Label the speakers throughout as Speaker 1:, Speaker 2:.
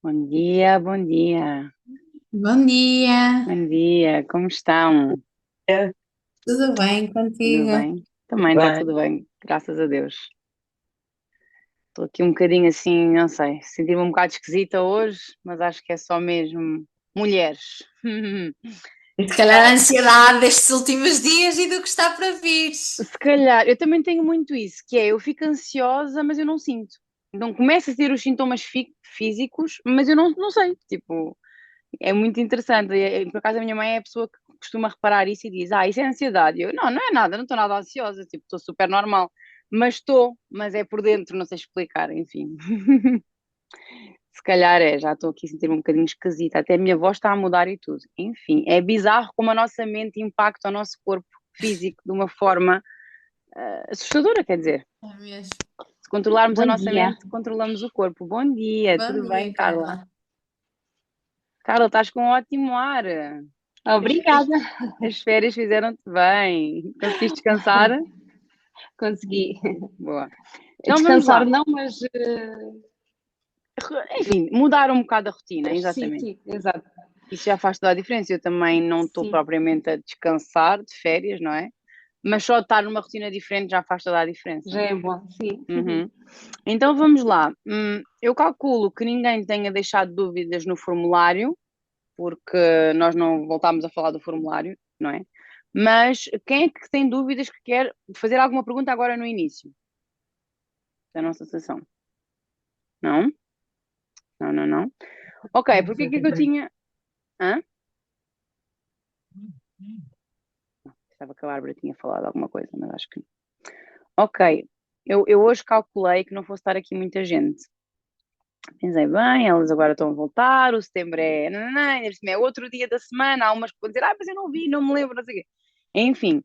Speaker 1: Bom dia, bom dia,
Speaker 2: Bom dia,
Speaker 1: bom dia, como estão?
Speaker 2: tudo bem
Speaker 1: Tudo
Speaker 2: contigo?
Speaker 1: bem? Também está tudo bem, graças a Deus. Estou aqui um bocadinho assim, não sei, senti-me um bocado esquisita hoje, mas acho que é só mesmo mulheres.
Speaker 2: Se calhar a ansiedade destes últimos dias e do que está para vir.
Speaker 1: Se calhar, eu também tenho muito isso, que é eu fico ansiosa, mas eu não sinto. Então começo a ter os sintomas físicos, mas eu não sei, tipo, é muito interessante. Por acaso a minha mãe é a pessoa que costuma reparar isso e diz: Ah, isso é ansiedade. Eu, não, não é nada, não estou nada ansiosa, tipo, estou super normal. Mas estou, mas é por dentro, não sei explicar, enfim. Se calhar é, já estou aqui a sentir um bocadinho esquisita. Até a minha voz está a mudar e tudo. Enfim, é bizarro como a nossa mente impacta o nosso corpo físico de uma forma assustadora, quer dizer.
Speaker 2: É mesmo.
Speaker 1: Se controlarmos a
Speaker 2: Bom
Speaker 1: nossa
Speaker 2: dia.
Speaker 1: mente, controlamos o corpo. Bom dia,
Speaker 2: Bom
Speaker 1: tudo bem,
Speaker 2: dia,
Speaker 1: Carla?
Speaker 2: Carla.
Speaker 1: Carla, estás com um ótimo ar. As férias,
Speaker 2: Obrigada.
Speaker 1: as férias fizeram-te bem. Conseguiste descansar?
Speaker 2: Consegui.
Speaker 1: Boa. Então vamos
Speaker 2: Descansar
Speaker 1: lá.
Speaker 2: não, mas
Speaker 1: Enfim, mudar um bocado a rotina,
Speaker 2: sim,
Speaker 1: exatamente.
Speaker 2: sim, exato.
Speaker 1: Isso já faz toda a diferença. Eu também não estou
Speaker 2: Sim,
Speaker 1: propriamente a descansar de férias, não é? Mas só estar numa rotina diferente já faz toda a diferença.
Speaker 2: já é bom, sim.
Speaker 1: Uhum. Então vamos lá. Eu calculo que ninguém tenha deixado dúvidas no formulário, porque nós não voltámos a falar do formulário, não é? Mas quem é que tem dúvidas que quer fazer alguma pergunta agora no início da nossa sessão? Não? Não, não, não. Ok, porque é que eu tinha. Hã? Estava que a Bárbara tinha falado alguma coisa, mas acho que não. Ok, eu hoje calculei que não fosse estar aqui muita gente. Pensei, bem, elas agora estão a voltar, o setembro é. Não, não, não, ainda por cima é outro dia da semana, há umas que vão dizer, mas eu não vi, não me lembro, não sei o quê. Enfim,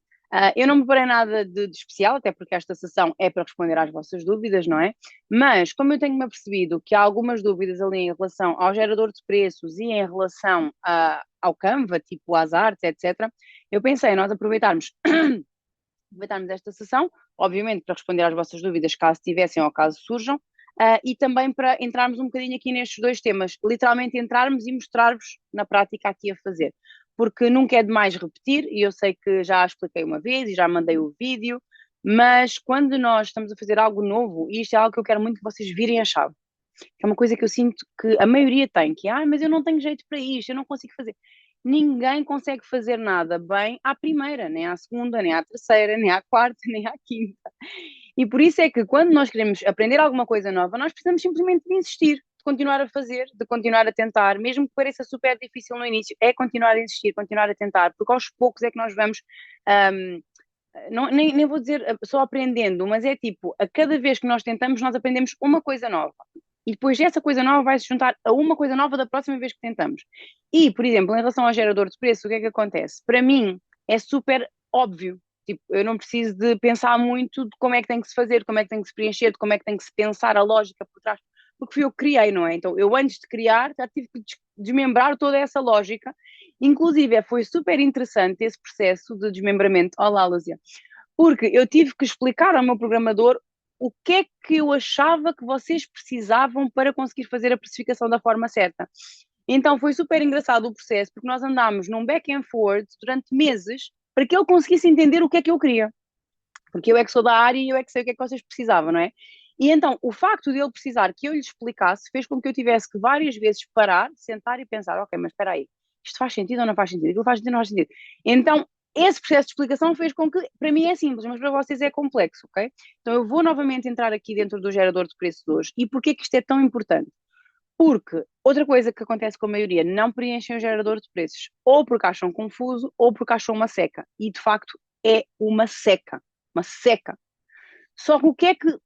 Speaker 1: eu não me preparei nada de especial, até porque esta sessão é para responder às vossas dúvidas, não é? Mas, como eu tenho-me apercebido que há algumas dúvidas ali em relação ao gerador de preços e em relação ao Canva, tipo às artes, etc., eu pensei em nós aproveitarmos esta sessão, obviamente para responder às vossas dúvidas, caso tivessem ou caso surjam, e também para entrarmos um bocadinho aqui nestes dois temas, literalmente entrarmos e mostrar-vos na prática aqui a fazer. Porque nunca é demais repetir, e eu sei que já expliquei uma vez e já mandei o vídeo, mas quando nós estamos a fazer algo novo, e isto é algo que eu quero muito que vocês virem a chave, é uma coisa que eu sinto que a maioria tem, que mas eu não tenho jeito para isto, eu não consigo fazer. Ninguém consegue fazer nada bem à primeira, nem à segunda, nem à terceira, nem à quarta, nem à quinta. E por isso é que quando nós queremos aprender alguma coisa nova, nós precisamos simplesmente de insistir, de continuar a fazer, de continuar a tentar, mesmo que pareça super difícil no início, é continuar a insistir, continuar a tentar, porque aos poucos é que nós vamos um, não, nem vou dizer só aprendendo, mas é tipo, a cada vez que nós tentamos, nós aprendemos uma coisa nova. E depois essa coisa nova vai se juntar a uma coisa nova da próxima vez que tentamos. E, por exemplo, em relação ao gerador de preço, o que é que acontece? Para mim, é super óbvio. Tipo, eu não preciso de pensar muito de como é que tem que se fazer, como é que tem que se preencher, de como é que tem que se pensar a lógica por trás, porque fui eu que criei, não é? Então, eu antes de criar, já tive que desmembrar toda essa lógica. Inclusive, foi super interessante esse processo de desmembramento. Olá, Lúcia, porque eu tive que explicar ao meu programador o que é que eu achava que vocês precisavam para conseguir fazer a precificação da forma certa. Então foi super engraçado o processo, porque nós andámos num back and forth durante meses para que ele conseguisse entender o que é que eu queria. Porque eu é que sou da área e eu é que sei o que é que vocês precisavam, não é? E então, o facto de ele precisar que eu lhe explicasse fez com que eu tivesse que várias vezes parar, sentar e pensar, ok, mas espera aí, isto faz sentido ou não faz sentido? Aquilo faz sentido ou não faz sentido? Então, esse processo de explicação fez com que, para mim é simples, mas para vocês é complexo, ok? Então eu vou novamente entrar aqui dentro do gerador de preços hoje. E porquê que isto é tão importante? Porque outra coisa que acontece com a maioria, não preenchem o gerador de preços, ou porque acham confuso, ou porque acham uma seca. E de facto é uma seca. Uma seca. Só que o que é que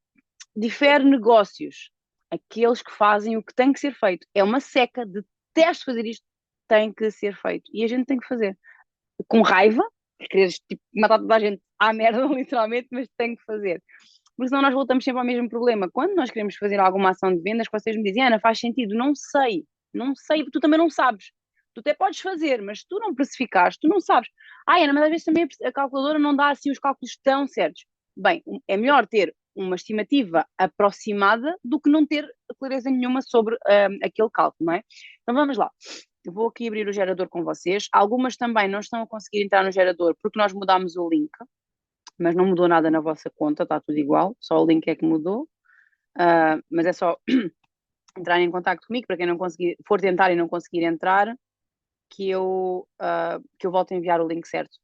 Speaker 1: difere negócios? Aqueles que fazem o que tem que ser feito. É uma seca, detesto fazer isto, tem que ser feito. E a gente tem que fazer. Com raiva, quereres tipo, matar toda a gente à merda, literalmente, mas tem que fazer. Porque senão nós voltamos sempre ao mesmo problema. Quando nós queremos fazer alguma ação de vendas, que vocês me dizem, Ana, faz sentido, não sei, não sei, tu também não sabes. Tu até podes fazer, mas se tu não precificares, tu não sabes. Ana, mas às vezes também a calculadora não dá assim os cálculos tão certos. Bem, é melhor ter uma estimativa aproximada do que não ter clareza nenhuma sobre aquele cálculo, não é? Então vamos lá. Eu vou aqui abrir o gerador com vocês. Algumas também não estão a conseguir entrar no gerador porque nós mudámos o link, mas não mudou nada na vossa conta, está tudo igual, só o link é que mudou. Mas é só entrar em contato comigo, para quem não conseguir, for tentar e não conseguir entrar, que eu volto a enviar o link certo.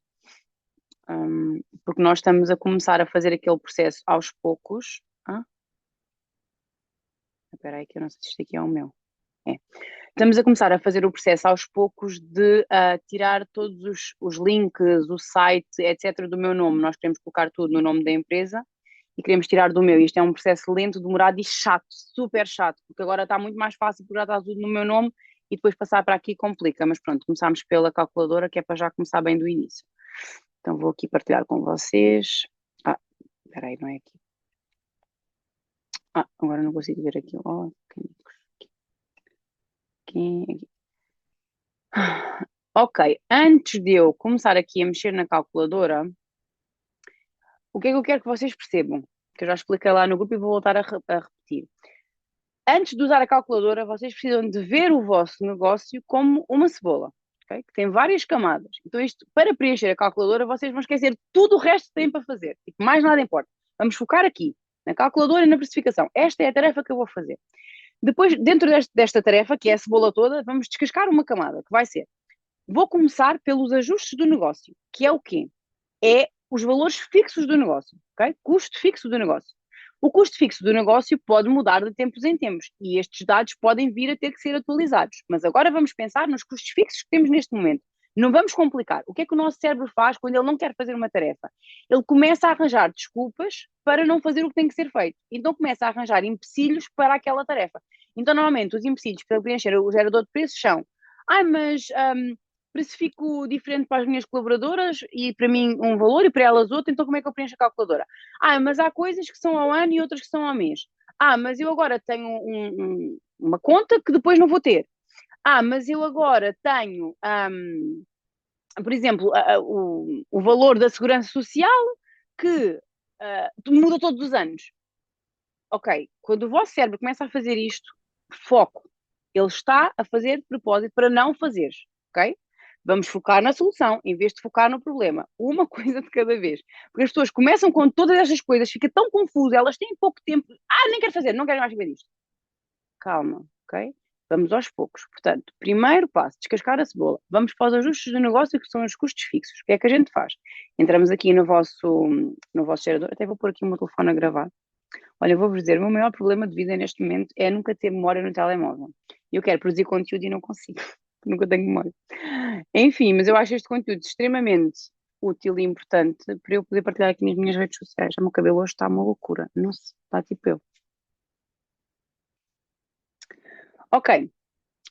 Speaker 1: Porque nós estamos a começar a fazer aquele processo aos poucos. Espera aí que eu não sei se isto aqui é o meu. É. Estamos a começar a fazer o processo aos poucos de tirar todos os links, o site, etc. do meu nome. Nós queremos colocar tudo no nome da empresa e queremos tirar do meu. Isto é um processo lento, demorado e chato, super chato, porque agora está muito mais fácil porque já está tudo no meu nome e depois passar para aqui complica. Mas pronto, começámos pela calculadora, que é para já começar bem do início. Então vou aqui partilhar com vocês. Espera aí, não é aqui. Agora não consigo ver aqui. Aqui. Ok, antes de eu começar aqui a mexer na calculadora, o que é que eu quero que vocês percebam? Que eu já expliquei lá no grupo e vou voltar a repetir. Antes de usar a calculadora, vocês precisam de ver o vosso negócio como uma cebola, okay? Que tem várias camadas. Então isto, para preencher a calculadora, vocês vão esquecer tudo o resto que têm para fazer. Tipo, mais nada importa. Vamos focar aqui, na calculadora e na precificação. Esta é a tarefa que eu vou fazer. Depois, dentro desta tarefa, que é a cebola toda, vamos descascar uma camada, que vai ser: vou começar pelos ajustes do negócio, que é o quê? É os valores fixos do negócio, ok? Custo fixo do negócio. O custo fixo do negócio pode mudar de tempos em tempos e estes dados podem vir a ter que ser atualizados. Mas agora vamos pensar nos custos fixos que temos neste momento. Não vamos complicar. O que é que o nosso cérebro faz quando ele não quer fazer uma tarefa? Ele começa a arranjar desculpas para não fazer o que tem que ser feito. Então começa a arranjar empecilhos para aquela tarefa. Então, normalmente, os empecilhos para preencher o gerador de preços são: mas precifico diferente para as minhas colaboradoras e para mim um valor e para elas outro, então como é que eu preencho a calculadora? Mas há coisas que são ao ano e outras que são ao mês. Mas eu agora tenho uma conta que depois não vou ter. Mas eu agora tenho, por exemplo, o valor da segurança social que muda todos os anos. Ok, quando o vosso cérebro começa a fazer isto, foco. Ele está a fazer de propósito para não fazeres, ok? Vamos focar na solução, em vez de focar no problema. Uma coisa de cada vez. Porque as pessoas começam com todas estas coisas, fica tão confuso, elas têm pouco tempo. Nem quero fazer, não quero mais saber disto. Calma, ok? Vamos aos poucos. Portanto, primeiro passo, descascar a cebola. Vamos para os ajustes do negócio, que são os custos fixos. O que é que a gente faz? Entramos aqui no vosso gerador. Até vou pôr aqui o meu telefone a gravar. Olha, eu vou-vos dizer, o meu maior problema de vida neste momento é nunca ter memória no telemóvel. Eu quero produzir conteúdo e não consigo. Nunca tenho memória. Enfim, mas eu acho este conteúdo extremamente útil e importante para eu poder partilhar aqui nas minhas redes sociais. O meu cabelo hoje está uma loucura. Não se está tipo eu. Ok.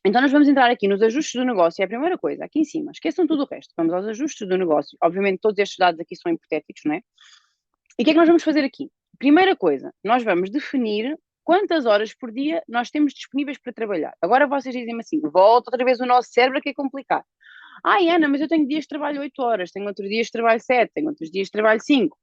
Speaker 1: Então nós vamos entrar aqui nos ajustes do negócio. É a primeira coisa, aqui em cima. Esqueçam tudo o resto. Vamos aos ajustes do negócio. Obviamente todos estes dados aqui são hipotéticos, não é? E o que é que nós vamos fazer aqui? Primeira coisa, nós vamos definir quantas horas por dia nós temos disponíveis para trabalhar. Agora vocês dizem-me assim: volta outra vez o nosso cérebro que é complicado. Ana, mas eu tenho dias de trabalho 8 horas, tenho outros dias de trabalho 7, tenho outros dias de trabalho 5.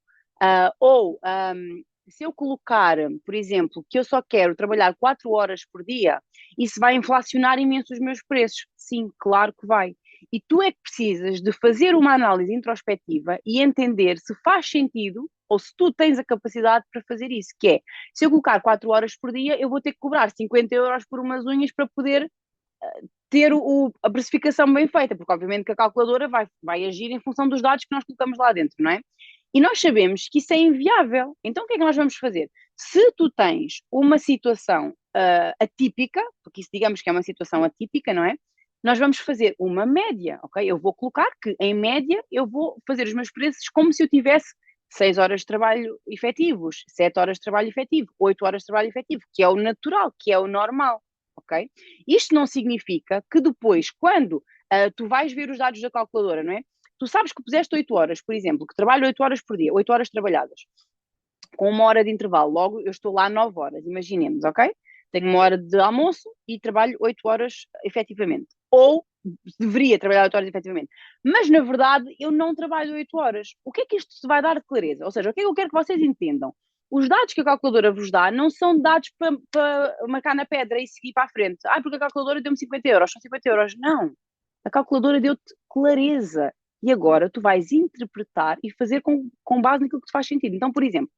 Speaker 1: Se eu colocar, por exemplo, que eu só quero trabalhar 4 horas por dia, isso vai inflacionar imenso os meus preços. Sim, claro que vai. E tu é que precisas de fazer uma análise introspectiva e entender se faz sentido ou se tu tens a capacidade para fazer isso, que é: se eu colocar 4 horas por dia, eu vou ter que cobrar 50 euros por umas unhas para poder ter a precificação bem feita, porque obviamente que a calculadora vai agir em função dos dados que nós colocamos lá dentro, não é? E nós sabemos que isso é inviável. Então o que é que nós vamos fazer? Se tu tens uma situação atípica, porque isso digamos que é uma situação atípica, não é? Nós vamos fazer uma média, ok? Eu vou colocar que, em média, eu vou fazer os meus preços como se eu tivesse 6 horas de trabalho efetivos, 7 horas de trabalho efetivo, 8 horas de trabalho efetivo, que é o natural, que é o normal, ok? Isto não significa que depois, quando tu vais ver os dados da calculadora, não é? Tu sabes que puseste 8 horas, por exemplo, que trabalho 8 horas por dia, 8 horas trabalhadas, com 1 hora de intervalo, logo eu estou lá 9 horas, imaginemos, ok? Tenho 1 hora de almoço e trabalho 8 horas efetivamente. Ou deveria trabalhar 8 horas efetivamente. Mas, na verdade, eu não trabalho 8 horas. O que é que isto se vai dar de clareza? Ou seja, o que é que eu quero que vocês entendam? Os dados que a calculadora vos dá não são dados para marcar na pedra e seguir para a frente. Ah, porque a calculadora deu-me 50 euros, são 50 euros. Não. A calculadora deu-te clareza. E agora tu vais interpretar e fazer com base naquilo que te faz sentido. Então, por exemplo,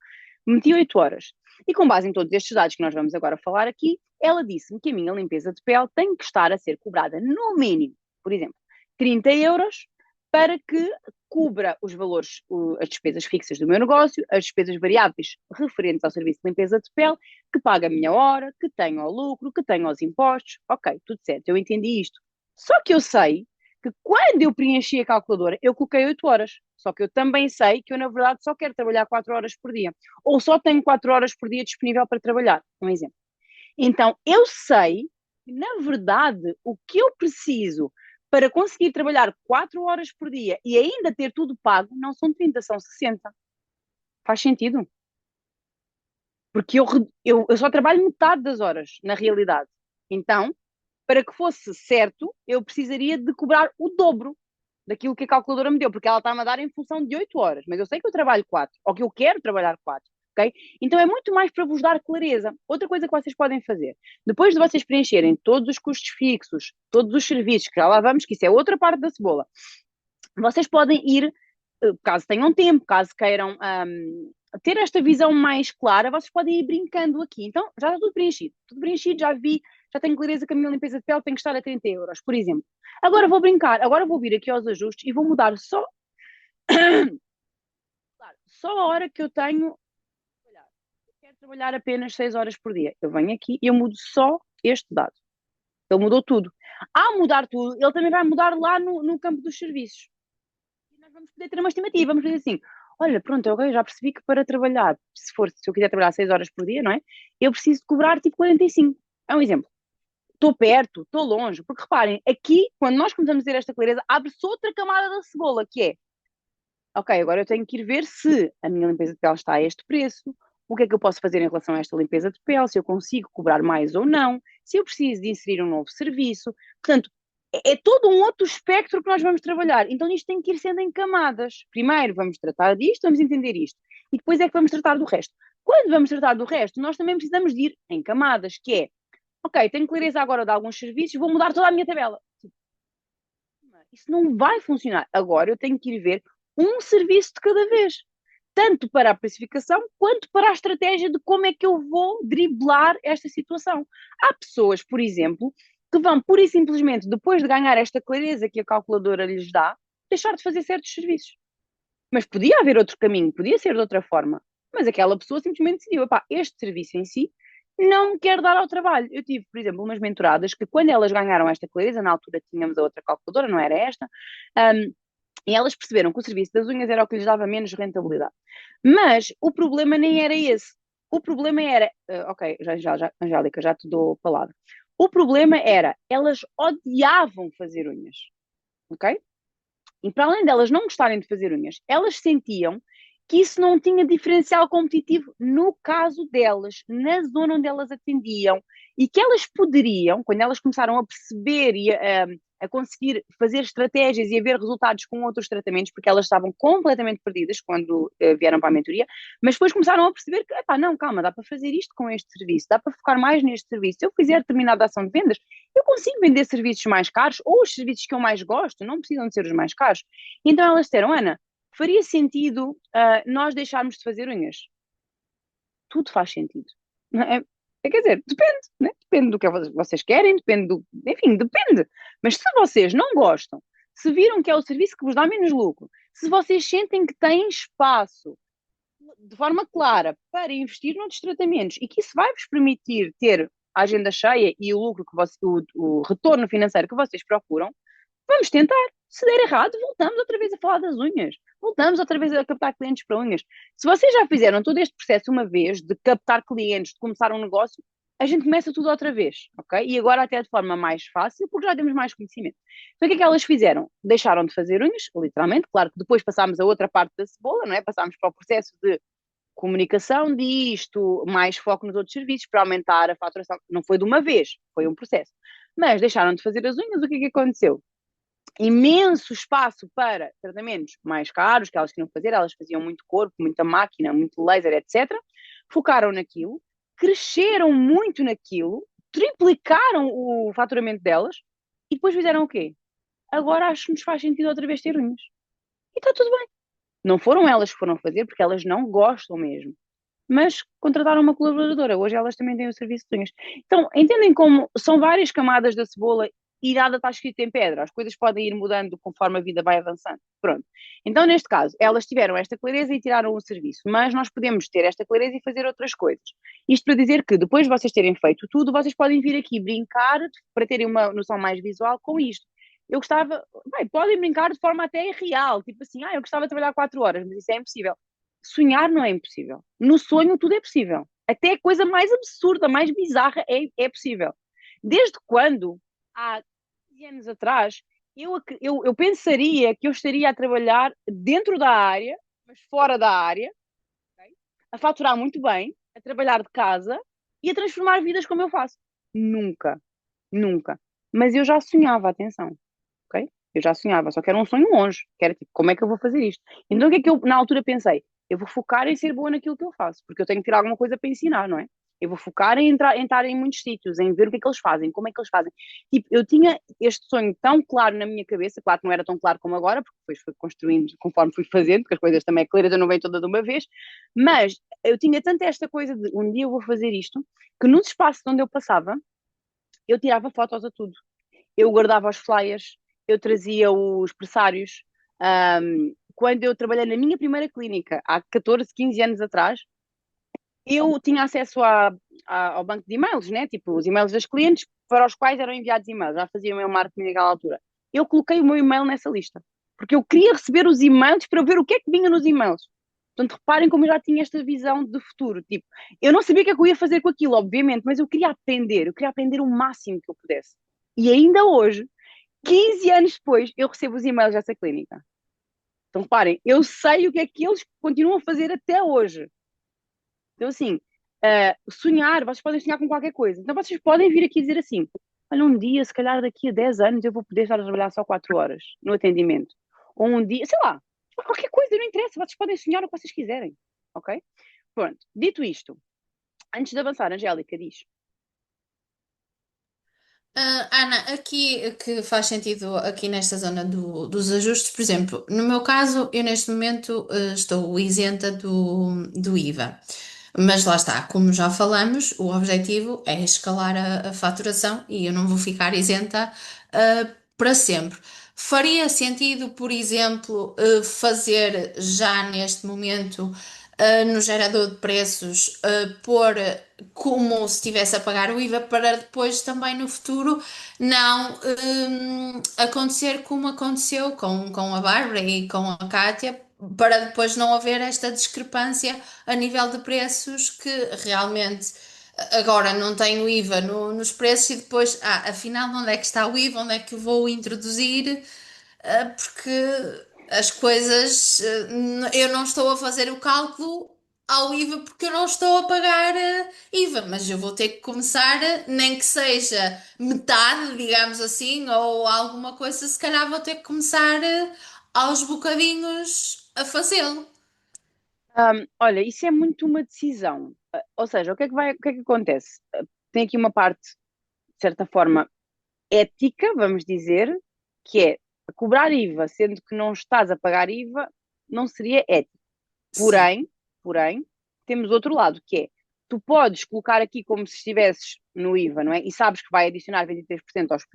Speaker 1: meti 8 horas. E com base em todos estes dados que nós vamos agora falar aqui, ela disse-me que a minha limpeza de pele tem que estar a ser cobrada no mínimo, por exemplo, 30 euros para que cubra os valores, as despesas fixas do meu negócio, as despesas variáveis referentes ao serviço de limpeza de pele, que paga a minha hora, que tenho o lucro, que tenho os impostos. Ok, tudo certo, eu entendi isto. Só que eu sei que quando eu preenchi a calculadora, eu coloquei 8 horas. Só que eu também sei que eu, na verdade, só quero trabalhar 4 horas por dia. Ou só tenho 4 horas por dia disponível para trabalhar. Um exemplo. Então, eu sei que, na verdade, o que eu preciso para conseguir trabalhar 4 horas por dia e ainda ter tudo pago não são 30, são 60. Faz sentido? Porque eu só trabalho metade das horas, na realidade. Então, para que fosse certo, eu precisaria de cobrar o dobro daquilo que a calculadora me deu, porque ela está-me a dar em função de 8 horas, mas eu sei que eu trabalho 4, ou que eu quero trabalhar 4, ok? Então é muito mais para vos dar clareza. Outra coisa que vocês podem fazer, depois de vocês preencherem todos os custos fixos, todos os serviços, que já lá vamos, que isso é outra parte da cebola, vocês podem ir, caso tenham tempo, caso queiram ter esta visão mais clara, vocês podem ir brincando aqui. Então, já está tudo preenchido, já vi, já tenho clareza que a minha limpeza de pele tem que estar a 30 euros, por exemplo. Agora vou brincar, agora vou vir aqui aos ajustes e vou mudar só a hora que eu tenho. Eu quero trabalhar apenas 6 horas por dia. Eu venho aqui e eu mudo só este dado. Ele mudou tudo. Ao mudar tudo, ele também vai mudar lá no campo dos serviços. E nós vamos poder ter uma estimativa, vamos dizer assim, olha, pronto, eu já percebi que para trabalhar, se eu quiser trabalhar 6 horas por dia, não é? Eu preciso de cobrar tipo 45. É um exemplo. Estou perto, estou longe, porque reparem, aqui, quando nós começamos a ter esta clareza, abre-se outra camada da cebola, que é, ok, agora eu tenho que ir ver se a minha limpeza de pele está a este preço, o que é que eu posso fazer em relação a esta limpeza de pele, se eu consigo cobrar mais ou não, se eu preciso de inserir um novo serviço. Portanto, é todo um outro espectro que nós vamos trabalhar. Então isto tem que ir sendo em camadas. Primeiro vamos tratar disto, vamos entender isto. E depois é que vamos tratar do resto. Quando vamos tratar do resto, nós também precisamos de ir em camadas, que é, ok, tenho clareza agora de alguns serviços, vou mudar toda a minha tabela. Isso não vai funcionar. Agora eu tenho que ir ver um serviço de cada vez. Tanto para a precificação, quanto para a estratégia de como é que eu vou driblar esta situação. Há pessoas, por exemplo, que vão pura e simplesmente, depois de ganhar esta clareza que a calculadora lhes dá, deixar de fazer certos serviços. Mas podia haver outro caminho, podia ser de outra forma. Mas aquela pessoa simplesmente decidiu, epá, este serviço em si não me quer dar ao trabalho. Eu tive, por exemplo, umas mentoradas que quando elas ganharam esta clareza, na altura tínhamos a outra calculadora, não era esta, e elas perceberam que o serviço das unhas era o que lhes dava menos rentabilidade. Mas o problema nem era esse. O problema era, ok, Angélica, já te dou a palavra. O problema era, elas odiavam fazer unhas, ok? E para além delas não gostarem de fazer unhas, elas sentiam que isso não tinha diferencial competitivo no caso delas, na zona onde elas atendiam, e que elas poderiam, quando elas começaram a perceber e a conseguir fazer estratégias e a ver resultados com outros tratamentos, porque elas estavam completamente perdidas quando vieram para a mentoria, mas depois começaram a perceber que, epá, não, calma, dá para fazer isto com este serviço, dá para focar mais neste serviço. Se eu fizer determinada ação de vendas, eu consigo vender serviços mais caros ou os serviços que eu mais gosto, não precisam de ser os mais caros. Então elas disseram, Ana, faria sentido nós deixarmos de fazer unhas? Tudo faz sentido. Quer dizer, depende, né? Depende do que vocês querem, depende do. Enfim, depende. Mas se vocês não gostam, se viram que é o serviço que vos dá menos lucro, se vocês sentem que têm espaço de forma clara para investir noutros tratamentos e que isso vai vos permitir ter a agenda cheia e o lucro o retorno financeiro que vocês procuram, vamos tentar. Se der errado, voltamos outra vez a falar das unhas. Voltamos outra vez a captar clientes para unhas. Se vocês já fizeram todo este processo uma vez, de captar clientes, de começar um negócio, a gente começa tudo outra vez, ok? E agora até de forma mais fácil, porque já temos mais conhecimento. Então o que é que elas fizeram? Deixaram de fazer unhas, literalmente. Claro que depois passámos a outra parte da cebola, não é? Passámos para o processo de comunicação disto, mais foco nos outros serviços para aumentar a faturação. Não foi de uma vez, foi um processo. Mas deixaram de fazer as unhas, o que é que aconteceu? Imenso espaço para tratamentos mais caros que elas queriam fazer, elas faziam muito corpo, muita máquina, muito laser, etc. focaram naquilo, cresceram muito naquilo, triplicaram o faturamento delas e depois fizeram o quê? Agora acho que nos faz sentido outra vez ter unhas. E está tudo bem. Não foram elas que foram fazer, porque elas não gostam mesmo. Mas contrataram uma colaboradora. Hoje elas também têm o serviço de unhas. Então, entendem como são várias camadas da cebola e nada está escrito em pedra. As coisas podem ir mudando conforme a vida vai avançando. Pronto. Então, neste caso, elas tiveram esta clareza e tiraram o serviço. Mas nós podemos ter esta clareza e fazer outras coisas. Isto para dizer que, depois de vocês terem feito tudo, vocês podem vir aqui brincar para terem uma noção mais visual com isto. Eu gostava, bem, podem brincar de forma até irreal, tipo assim, eu gostava de trabalhar 4 horas, mas isso é impossível. Sonhar não é impossível. No sonho tudo é possível. Até a coisa mais absurda, mais bizarra é possível. Desde quando, há 15 anos atrás, eu pensaria que eu estaria a trabalhar dentro da área, mas fora da área, ok? A faturar muito bem, a trabalhar de casa e a transformar vidas como eu faço? Nunca, nunca. Mas eu já sonhava, atenção, ok? Eu já sonhava, só que era um sonho longe, que era tipo, como é que eu vou fazer isto? Então o que é que eu na altura pensei? Eu vou focar em ser boa naquilo que eu faço, porque eu tenho que ter alguma coisa para ensinar, não é? Eu vou focar em entrar, em estar em muitos sítios, em ver o que é que eles fazem, como é que eles fazem. Tipo, eu tinha este sonho tão claro na minha cabeça, claro que não era tão claro como agora, porque depois fui construindo conforme fui fazendo, porque as coisas também é clareza não vem toda de uma vez, mas eu tinha tanto esta coisa de um dia eu vou fazer isto, que nos espaços onde eu passava, eu tirava fotos a tudo. Eu guardava os flyers, eu trazia os pressários. Quando eu trabalhei na minha primeira clínica, há 14, 15 anos atrás, eu tinha acesso ao banco de e-mails, né? Tipo, os e-mails das clientes para os quais eram enviados e-mails. Já fazia o meu marketing naquela altura. Eu coloquei o meu e-mail nessa lista, porque eu queria receber os e-mails para ver o que é que vinha nos e-mails. Portanto, reparem como eu já tinha esta visão de futuro. Tipo, eu não sabia o que é que eu ia fazer com aquilo, obviamente, mas eu queria aprender o máximo que eu pudesse. E ainda hoje, 15 anos depois, eu recebo os e-mails dessa clínica. Então, reparem, eu sei o que é que eles continuam a fazer até hoje. Então, assim, sonhar, vocês podem sonhar com qualquer coisa. Então, vocês podem vir aqui dizer assim: olha, um dia, se calhar daqui a 10 anos, eu vou poder estar a trabalhar só 4 horas no atendimento. Ou um dia, sei lá, qualquer coisa, não interessa, vocês podem sonhar o que vocês quiserem. Ok? Pronto, dito isto, antes de avançar, Angélica, diz.
Speaker 2: Ana, aqui que faz sentido aqui nesta zona dos ajustes, por exemplo, no meu caso, eu neste momento estou isenta do IVA. Mas lá está, como já falamos, o objetivo é escalar a faturação e eu não vou ficar isenta para sempre. Faria sentido, por exemplo, fazer já neste momento no gerador de preços, pôr como se estivesse a pagar o IVA para depois também no futuro não acontecer como aconteceu com a Bárbara e com a Kátia, para depois não haver esta discrepância a nível de preços que realmente agora não tem o IVA nos preços e depois, afinal, onde é que está o IVA, onde é que eu vou introduzir? Porque as coisas, eu não estou a fazer o cálculo ao IVA porque eu não estou a pagar IVA, mas eu vou ter que começar, nem que seja metade, digamos assim, ou alguma coisa, se calhar vou ter que começar aos bocadinhos a fazê-lo.
Speaker 1: Olha, isso é muito uma decisão. Ou seja, o que é que acontece? Tem aqui uma parte, de certa forma, ética, vamos dizer, que é cobrar IVA, sendo que não estás a pagar IVA, não seria ético.
Speaker 2: Sim.
Speaker 1: Porém, temos outro lado, que é, tu podes colocar aqui como se estivesses no IVA, não é? E sabes que vai adicionar 23%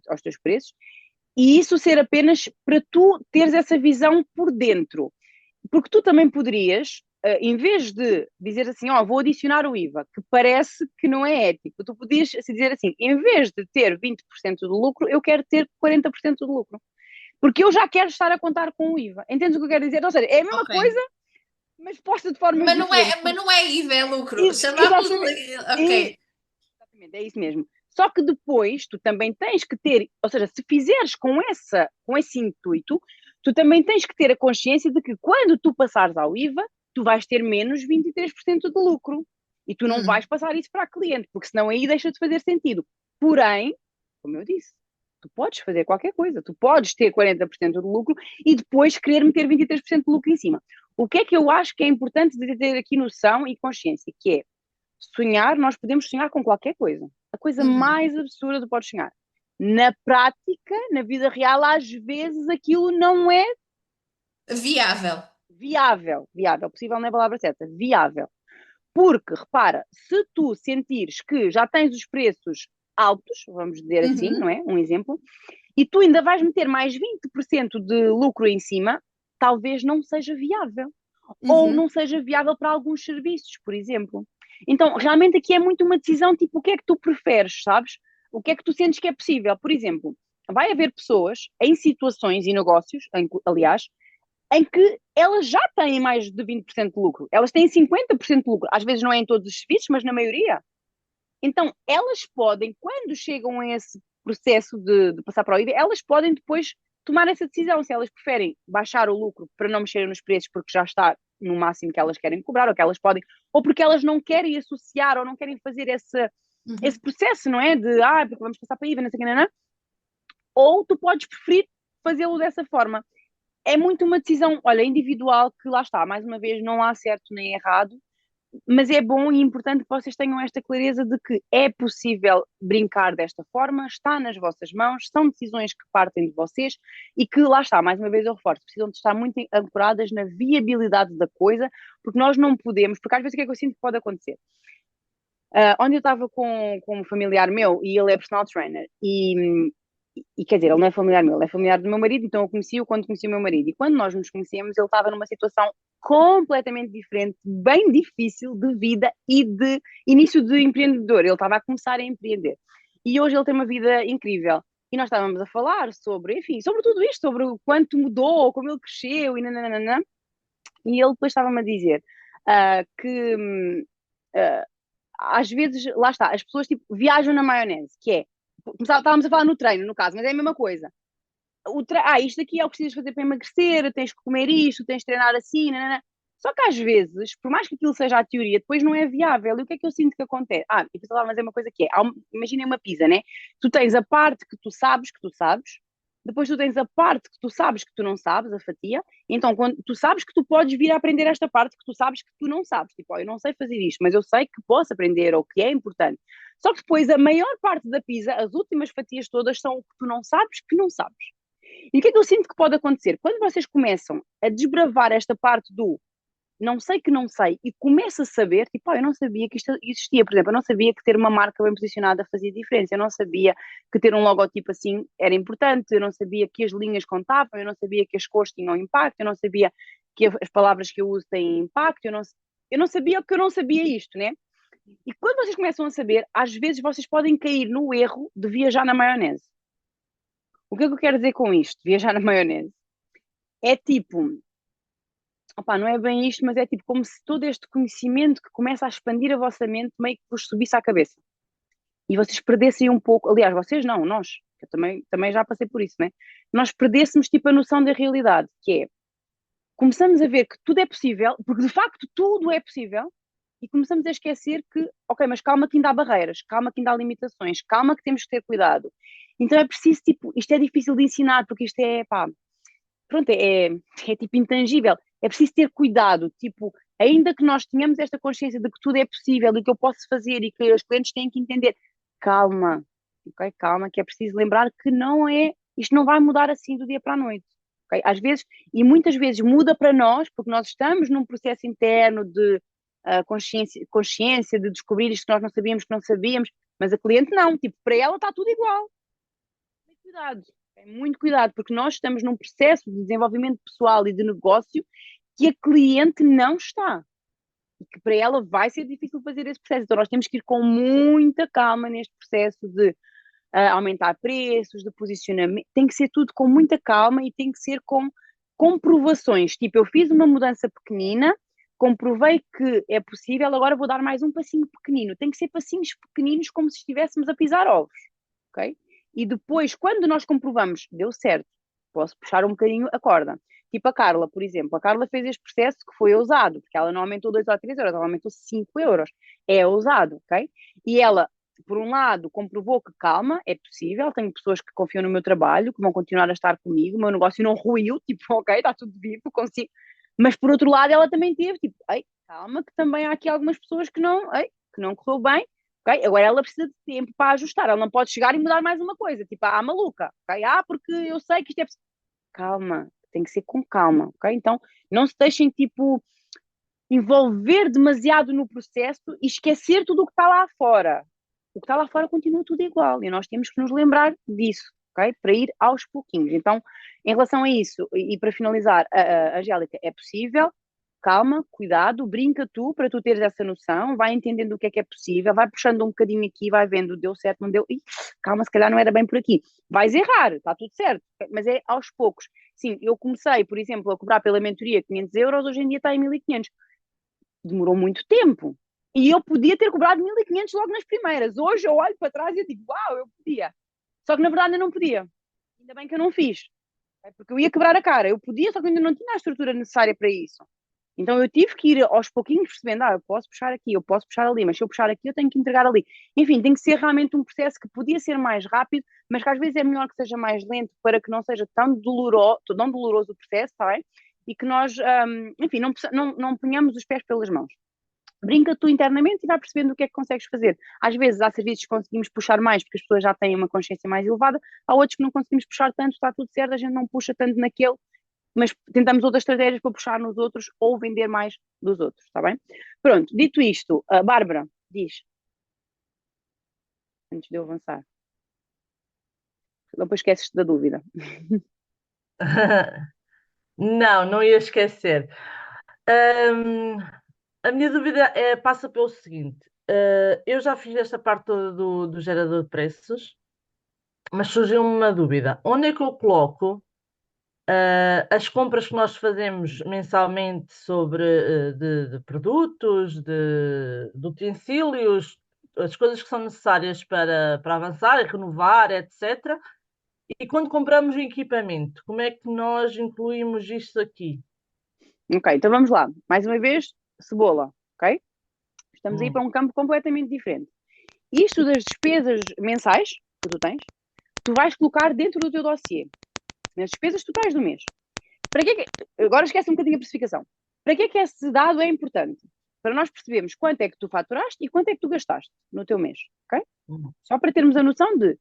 Speaker 1: aos teus preços, e isso ser apenas para tu teres essa visão por dentro. Porque tu também poderias, em vez de dizer assim, vou adicionar o IVA, que parece que não é ético, tu podias dizer assim, em vez de ter 20% do lucro, eu quero ter 40% do lucro. Porque eu já quero estar a contar com o IVA. Entendes o que eu quero dizer? Ou seja, é a mesma
Speaker 2: Ok.
Speaker 1: coisa, mas posta de formas diferentes.
Speaker 2: Mas não é IVA, é lucro. Chamamos.
Speaker 1: Exatamente.
Speaker 2: Ok.
Speaker 1: Exatamente, é isso mesmo. Só que depois tu também tens que ter, ou seja, se fizeres com esse intuito, tu também tens que ter a consciência de que quando tu passares ao IVA, tu vais ter menos 23% de lucro. E tu não vais
Speaker 2: Hum.
Speaker 1: passar isso para a cliente, porque senão aí deixa de fazer sentido. Porém, como eu disse, tu podes fazer qualquer coisa, tu podes ter 40% de lucro e depois querer meter 23% de lucro em cima. O que é que eu acho que é importante de ter aqui noção e consciência? Que é, sonhar, nós podemos sonhar com qualquer coisa. A coisa
Speaker 2: Uhum.
Speaker 1: mais absurda que tu podes sonhar. Na prática, na vida real, às vezes aquilo não é
Speaker 2: Viável.
Speaker 1: viável, possível não é a palavra certa, viável. Porque, repara, se tu sentires que já tens os preços altos, vamos dizer assim, não
Speaker 2: Uhum.
Speaker 1: é? Um exemplo, e tu ainda vais meter mais 20% de lucro em cima, talvez não seja viável. Ou
Speaker 2: Uhum.
Speaker 1: não seja viável para alguns serviços, por exemplo. Então, realmente aqui é muito uma decisão, tipo, o que é que tu preferes, sabes? O que é que tu sentes que é possível? Por exemplo, vai haver pessoas em situações e negócios, aliás, em que elas já têm mais de 20% de lucro. Elas têm 50% de lucro. Às vezes não é em todos os serviços, mas na maioria. Então, elas podem, quando chegam a esse processo de passar para o IVA, elas podem depois tomar essa decisão, se elas preferem baixar o lucro para não mexerem nos preços porque já está no máximo que elas querem cobrar, ou que elas podem, ou porque elas não querem associar, ou não querem fazer esse
Speaker 2: Uhum.
Speaker 1: processo, não é? De, porque vamos passar para IVA, não sei o que, não, não. Ou tu podes preferir fazê-lo dessa forma. É muito uma decisão, olha, individual, que lá está, mais uma vez, não há certo nem errado, mas é bom e importante que vocês tenham esta clareza de que é possível brincar desta forma, está nas vossas mãos, são decisões que partem de vocês e que, lá está, mais uma vez eu reforço, precisam de estar muito ancoradas na viabilidade da coisa, porque nós não podemos, porque às vezes o que é que eu sinto que pode acontecer? Onde eu estava com um familiar meu e ele é personal trainer e quer dizer, ele não é familiar meu, ele é familiar do meu marido, então eu conheci-o quando conheci o meu marido. E quando nós nos conhecemos, ele estava numa situação completamente diferente, bem difícil de vida e de início de empreendedor. Ele estava a começar a empreender. E hoje ele tem uma vida incrível. E nós estávamos a falar sobre, enfim, sobre tudo isto, sobre o quanto mudou, como ele cresceu e nananana. E ele depois estava-me a dizer que ah, às vezes, lá está, as pessoas tipo, viajam na maionese, que é, estávamos a falar no treino, no caso, mas é a mesma coisa. Isto aqui é o que precisas fazer para emagrecer, tens que comer isto, tens de treinar assim, nanana. Só que às vezes, por mais que aquilo seja a teoria, depois não é viável. E o que é que eu sinto que acontece? E depois lá, mas é uma coisa que é, imaginem uma pizza, né? Tu tens a parte que tu sabes, depois tu tens a parte que tu sabes que tu não sabes, a fatia, então quando tu sabes que tu podes vir a aprender esta parte que tu sabes que tu não sabes, tipo, eu não sei fazer isto, mas eu sei que posso aprender ou que é importante. Só que depois a maior parte da pizza, as últimas fatias todas, são o que tu não sabes que não sabes. E o que é que eu sinto que pode acontecer? Quando vocês começam a desbravar esta parte do não sei que não sei e começa a saber, tipo, eu não sabia que isto existia, por exemplo, eu não sabia que ter uma marca bem posicionada fazia diferença, eu não sabia que ter um logotipo assim era importante, eu não sabia que as linhas contavam, eu não sabia que as cores tinham impacto, eu não sabia que as palavras que eu uso têm impacto, eu não sabia que eu não sabia isto, né? E quando vocês começam a saber, às vezes vocês podem cair no erro de viajar na maionese. O que é que eu quero dizer com isto, viajar na maionese? É tipo, não é bem isto, mas é tipo como se todo este conhecimento que começa a expandir a vossa mente meio que vos subisse à cabeça. E vocês perdessem um pouco, aliás, vocês não, nós, eu também já passei por isso, né? Nós perdêssemos tipo a noção da realidade, que é, começamos a ver que tudo é possível, porque de facto tudo é possível, e começamos a esquecer que, ok, mas calma que ainda há barreiras, calma que ainda há limitações, calma que temos que ter cuidado. Então é preciso, tipo, isto é difícil de ensinar, porque isto é, pronto, é tipo intangível. É preciso ter cuidado, tipo, ainda que nós tenhamos esta consciência de que tudo é possível e que eu posso fazer e que os clientes têm que entender, calma, ok? Calma, que é preciso lembrar que não é, isto não vai mudar assim do dia para a noite, ok? Às vezes, e muitas vezes muda para nós, porque nós estamos num processo interno de consciência de descobrir isto que nós não sabíamos que não sabíamos, mas a cliente não, tipo, para ela está tudo igual. Tem cuidado, tem muito cuidado, porque nós estamos num processo de desenvolvimento pessoal e de negócio que a cliente não está. E que para ela vai ser difícil fazer esse processo. Então nós temos que ir com muita calma neste processo de aumentar preços, de posicionamento. Tem que ser tudo com muita calma e tem que ser com comprovações. Tipo, eu fiz uma mudança pequenina, comprovei que é possível, agora vou dar mais um passinho pequenino. Tem que ser passinhos pequeninos como se estivéssemos a pisar ovos, ok? E depois, quando nós comprovamos, deu certo, posso puxar um bocadinho a corda. Tipo a Carla, por exemplo. A Carla fez este processo que foi ousado, porque ela não aumentou 2 ou 3 euros, ela aumentou 5 euros. É ousado, ok? E ela, por um lado, comprovou que, calma, é possível, tenho pessoas que confiam no meu trabalho, que vão continuar a estar comigo, o meu negócio não ruiu, tipo, ok, está tudo vivo, consigo. Mas por outro lado, ela também teve, tipo, ei, calma, que também há aqui algumas pessoas que não, ei, que não correu bem, ok? Agora ela precisa de tempo para ajustar, ela não pode chegar e mudar mais uma coisa, tipo, maluca, ok? Porque eu sei que isto é... Calma, tem que ser com calma, ok? Então, não se deixem, tipo, envolver demasiado no processo e esquecer tudo o que está lá fora. O que está lá fora continua tudo igual e nós temos que nos lembrar disso, ok? Para ir aos pouquinhos. Então, em relação a isso, e para finalizar, Angélica, é possível, calma, cuidado, brinca tu para tu teres essa noção, vai entendendo o que é possível, vai puxando um bocadinho aqui, vai vendo, deu certo, não deu, calma, se calhar não era bem por aqui. Vais errar, está tudo certo, mas é aos poucos. Sim, eu comecei, por exemplo, a cobrar pela mentoria 500 euros, hoje em dia está em 1500. Demorou muito tempo. E eu podia ter cobrado 1500 logo nas primeiras. Hoje eu olho para trás e digo, uau, eu podia. Só que na verdade eu não podia. Ainda bem que eu não fiz. Porque eu ia quebrar a cara. Eu podia, só que eu ainda não tinha a estrutura necessária para isso. Então eu tive que ir aos pouquinhos percebendo, eu posso puxar aqui, eu posso puxar ali, mas se eu puxar aqui eu tenho que entregar ali. Enfim, tem que ser realmente um processo que podia ser mais rápido, mas que às vezes é melhor que seja mais lento para que não seja tão doloroso o processo, está bem? E que nós, enfim, não ponhamos os pés pelas mãos. Brinca tu internamente e vai percebendo o que é que consegues fazer. Às vezes há serviços que conseguimos puxar mais porque as pessoas já têm uma consciência mais elevada, há outros que não conseguimos puxar tanto, está tudo certo, a gente não puxa tanto naquele, mas tentamos outras estratégias para puxar nos outros ou vender mais dos outros, está bem? Pronto, dito isto, a Bárbara diz, antes de eu avançar, depois esqueces-te da dúvida.
Speaker 3: Não, não ia esquecer. Hum, a minha dúvida passa pelo seguinte: eu já fiz esta parte toda do gerador de preços, mas surgiu-me uma dúvida: onde é que eu coloco as compras que nós fazemos mensalmente de produtos, de utensílios, as coisas que são necessárias para avançar, renovar, etc. E quando compramos o equipamento, como é que nós incluímos isto aqui?
Speaker 1: Ok, então vamos lá. Mais uma vez, cebola, ok? Estamos aí
Speaker 3: Hum,
Speaker 1: para um campo completamente diferente. Isto das despesas mensais que tu tens, tu vais colocar dentro do teu dossiê, nas despesas totais do mês. Para que é que... Agora esquece um bocadinho a precificação. Para que é que esse dado é importante? Para nós percebermos quanto é que tu faturaste e quanto é que tu gastaste no teu mês, ok?
Speaker 3: hum,
Speaker 1: Só para termos a noção de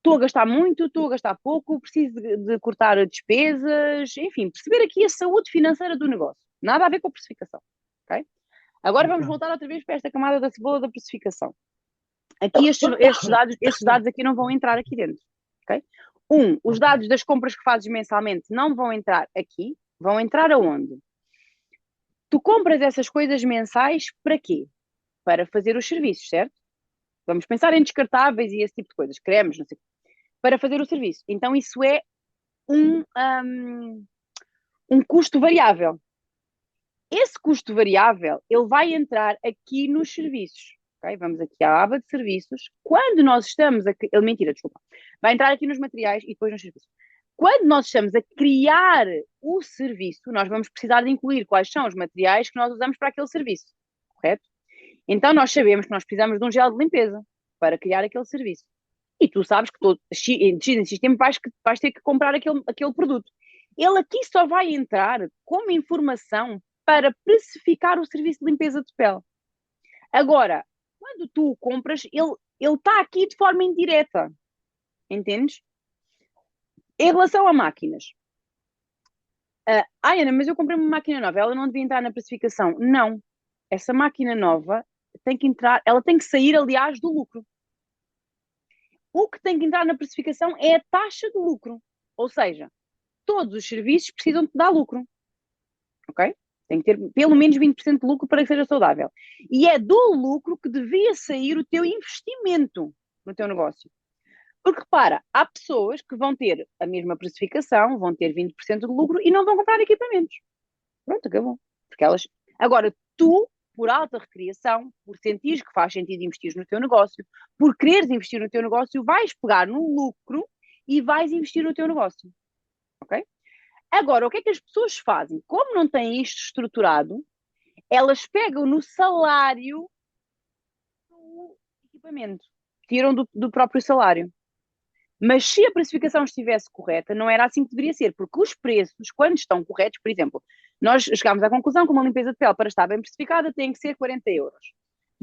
Speaker 1: estou a gastar muito, estou a gastar pouco, preciso de cortar despesas, enfim, perceber aqui a saúde financeira do negócio. Nada a ver com a precificação, ok? Agora vamos
Speaker 3: ok.
Speaker 1: voltar outra vez para esta camada da cebola da precificação. Aqui estes dados aqui não vão entrar aqui dentro, ok? Os
Speaker 3: Ok.
Speaker 1: dados das compras que fazes mensalmente não vão entrar aqui, vão entrar aonde? Tu compras essas coisas mensais para quê? Para fazer os serviços, certo? Vamos pensar em descartáveis e esse tipo de coisas, cremes, não sei. Para fazer o serviço. Então isso é um, um, um custo variável. Esse custo variável, ele vai entrar aqui nos serviços. Okay? Vamos aqui à aba de serviços. Quando nós estamos a... Mentira, desculpa. Vai entrar aqui nos materiais e depois nos serviços. Quando nós estamos a criar o serviço, nós vamos precisar de incluir quais são os materiais que nós usamos para aquele serviço, correto? Então nós sabemos que nós precisamos de um gel de limpeza para criar aquele serviço. E tu sabes que em X em X tempo vais ter que comprar aquele produto. Ele aqui só vai entrar como informação para precificar o serviço de limpeza de pele. Agora, quando tu o compras, ele está aqui de forma indireta. Entendes? Em relação a máquinas. Ana, mas eu comprei uma máquina nova, ela não devia entrar na precificação. Não. Essa máquina nova tem que entrar, ela tem que sair, aliás, do lucro. O que tem que entrar na precificação é a taxa de lucro. Ou seja, todos os serviços precisam de dar lucro. Ok? Tem que ter pelo menos 20% de lucro para que seja saudável. E é do lucro que devia sair o teu investimento no teu negócio. Porque repara, há pessoas que vão ter a mesma precificação, vão ter 20% de lucro e não vão comprar equipamentos. Pronto, acabou. Porque elas... Agora, tu, por alta recriação, por sentires que faz sentido investir no teu negócio, por quereres investir no teu negócio, vais pegar no lucro e vais investir no teu negócio. Ok? Agora, o que é que as pessoas fazem? Como não têm isto estruturado, elas pegam no salário do equipamento, tiram do próprio salário. Mas se a precificação estivesse correta, não era assim que deveria ser, porque os preços, quando estão corretos, por exemplo, nós chegámos à conclusão que uma limpeza de pele para estar bem precificada tem que ser 40 euros.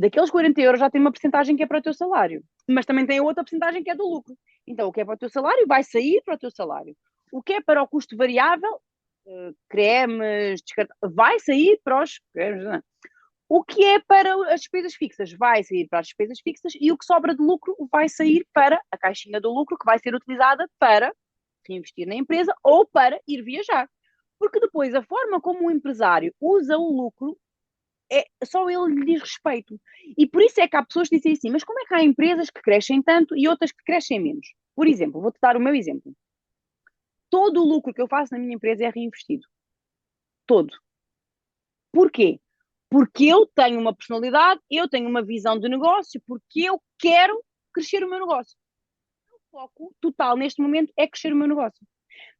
Speaker 1: Daqueles 40 euros já tem uma porcentagem que é para o teu salário, mas também tem outra porcentagem que é do lucro. Então, o que é para o teu salário vai sair para o teu salário. O que é para o custo variável, cremes, vai sair para os cremes, não. O que é para as despesas fixas vai sair para as despesas fixas e o que sobra de lucro vai sair para a caixinha do lucro que vai ser utilizada para reinvestir na empresa ou para ir viajar. Porque depois a forma como o empresário usa o lucro só ele lhe diz respeito. E por isso é que há pessoas que dizem assim, mas como é que há empresas que crescem tanto e outras que crescem menos? Por exemplo, vou-te dar o meu exemplo. Todo o lucro que eu faço na minha empresa é reinvestido. Todo. Porquê? Porque eu tenho uma personalidade, eu tenho uma visão de negócio, porque eu quero crescer o meu negócio. O foco total neste momento é crescer o meu negócio.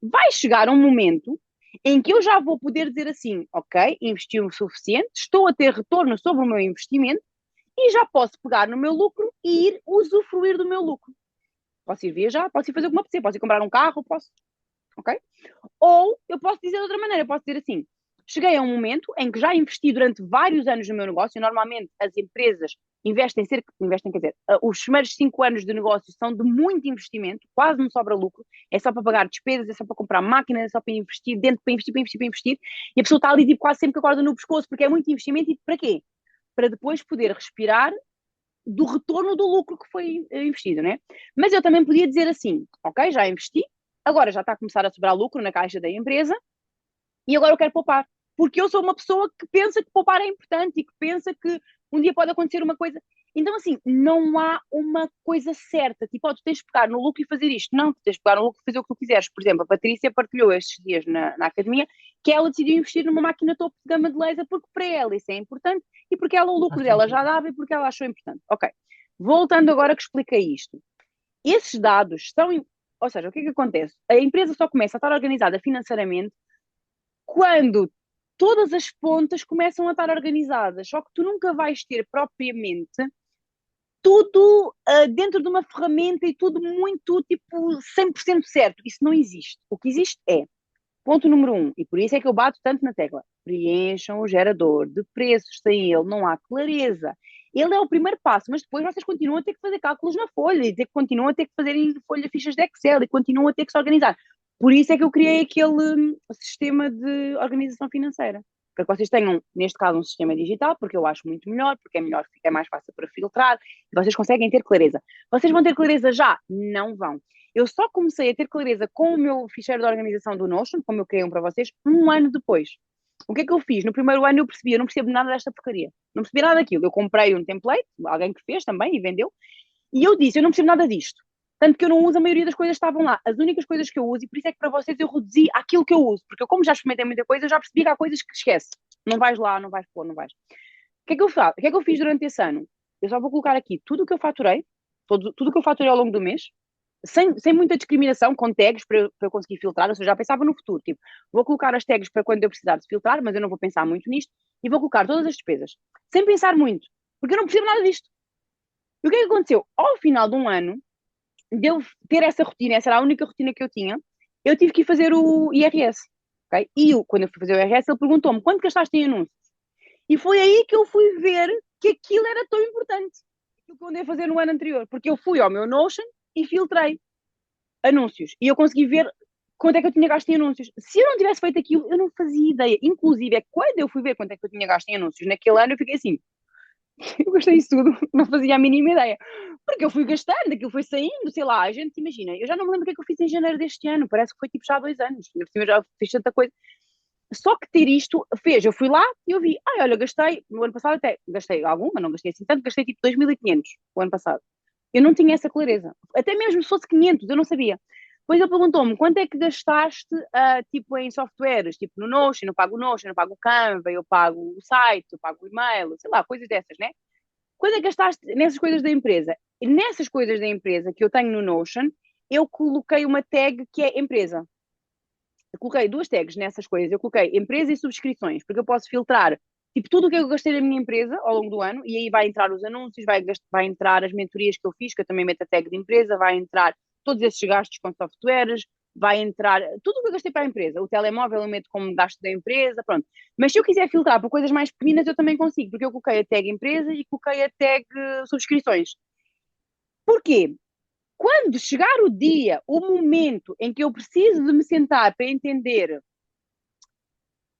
Speaker 1: Vai chegar um momento em que eu já vou poder dizer assim, ok, investi o suficiente, estou a ter retorno sobre o meu investimento e já posso pegar no meu lucro e ir usufruir do meu lucro. Posso ir viajar, posso ir fazer o que me apetecer, posso ir comprar um carro, posso, ok? Ou eu posso dizer de outra maneira, posso dizer assim, cheguei a um momento em que já investi durante vários anos no meu negócio, e normalmente as empresas investem, quer dizer, os primeiros 5 anos de negócio são de muito investimento, quase não sobra lucro, é só para pagar despesas, é só para comprar máquinas, é só para investir dentro, para investir, e a pessoa está ali tipo, quase sempre com a corda no pescoço, porque é muito investimento, e para quê? Para depois poder respirar do retorno do lucro que foi investido, né? Mas eu também podia dizer assim, ok, já investi, agora já está a começar a sobrar lucro na caixa da empresa, e agora eu quero poupar. Porque eu sou uma pessoa que pensa que poupar é importante e que pensa que um dia pode acontecer uma coisa. Então, assim, não há uma coisa certa. Tipo, tu tens de pegar no lucro e fazer isto. Não, tu tens de pegar no lucro e fazer o que tu quiseres. Por exemplo, a Patrícia partilhou estes dias na academia que ela decidiu investir numa máquina topo de gama de laser porque para ela isso é importante e porque ela, o lucro
Speaker 3: Faz
Speaker 1: dela já
Speaker 3: sentido.
Speaker 1: dava e porque ela achou importante. Ok. Voltando agora que expliquei isto. Esses dados são... Ou seja, o que é que acontece? A empresa só começa a estar organizada financeiramente quando todas as pontas começam a estar organizadas, só que tu nunca vais ter propriamente tudo dentro de uma ferramenta e tudo muito tipo 100% certo. Isso não existe. O que existe é, ponto número um, e por isso é que eu bato tanto na tecla, preencham o gerador de preços, sem ele não há clareza. Ele é o primeiro passo, mas depois vocês continuam a ter que fazer cálculos na folha, e continuam a ter que fazer em folha fichas de Excel, e continuam a ter que se organizar. Por isso é que eu criei aquele sistema de organização financeira. Para que vocês tenham, neste caso, um sistema digital, porque eu acho muito melhor, é mais fácil para filtrar, e vocês conseguem ter clareza. Vocês vão ter clareza já? Não vão. Eu só comecei a ter clareza com o meu ficheiro de organização do Notion, como eu criei um para vocês, um ano depois. O que é que eu fiz? No primeiro ano eu não percebo nada desta porcaria. Não percebi nada daquilo. Eu comprei um template, alguém que fez também e vendeu, e eu disse, eu não percebo nada disto. Tanto que eu não uso, a maioria das coisas estavam lá. As únicas coisas que eu uso, e por isso é que para vocês eu reduzi aquilo que eu uso, porque eu como já experimentei muita coisa, eu já percebi que há coisas que esquece. Não vais lá, não vais pôr, não vais. O que é que eu faço? O que é que eu fiz durante esse ano? Eu só vou colocar aqui tudo o que eu faturei, tudo o que eu faturei ao longo do mês, sem muita discriminação, com tags para eu conseguir filtrar, ou seja, já pensava no futuro, tipo, vou colocar as tags para quando eu precisar de filtrar, mas eu não vou pensar muito nisto, e vou colocar todas as despesas, sem pensar muito, porque eu não percebo nada disto. E o que é que aconteceu? Ao final de um ano, de eu ter essa rotina, essa era a única rotina que eu tinha, eu tive que ir fazer o IRS, ok? E quando eu fui fazer o IRS, ele perguntou-me, quanto gastaste em anúncios? E foi aí que eu fui ver que aquilo era tão importante, aquilo que eu andei a fazer no ano anterior, porque eu fui ao meu Notion e filtrei anúncios. E eu consegui ver quanto é que eu tinha gasto em anúncios. Se eu não tivesse feito aquilo, eu não fazia ideia. Inclusive, é quando eu fui ver quanto é que eu tinha gasto em anúncios naquele ano, eu fiquei assim, eu gastei isso tudo, não fazia a mínima ideia. Porque eu fui gastando, aquilo foi saindo, sei lá, a gente imagina. Eu já não me lembro o que é que eu fiz em janeiro deste ano, parece que foi tipo já há 2 anos. Eu já fiz tanta coisa. Só que ter isto fez, eu fui lá e eu vi, ai, olha, gastei, no ano passado até, gastei alguma, não gastei assim tanto, gastei tipo 2.500 o ano passado. Eu não tinha essa clareza. Até mesmo se fosse 500, eu não sabia. Depois ele perguntou-me, quanto é que gastaste, tipo, em softwares? Tipo, no Notion, eu pago o Notion, eu pago o Canva, eu pago o site, eu pago o e-mail, sei lá, coisas dessas, né? Quanto é que gastaste nessas coisas da empresa? E nessas coisas da empresa que eu tenho no Notion, eu coloquei uma tag que é empresa. Eu coloquei 2 tags nessas coisas. Eu coloquei empresa e subscrições, porque eu posso filtrar tipo tudo o que eu gastei na minha empresa ao longo do ano, e aí vai entrar os anúncios, vai entrar as mentorias que eu fiz, que eu também meto a tag de empresa, vai entrar todos esses gastos com softwares, vai entrar tudo o que eu gastei para a empresa. O telemóvel eu meto como gasto da empresa, pronto. Mas se eu quiser filtrar por coisas mais pequenas, eu também consigo, porque eu coloquei a tag empresas e coloquei a tag subscrições. Porquê? Quando chegar o dia, o momento em que eu preciso de me sentar para entender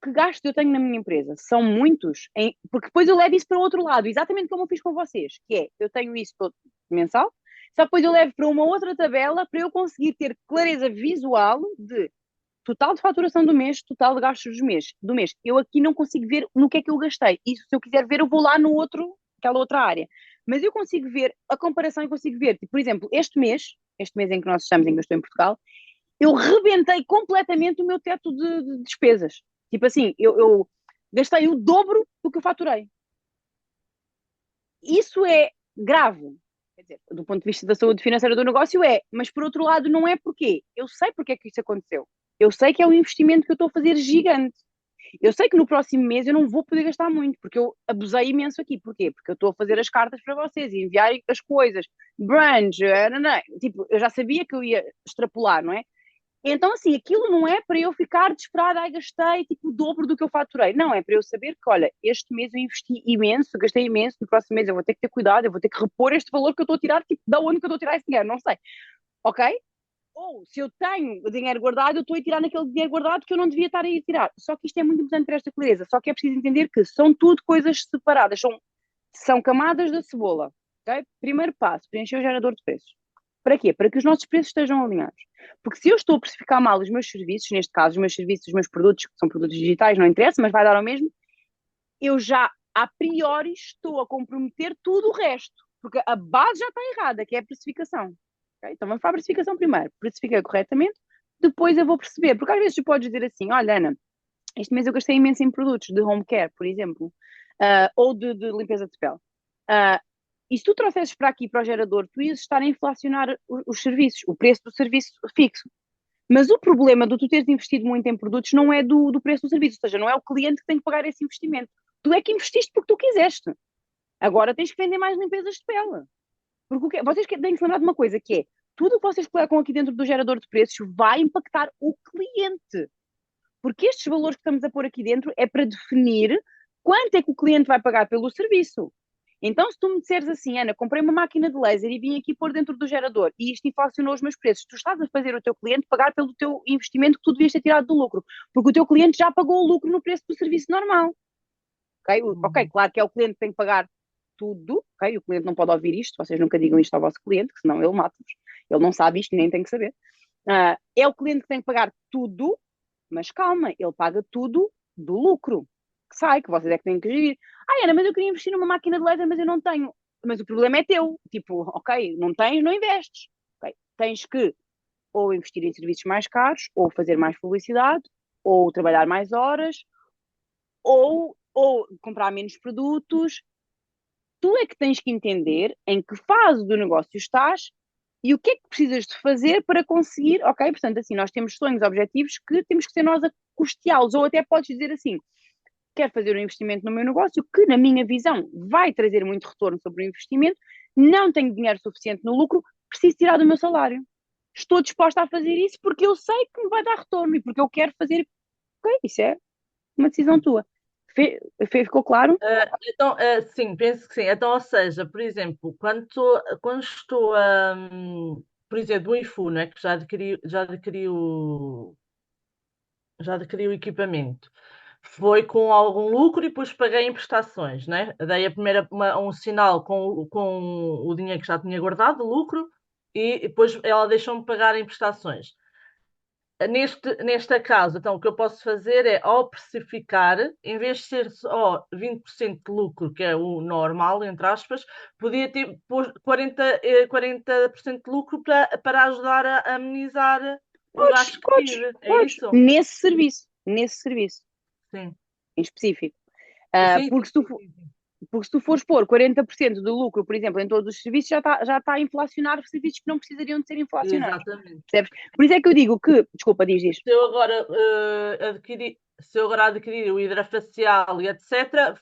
Speaker 1: que gastos eu tenho na minha empresa, são muitos, porque depois eu levo isso para o outro lado, exatamente como eu fiz com vocês, que é, eu tenho isso todo mensal, só depois eu levo para uma outra tabela para eu conseguir ter clareza visual de total de faturação do mês, total de gastos do mês. Eu aqui não consigo ver no que é que eu gastei. Isso, se eu quiser ver, eu vou lá no outro, aquela outra área. Mas eu consigo ver a comparação e consigo ver, tipo, por exemplo, este mês em que nós estamos, em que eu estou em Portugal, eu rebentei completamente o meu teto de despesas. Tipo assim, eu gastei o dobro do que eu faturei. Isso é grave. Quer dizer, do ponto de vista da saúde financeira do negócio é, mas por outro lado não é porquê. Eu sei porque é que isso aconteceu. Eu sei que é um investimento que eu estou a fazer gigante. Eu sei que no próximo mês eu não vou poder gastar muito, porque eu abusei imenso aqui. Porquê? Porque eu estou a fazer as cartas para vocês e enviar as coisas, brunch, tipo, eu já sabia que eu ia extrapolar, não é? Então, assim, aquilo não é para eu ficar desesperada, ai, gastei tipo o dobro do que eu faturei. Não, é para eu saber que, olha, este mês eu investi imenso, gastei imenso, no próximo mês eu vou ter que ter cuidado, eu vou ter que repor este valor que eu estou a tirar, tipo, da onde que eu estou a tirar esse dinheiro, não sei. Ok? Ou se eu tenho o dinheiro guardado, eu estou a tirar naquele dinheiro guardado que eu não devia estar a ir tirar. Só que isto é muito importante para esta clareza. Só que é preciso entender que são tudo coisas separadas, são camadas da cebola. Ok? Primeiro passo, preencher o gerador de preços. Para quê? Para que os nossos preços estejam alinhados. Porque se eu estou a precificar mal os meus serviços, neste caso os meus serviços, os meus produtos, que são produtos digitais, não interessa, mas vai dar ao mesmo, eu já, a priori, estou a comprometer tudo o resto. Porque a base já está errada, que é a precificação. Okay? Então vamos para a precificação primeiro. Precifiquei corretamente, depois eu vou perceber. Porque às vezes tu podes dizer assim, olha Ana, este mês eu gastei imenso em produtos de home care, por exemplo, ou de limpeza de pele. Uh, e se tu trouxesses para aqui, para o gerador, tu ias estar a inflacionar os serviços, o preço do serviço fixo. Mas o problema de tu teres investido muito em produtos não é do preço do serviço, ou seja, não é o cliente que tem que pagar esse investimento. Tu é que investiste porque tu quiseste. Agora tens que vender mais limpezas de pele. Porque vocês têm que se lembrar de uma coisa, que é, tudo o que vocês colocam aqui dentro do gerador de preços vai impactar o cliente. Porque estes valores que estamos a pôr aqui dentro é para definir quanto é que o cliente vai pagar pelo serviço. Então, se tu me disseres assim, Ana, comprei uma máquina de laser e vim aqui pôr dentro do gerador e isto inflacionou os meus preços, tu estás a fazer o teu cliente pagar pelo teu investimento que tu devias ter tirado do lucro, porque o teu cliente já pagou o lucro no preço do serviço normal. Ok, claro que é o cliente que tem que pagar tudo, ok? O cliente não pode ouvir isto, vocês nunca digam isto ao vosso cliente, que senão ele mata-vos. Ele não sabe isto, nem tem que saber. É o cliente que tem que pagar tudo, mas calma, ele paga tudo do lucro que sai, que vocês é que têm que gerir. Ai, Ana, mas eu queria investir numa máquina de laser, mas eu não tenho. Mas o problema é teu. Tipo, ok, não tens, não investes. Okay? Tens que ou investir em serviços mais caros, ou fazer mais publicidade, ou trabalhar mais horas, ou comprar menos produtos. Tu é que tens que entender em que fase do negócio estás e o que é que precisas de fazer para conseguir, ok? Portanto, assim, nós temos sonhos, objetivos que temos que ser nós a custeá-los, ou até podes dizer assim, quero fazer um investimento no meu negócio que, na minha visão, vai trazer muito retorno sobre o investimento, não tenho dinheiro suficiente no lucro, preciso tirar do meu salário. Estou disposta a fazer isso porque eu sei que me vai dar retorno e porque eu quero fazer. Ok, isso é uma decisão tua. Ficou claro?
Speaker 3: Então, sim, penso que sim. Então, ou seja, por exemplo, quando estou por exemplo, do IFU, né, que já adquiri o equipamento, foi com algum lucro e depois paguei em prestações, né? Dei a primeira um sinal com o dinheiro que já tinha guardado, o lucro, e depois ela deixou-me pagar em prestações. Nesta casa, então, o que eu posso fazer é, ao precificar, em vez de ser só 20% de lucro, que é o normal, entre aspas, podia ter 40% de lucro para ajudar a amenizar o
Speaker 1: Podes,
Speaker 3: gasto que
Speaker 1: podes,
Speaker 3: tive. É
Speaker 1: podes.
Speaker 3: isso?
Speaker 1: Nesse serviço
Speaker 3: Sim.
Speaker 1: em específico.
Speaker 3: Sim,
Speaker 1: Porque se tu,
Speaker 3: sim, sim.
Speaker 1: porque se tu fores pôr 40% do lucro, por exemplo, em todos os serviços, já está a inflacionar serviços que não precisariam de ser inflacionados.
Speaker 3: Exatamente.
Speaker 1: Percebes? Por isso é que eu digo que, desculpa, diz.
Speaker 3: Se eu agora adquirir o hidrafacial e etc.,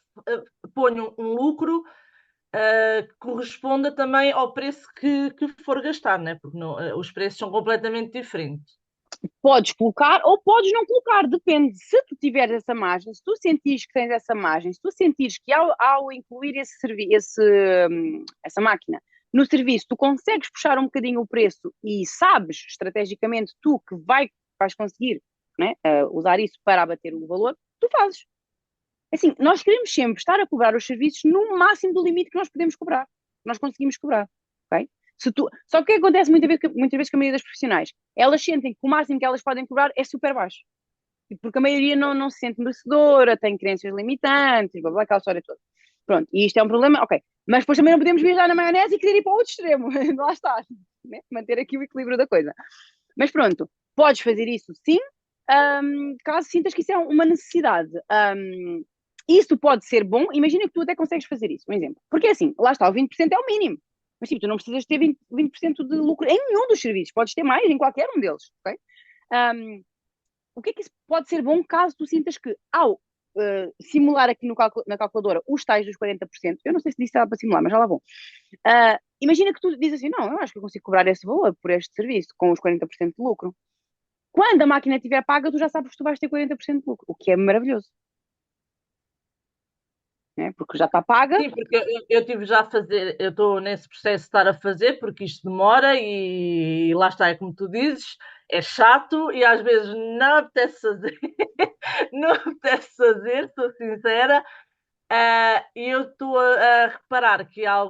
Speaker 3: ponho um lucro que corresponda também ao preço que for gastar, né? Porque os preços são completamente diferentes.
Speaker 1: Podes colocar ou podes não colocar, depende. Se tu tiveres essa margem, se tu sentires que tens essa margem, se tu sentires que ao incluir essa máquina no serviço, tu consegues puxar um bocadinho o preço e sabes estrategicamente tu que vais conseguir, né, usar isso para abater o valor, tu fazes. Assim, nós queremos sempre estar a cobrar os serviços no máximo do limite que nós podemos cobrar, que nós conseguimos cobrar, ok? Só que o que acontece muitas vezes com a maioria das profissionais? Elas sentem que o máximo que elas podem cobrar é super baixo. Porque a maioria não se sente merecedora, tem crenças limitantes, blá blá, aquela história toda. Pronto, e isto é um problema, ok. Mas depois também não podemos viajar na maionese e querer ir para o outro extremo. Lá está, né? Manter aqui o equilíbrio da coisa. Mas pronto, podes fazer isso sim, caso sintas que isso é uma necessidade. Isso pode ser bom, imagina que tu até consegues fazer isso, um exemplo. Porque assim, lá está, o 20% é o mínimo. Mas tipo, tu não precisas ter 20% de lucro em nenhum dos serviços, podes ter mais em qualquer um deles, ok? O que é que isso pode ser bom caso tu sintas que ao simular aqui na calculadora os tais dos 40%, eu não sei se disse para simular, mas já lá vou. Imagina que tu dizes assim, não, eu acho que eu consigo cobrar esse valor por este serviço com os 40% de lucro. Quando a máquina estiver paga, tu já sabes que tu vais ter 40% de lucro, o que é maravilhoso. Né? Porque já está paga.
Speaker 3: Sim, porque eu tive já a fazer, eu estou nesse processo de estar a fazer, porque isto demora e lá está, é como tu dizes, é chato e às vezes não apetece fazer, não apetece fazer, sou sincera, e eu estou a reparar que há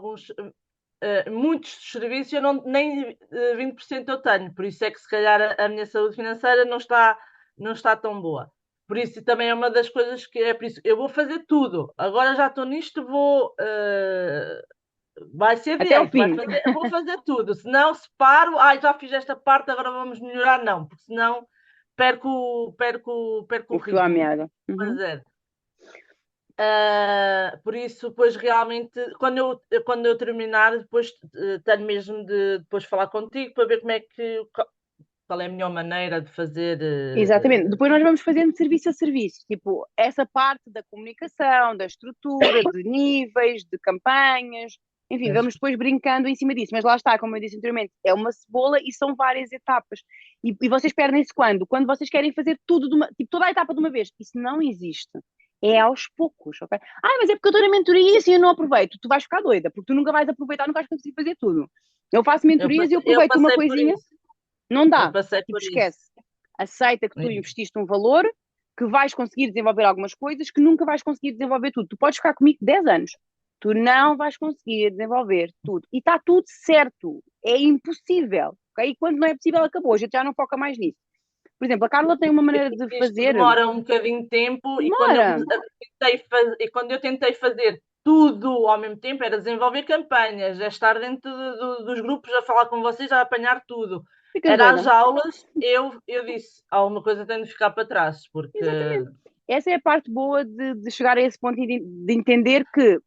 Speaker 3: muitos serviços eu nem 20% eu tenho, por isso é que se calhar a minha saúde financeira não está tão boa. Por isso também é uma das coisas que é por isso. Eu vou fazer tudo. Agora já estou nisto, vai ser
Speaker 1: Até ao
Speaker 3: direito,
Speaker 1: fim.
Speaker 3: vou fazer tudo. Senão, se paro, já fiz esta parte, agora vamos melhorar, não, porque senão perco o
Speaker 1: O fio à
Speaker 3: ritmo.
Speaker 1: meada. Uhum.
Speaker 3: Fazer. Por isso, depois realmente, quando eu terminar, depois tenho mesmo de depois falar contigo para ver qual é a melhor maneira de fazer.
Speaker 1: Exatamente. Depois nós vamos fazendo serviço a serviço. Tipo, essa parte da comunicação, da estrutura, de níveis, de campanhas. Enfim, vamos depois brincando em cima disso. Mas lá está, como eu disse anteriormente, é uma cebola e são várias etapas. E vocês perdem-se quando? Quando vocês querem fazer tudo, tipo, toda a etapa de uma vez. Isso não existe. É aos poucos, ok? Mas é porque eu estou na mentoria e assim eu não aproveito. Tu vais ficar doida, porque tu nunca vais aproveitar, nunca vais conseguir fazer tudo. Eu faço
Speaker 3: Eu
Speaker 1: mentorias e eu
Speaker 3: passei, eu
Speaker 1: aproveito uma
Speaker 3: passei por
Speaker 1: coisinha,
Speaker 3: isso.
Speaker 1: não
Speaker 3: Eu
Speaker 1: dá.
Speaker 3: passei
Speaker 1: Tipo,
Speaker 3: por isso.
Speaker 1: esquece. Aceita que tu investiste um valor, que vais conseguir desenvolver algumas coisas, que nunca vais conseguir desenvolver tudo. Tu podes ficar comigo 10 anos. Tu não vais conseguir desenvolver tudo. E está tudo certo. É impossível. Okay? E quando não é possível, acabou. A gente já não foca mais nisso. Por exemplo, a Carla tem uma maneira de
Speaker 3: Isto
Speaker 1: fazer.
Speaker 3: demora um bocadinho de tempo e
Speaker 1: Demora.
Speaker 3: quando eu tentei fazer tudo ao mesmo tempo, era desenvolver campanhas, é estar dentro dos grupos a falar com vocês, a apanhar tudo.
Speaker 1: Ficas
Speaker 3: Era
Speaker 1: doida.
Speaker 3: as aulas, eu disse, alguma coisa tem de ficar para trás, porque
Speaker 1: Exatamente. Essa é a parte boa de chegar a esse ponto e de entender que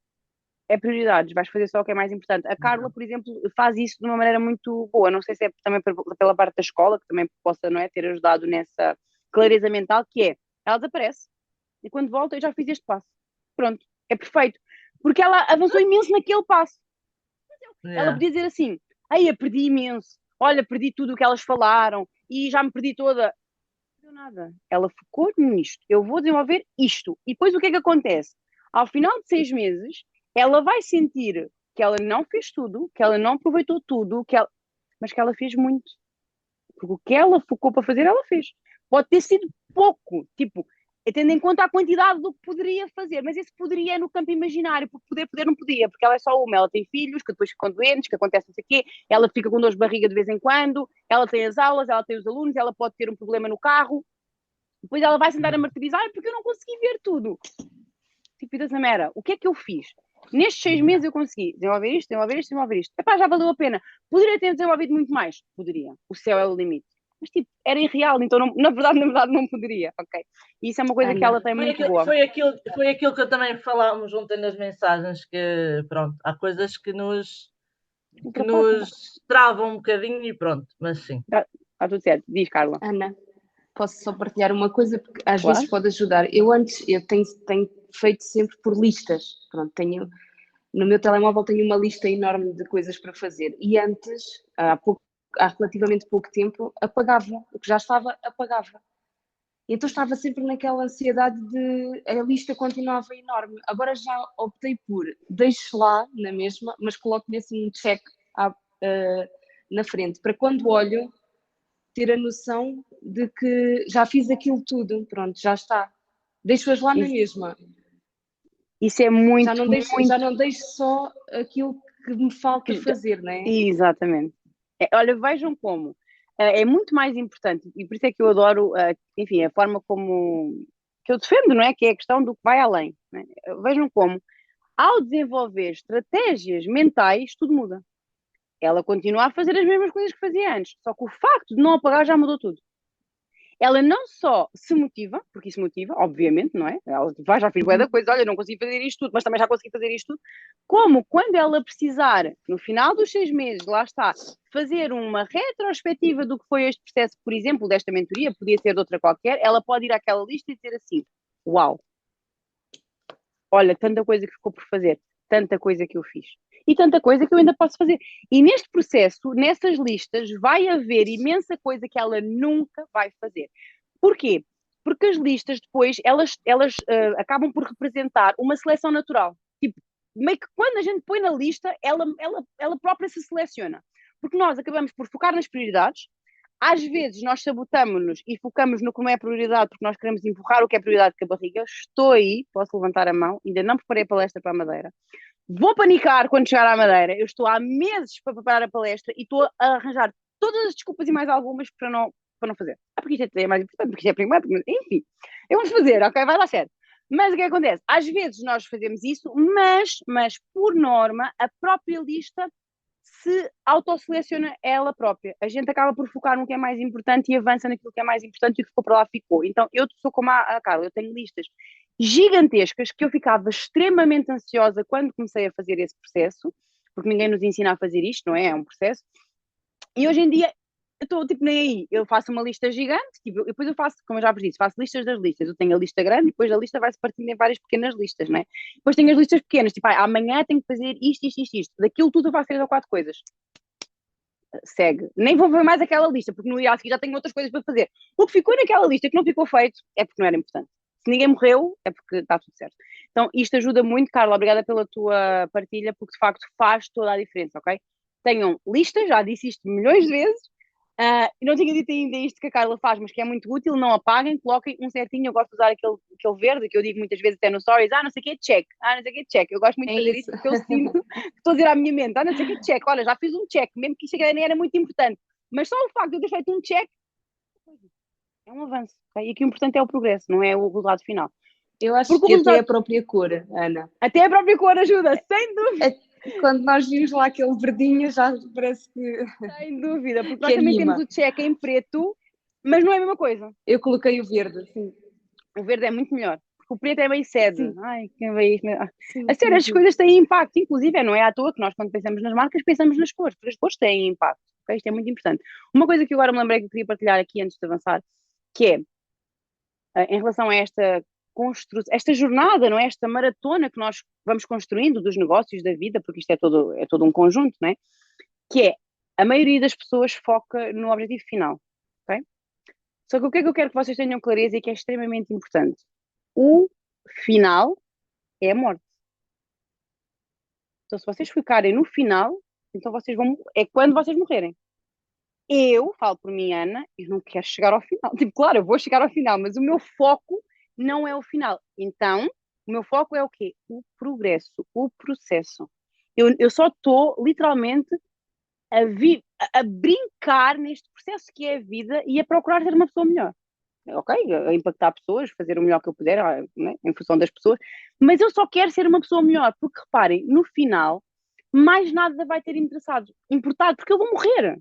Speaker 1: é prioridades, vais fazer só o que é mais importante. A Carla, por exemplo, faz isso de uma maneira muito boa. Não sei se é também pela parte da escola, que também possa, não é, ter ajudado nessa clareza mental, que é, ela desaparece e quando volta eu já fiz este passo. Pronto, é perfeito. Porque ela avançou imenso naquele passo. Ela
Speaker 3: yeah.
Speaker 1: podia dizer assim, aí eu perdi imenso, olha, perdi tudo o que elas falaram e já me perdi toda. Não deu nada. Ela focou nisto. Eu vou desenvolver isto. E depois o que é que acontece? Ao final de 6 meses, ela vai sentir que ela não fez tudo, que ela não aproveitou tudo, mas que ela fez muito. Porque o que ela focou para fazer, ela fez. Pode ter sido pouco, tipo, tendo em conta a quantidade do que poderia fazer, mas esse poderia é no campo imaginário, porque poder não podia, porque ela é só uma, ela tem filhos que depois ficam doentes, que acontece não sei o quê, ela fica com dores de barriga de vez em quando, ela tem as aulas, ela tem os alunos, ela pode ter um problema no carro, depois ela vai se andar a martirizar porque eu não consegui ver tudo. Tipo, da mera, o que é que eu fiz? Nestes 6 meses eu consegui desenvolver isto, desenvolver isto, desenvolver isto. Epá, já valeu a pena. Poderia ter desenvolvido muito mais? Poderia. O céu é o limite. Mas, tipo, era irreal, então, na verdade, não poderia, ok? E isso é uma coisa que ela
Speaker 2: Ana,
Speaker 1: tem
Speaker 3: Foi
Speaker 1: muito
Speaker 3: aquilo,
Speaker 1: boa.
Speaker 3: foi aquilo que eu também falámos ontem nas mensagens, que pronto, há coisas que nos travam um bocadinho e pronto, mas sim.
Speaker 1: Está tudo certo. Diz, Carla.
Speaker 2: Ana, posso só partilhar uma coisa, porque às
Speaker 1: Claro.
Speaker 2: vezes pode ajudar. Eu tenho feito sempre por listas. Pronto, no meu telemóvel tenho uma lista enorme de coisas para fazer. E antes, há pouco
Speaker 4: há relativamente pouco tempo, apagava. O que já estava, apagava. Então estava sempre naquela ansiedade de a lista continuava enorme. Agora já optei por deixo lá na mesma, mas coloco-lhe assim um check na frente, para quando olho ter a noção de que já fiz aquilo tudo, pronto, já está. Deixo-as lá na
Speaker 1: Isso,
Speaker 4: mesma.
Speaker 1: isso é
Speaker 4: Já
Speaker 1: muito,
Speaker 4: não
Speaker 1: muito.
Speaker 4: deixo só aquilo que me falta fazer, não é?
Speaker 1: Exatamente. Olha, vejam como. É muito mais importante, e por isso é que eu adoro, enfim, a forma como que eu defendo, não é? Que é a questão do que vai além. Não é? Vejam como, ao desenvolver estratégias mentais, tudo muda. Ela continua a fazer as mesmas coisas que fazia antes, só que o facto de não apagar já mudou tudo. Ela não só se motiva, porque isso motiva, obviamente, não é? Ela vai, já fiz bué da coisa, olha, não consegui fazer isto tudo, mas também já consegui fazer isto tudo. Como quando ela precisar, no final dos 6 meses, lá está, fazer uma retrospectiva do que foi este processo, por exemplo, desta mentoria, podia ser de outra qualquer, ela pode ir àquela lista e dizer assim: uau, olha, tanta coisa que ficou por fazer, tanta coisa que eu fiz. E tanta coisa que eu ainda posso fazer. E neste processo, nessas listas, vai haver imensa coisa que ela nunca vai fazer. Porquê? Porque as listas depois, elas acabam por representar uma seleção natural. Tipo, meio que quando a gente põe na lista, ela própria se seleciona. Porque nós acabamos por focar nas prioridades. Às vezes nós sabotamos-nos e focamos no que não é prioridade porque nós queremos empurrar o que é prioridade com a barriga. Estou aí, posso levantar a mão, ainda não preparei a palestra para a Madeira. Vou panicar quando chegar à Madeira. Eu estou há meses para preparar a palestra e estou a arranjar todas as desculpas e mais algumas para não fazer. Porque isto é mais importante, porque isto é primeiro, enfim. Eu vou fazer, ok? Vai dar certo. Mas o que acontece? Às vezes nós fazemos isso, mas por norma, a própria lista se autoseleciona ela própria. A gente acaba por focar no que é mais importante e avança naquilo que é mais importante e o que ficou para lá ficou. Então, eu sou como a Carla, eu tenho listas gigantescas que eu ficava extremamente ansiosa quando comecei a fazer esse processo, porque ninguém nos ensina a fazer isto, não é? É um processo. E hoje em dia eu estou tipo nem aí, eu faço uma lista gigante, tipo, depois eu faço, como eu já vos disse, faço listas das listas. Eu tenho a lista grande e depois a lista vai-se partindo em várias pequenas listas, não é? Depois tenho as listas pequenas, tipo, amanhã tenho que fazer isto, isto, isto, isto. Daquilo tudo eu faço 3 ou 4 coisas. Segue. Nem vou ver mais aquela lista, porque no dia a seguir já tenho outras coisas para fazer. O que ficou naquela lista que não ficou feito é porque não era importante. Se ninguém morreu, é porque está tudo certo. Então, isto ajuda muito, Carla. Obrigada pela tua partilha, porque de facto faz toda a diferença, ok? Tenham listas, já disse isto milhões de vezes. Não tinha dito ainda isto que a Carla faz, mas que é muito útil. Não apaguem, coloquem um certinho. Eu gosto de usar aquele verde, que eu digo muitas vezes até no stories. Não sei o que, check. Não sei o que, check. Eu gosto muito de fazer isso porque eu sinto que estou a dizer à minha mente. Não sei o que, check. Olha, já fiz um check, mesmo que isto nem era muito importante. Mas só o facto de eu ter feito um check é um avanço. Okay? E aqui o importante é o progresso, não é o resultado final.
Speaker 4: Eu acho
Speaker 1: Porque o
Speaker 4: que até
Speaker 1: resultado,
Speaker 4: a própria cor, Ana.
Speaker 1: até a própria cor ajuda, sem dúvida.
Speaker 4: Quando nós vimos lá aquele verdinho, já parece
Speaker 1: Sem dúvida, porque
Speaker 4: que
Speaker 1: nós também temos
Speaker 4: anima.
Speaker 1: o check em preto, mas não é a mesma coisa.
Speaker 4: Eu coloquei o verde, sim.
Speaker 1: O verde é muito melhor. Porque o preto é meio sede.
Speaker 4: Sim.
Speaker 1: Ai, quem vê isto?
Speaker 4: Sim,
Speaker 1: A sério,
Speaker 4: sim,
Speaker 1: as
Speaker 4: sim.
Speaker 1: coisas têm impacto. Inclusive, não é à toa que nós, quando pensamos nas marcas, pensamos nas cores, porque as cores têm impacto. Okay? Isto é muito importante. Uma coisa que eu agora me lembrei que eu queria partilhar aqui antes de avançar, que é, em relação a esta jornada, não é? Esta maratona que nós vamos construindo dos negócios, da vida, porque isto é todo um conjunto, não é? Que é, a maioria das pessoas foca no objetivo final, ok? Só que o que é que eu quero que vocês tenham clareza e que é extremamente importante? O final é a morte. Então, se vocês focarem no final, então é quando vocês morrerem. Eu falo por mim, Ana, eu não quero chegar ao final. Tipo, claro, eu vou chegar ao final, mas o meu foco não é o final. Então, o meu foco é o quê? O progresso, o processo. Eu só estou, literalmente, a brincar neste processo que é a vida e a procurar ser uma pessoa melhor. Ok, a impactar pessoas, fazer o melhor que eu puder, né, em função das pessoas, mas eu só quero ser uma pessoa melhor, porque reparem, no final, mais nada vai ter importado, porque eu vou morrer.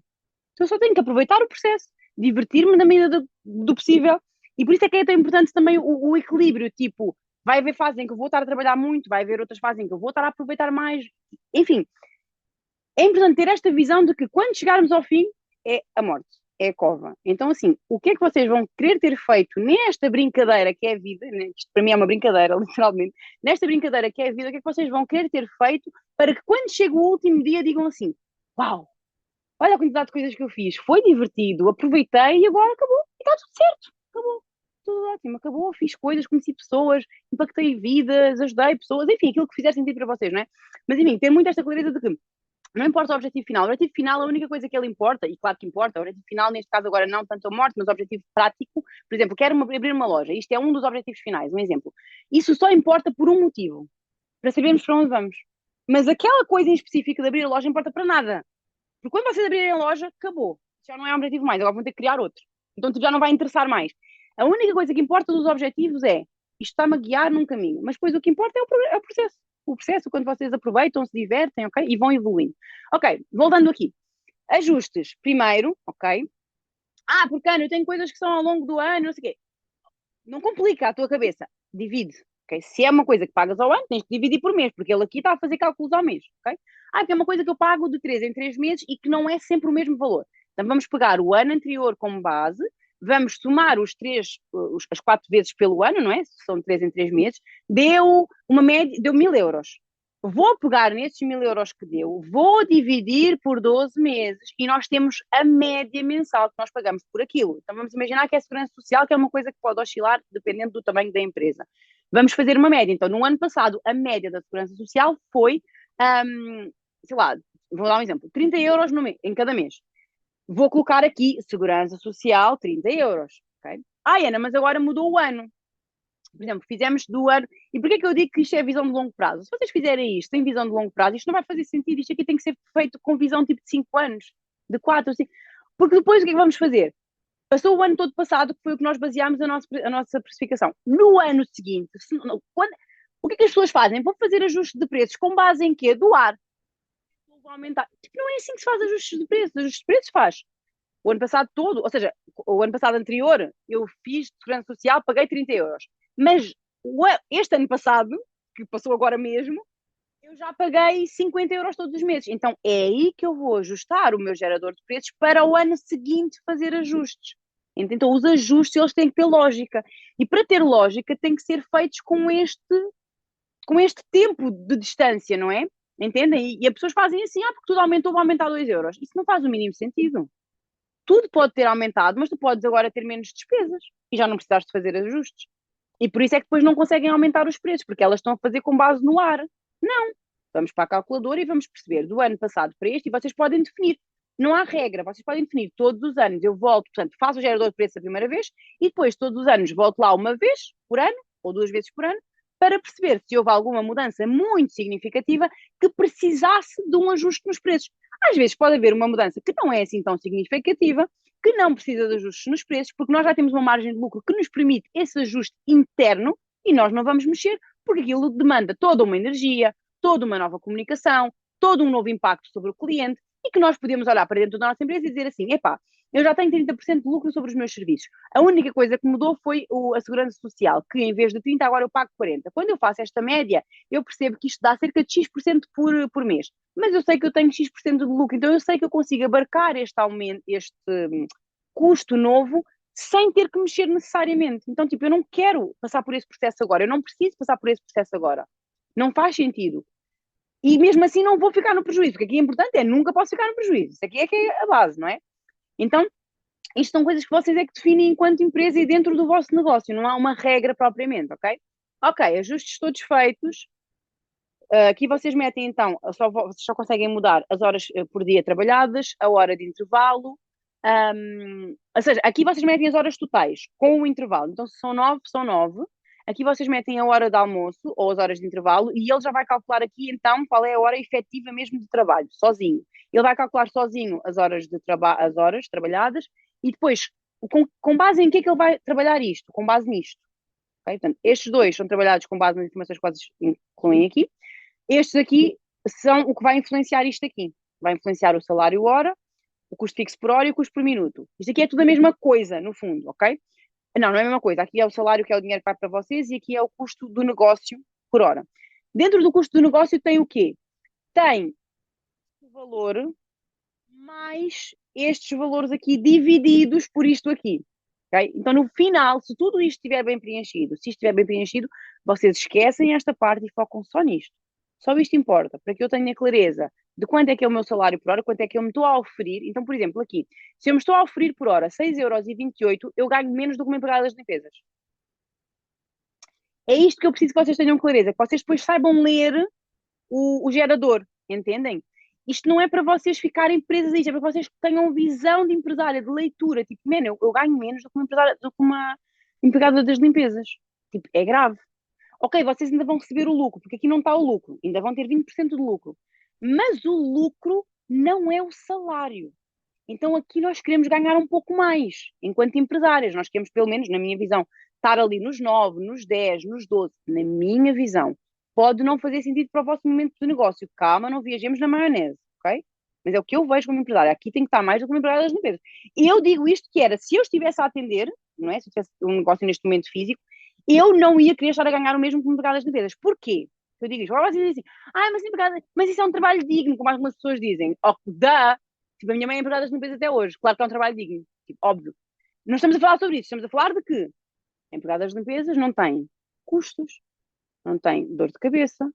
Speaker 1: Então eu só tenho que aproveitar o processo, divertir-me na medida do possível, e por isso é tão importante também o equilíbrio, tipo, vai haver fases em que eu vou estar a trabalhar muito, vai haver outras fases em que eu vou estar a aproveitar mais, enfim, é importante ter esta visão de que quando chegarmos ao fim, é a morte, é a cova. Então, assim, o que é que vocês vão querer ter feito nesta brincadeira que é a vida, né? Isto para mim é uma brincadeira, literalmente, nesta brincadeira que é a vida, o que é que vocês vão querer ter feito para que quando chegue o último dia digam assim, uau, olha a quantidade de coisas que eu fiz, foi divertido, aproveitei e agora acabou, e está tudo certo, acabou, tudo ótimo, acabou, fiz coisas, conheci pessoas, impactei vidas, ajudei pessoas, enfim, aquilo que fizer sentido para vocês, não é? Mas enfim, tem muito esta clareza de que não importa o objetivo final. O objetivo final, a única coisa que ele importa, e claro que importa, o objetivo final, neste caso agora não tanto a morte, mas o objetivo prático, por exemplo, quero abrir uma loja, isto é um dos objetivos finais, um exemplo. Isso só importa por um motivo, para sabermos para onde vamos. Mas aquela coisa em específico de abrir a loja importa para nada. Porque quando vocês abrirem a loja, acabou. Já não é um objetivo mais, agora vão ter que criar outro. Então já não vai interessar mais. A única coisa que importa dos objetivos é isto está-me a guiar num caminho, mas depois o que importa é o processo. O processo, quando vocês aproveitam, se divertem, ok? E vão evoluindo. Ok, voltando aqui. Ajustes. Primeiro, ok? Porque ano, eu tenho coisas que são ao longo do ano, não sei o quê. Não complica a tua cabeça. Divide. Okay? Se é uma coisa que pagas ao ano, tens que dividir por mês, porque ele aqui está a fazer cálculos ao mês. Okay? Porque é uma coisa que eu pago de 3 em 3 meses e que não é sempre o mesmo valor. Então vamos pegar o ano anterior como base, vamos somar as 4 vezes pelo ano, não é? Se são 3 em 3 meses, deu uma média, deu 1000 euros. Vou pegar nesses 1000 euros que deu, vou dividir por 12 meses e nós temos a média mensal que nós pagamos por aquilo. Então vamos imaginar que é a segurança social, que é uma coisa que pode oscilar dependendo do tamanho da empresa. Vamos fazer uma média. Então, no ano passado, a média da segurança social foi, sei lá, vou dar um exemplo, 30 euros em cada mês. Vou colocar aqui segurança social, 30 euros. Okay? Ana, mas agora mudou o ano. Por exemplo, fizemos do ano. E porquê que eu digo que isto é visão de longo prazo? Se vocês fizerem isto em visão de longo prazo, isto não vai fazer sentido. Isto aqui tem que ser feito com visão tipo de 5 anos, de 4, 5. Porque depois o que é que vamos fazer? Passou o ano todo passado, que foi o que nós baseámos a nossa precificação. No ano seguinte, o que é que as pessoas fazem? Vão fazer ajustes de preços com base em quê? Do ar. Vão aumentar. Tipo, não é assim que se faz ajustes de preços. Ajustes de preços faz o ano passado todo, ou seja, o ano passado anterior, eu fiz de segurança social, paguei 30 euros. Mas este ano passado, que passou agora mesmo, eu já paguei 50 euros todos os meses. Então é aí que eu vou ajustar o meu gerador de preços para o ano seguinte fazer ajustes. Então os ajustes eles têm que ter lógica. E para ter lógica tem que ser feitos com este tempo de distância, não é? Entendem? E as pessoas fazem assim, porque tudo aumentou, vou aumentar 2 euros. Isso não faz o mínimo sentido. Tudo pode ter aumentado, mas tu podes agora ter menos despesas e já não precisaste de fazer ajustes. E por isso é que depois não conseguem aumentar os preços, porque elas estão a fazer com base no ar. Não. Vamos para a calculadora e vamos perceber do ano passado para este e vocês podem definir. Não há regra, vocês podem definir todos os anos. Eu volto, portanto, faço o gerador de preços a primeira vez e depois todos os anos volto lá uma vez por ano ou 2 vezes por ano para perceber se houve alguma mudança muito significativa que precisasse de um ajuste nos preços. Às vezes pode haver uma mudança que não é assim tão significativa, que não precisa de ajustes nos preços, porque nós já temos uma margem de lucro que nos permite esse ajuste interno e nós não vamos mexer, porque aquilo demanda toda uma energia, toda uma nova comunicação, todo um novo impacto sobre o cliente e que nós podemos olhar para dentro da nossa empresa e dizer assim, eu já tenho 30% de lucro sobre os meus serviços. A única coisa que mudou foi a segurança social, que em vez de 30 agora eu pago 40. Quando eu faço esta média, eu percebo que isto dá cerca de X% por mês. Mas eu sei que eu tenho X% de lucro, então eu sei que eu consigo abarcar este aumento, este custo novo, sem ter que mexer necessariamente. Então, eu não quero passar por esse processo agora, eu não preciso passar por esse processo agora. Não faz sentido. E mesmo assim não vou ficar no prejuízo, porque aqui é importante nunca posso ficar no prejuízo. Isso aqui é que é a base, não é? Então, isto são coisas que vocês é que definem enquanto empresa e dentro do vosso negócio, não há uma regra propriamente, ok? Ok, ajustes todos feitos. Aqui vocês metem então, vocês só conseguem mudar as horas por dia trabalhadas, a hora de intervalo, ou seja, aqui vocês metem as horas totais com o intervalo. Então, se são 9, são 9. Aqui vocês metem a hora de almoço ou as horas de intervalo e ele já vai calcular aqui então qual é a hora efetiva mesmo de trabalho, sozinho. Ele vai calcular sozinho as horas trabalhadas e depois, com base em que é que ele vai trabalhar isto? Com base nisto. Okay? Portanto, estes dois são trabalhados com base nas informações que vocês incluem aqui. Estes aqui são o que vai influenciar isto aqui. Vai influenciar o salário hora, o custo fixo por hora e o custo por minuto. Isto aqui é tudo a mesma coisa, no fundo, ok? Não é a mesma coisa. Aqui é o salário, que é o dinheiro que vai para vocês, e aqui é o custo do negócio por hora. Dentro do custo do negócio tem o quê? Tem o valor mais estes valores aqui divididos por isto aqui. Okay? Então, no final, se tudo isto estiver bem preenchido, se isto estiver bem preenchido, vocês esquecem esta parte e focam só nisto. Só isto importa, para que eu tenha clareza de quanto é que é o meu salário por hora, quanto é que eu me estou a oferir. Então, por exemplo, aqui, se eu me estou a oferir por hora 6,28 €, eu ganho menos do que uma empregada das limpezas. É isto que eu preciso que vocês tenham clareza, que vocês depois saibam ler o gerador, entendem? Isto não é para vocês ficarem presas a isto, é para vocês que tenham visão de empresária, de leitura. Tipo, man, eu ganho menos do que uma empregada das limpezas. Tipo, é grave. Ok, vocês ainda vão receber o lucro, porque aqui não está o lucro, ainda vão ter 20% de lucro. Mas o lucro não é o salário. Então aqui nós queremos ganhar um pouco mais, enquanto empresárias. Nós queremos, pelo menos, na minha visão, estar ali nos 9, nos 10, nos 12, na minha visão. Pode não fazer sentido para o vosso momento de negócio. Calma, não viajemos na maionese, ok? Mas é o que eu vejo como empresária. Aqui tem que estar mais do que uma empregada das limpezas. E eu digo isto que era, se eu estivesse a atender, não é? Se eu tivesse um negócio neste momento físico, eu não ia querer estar a ganhar o mesmo que uma empregada das limpezas. Porquê? Eu digo isto. Agora vocês dizem assim, mas empregada, mas isso é um trabalho digno, como algumas pessoas dizem. Oh, tipo, a minha mãe é empregada das limpezas até hoje. Claro que é um trabalho digno. Tipo, óbvio. Não estamos a falar sobre isso. Estamos a falar de que a empregada das limpezas não tem custos, não tem dor de cabeça.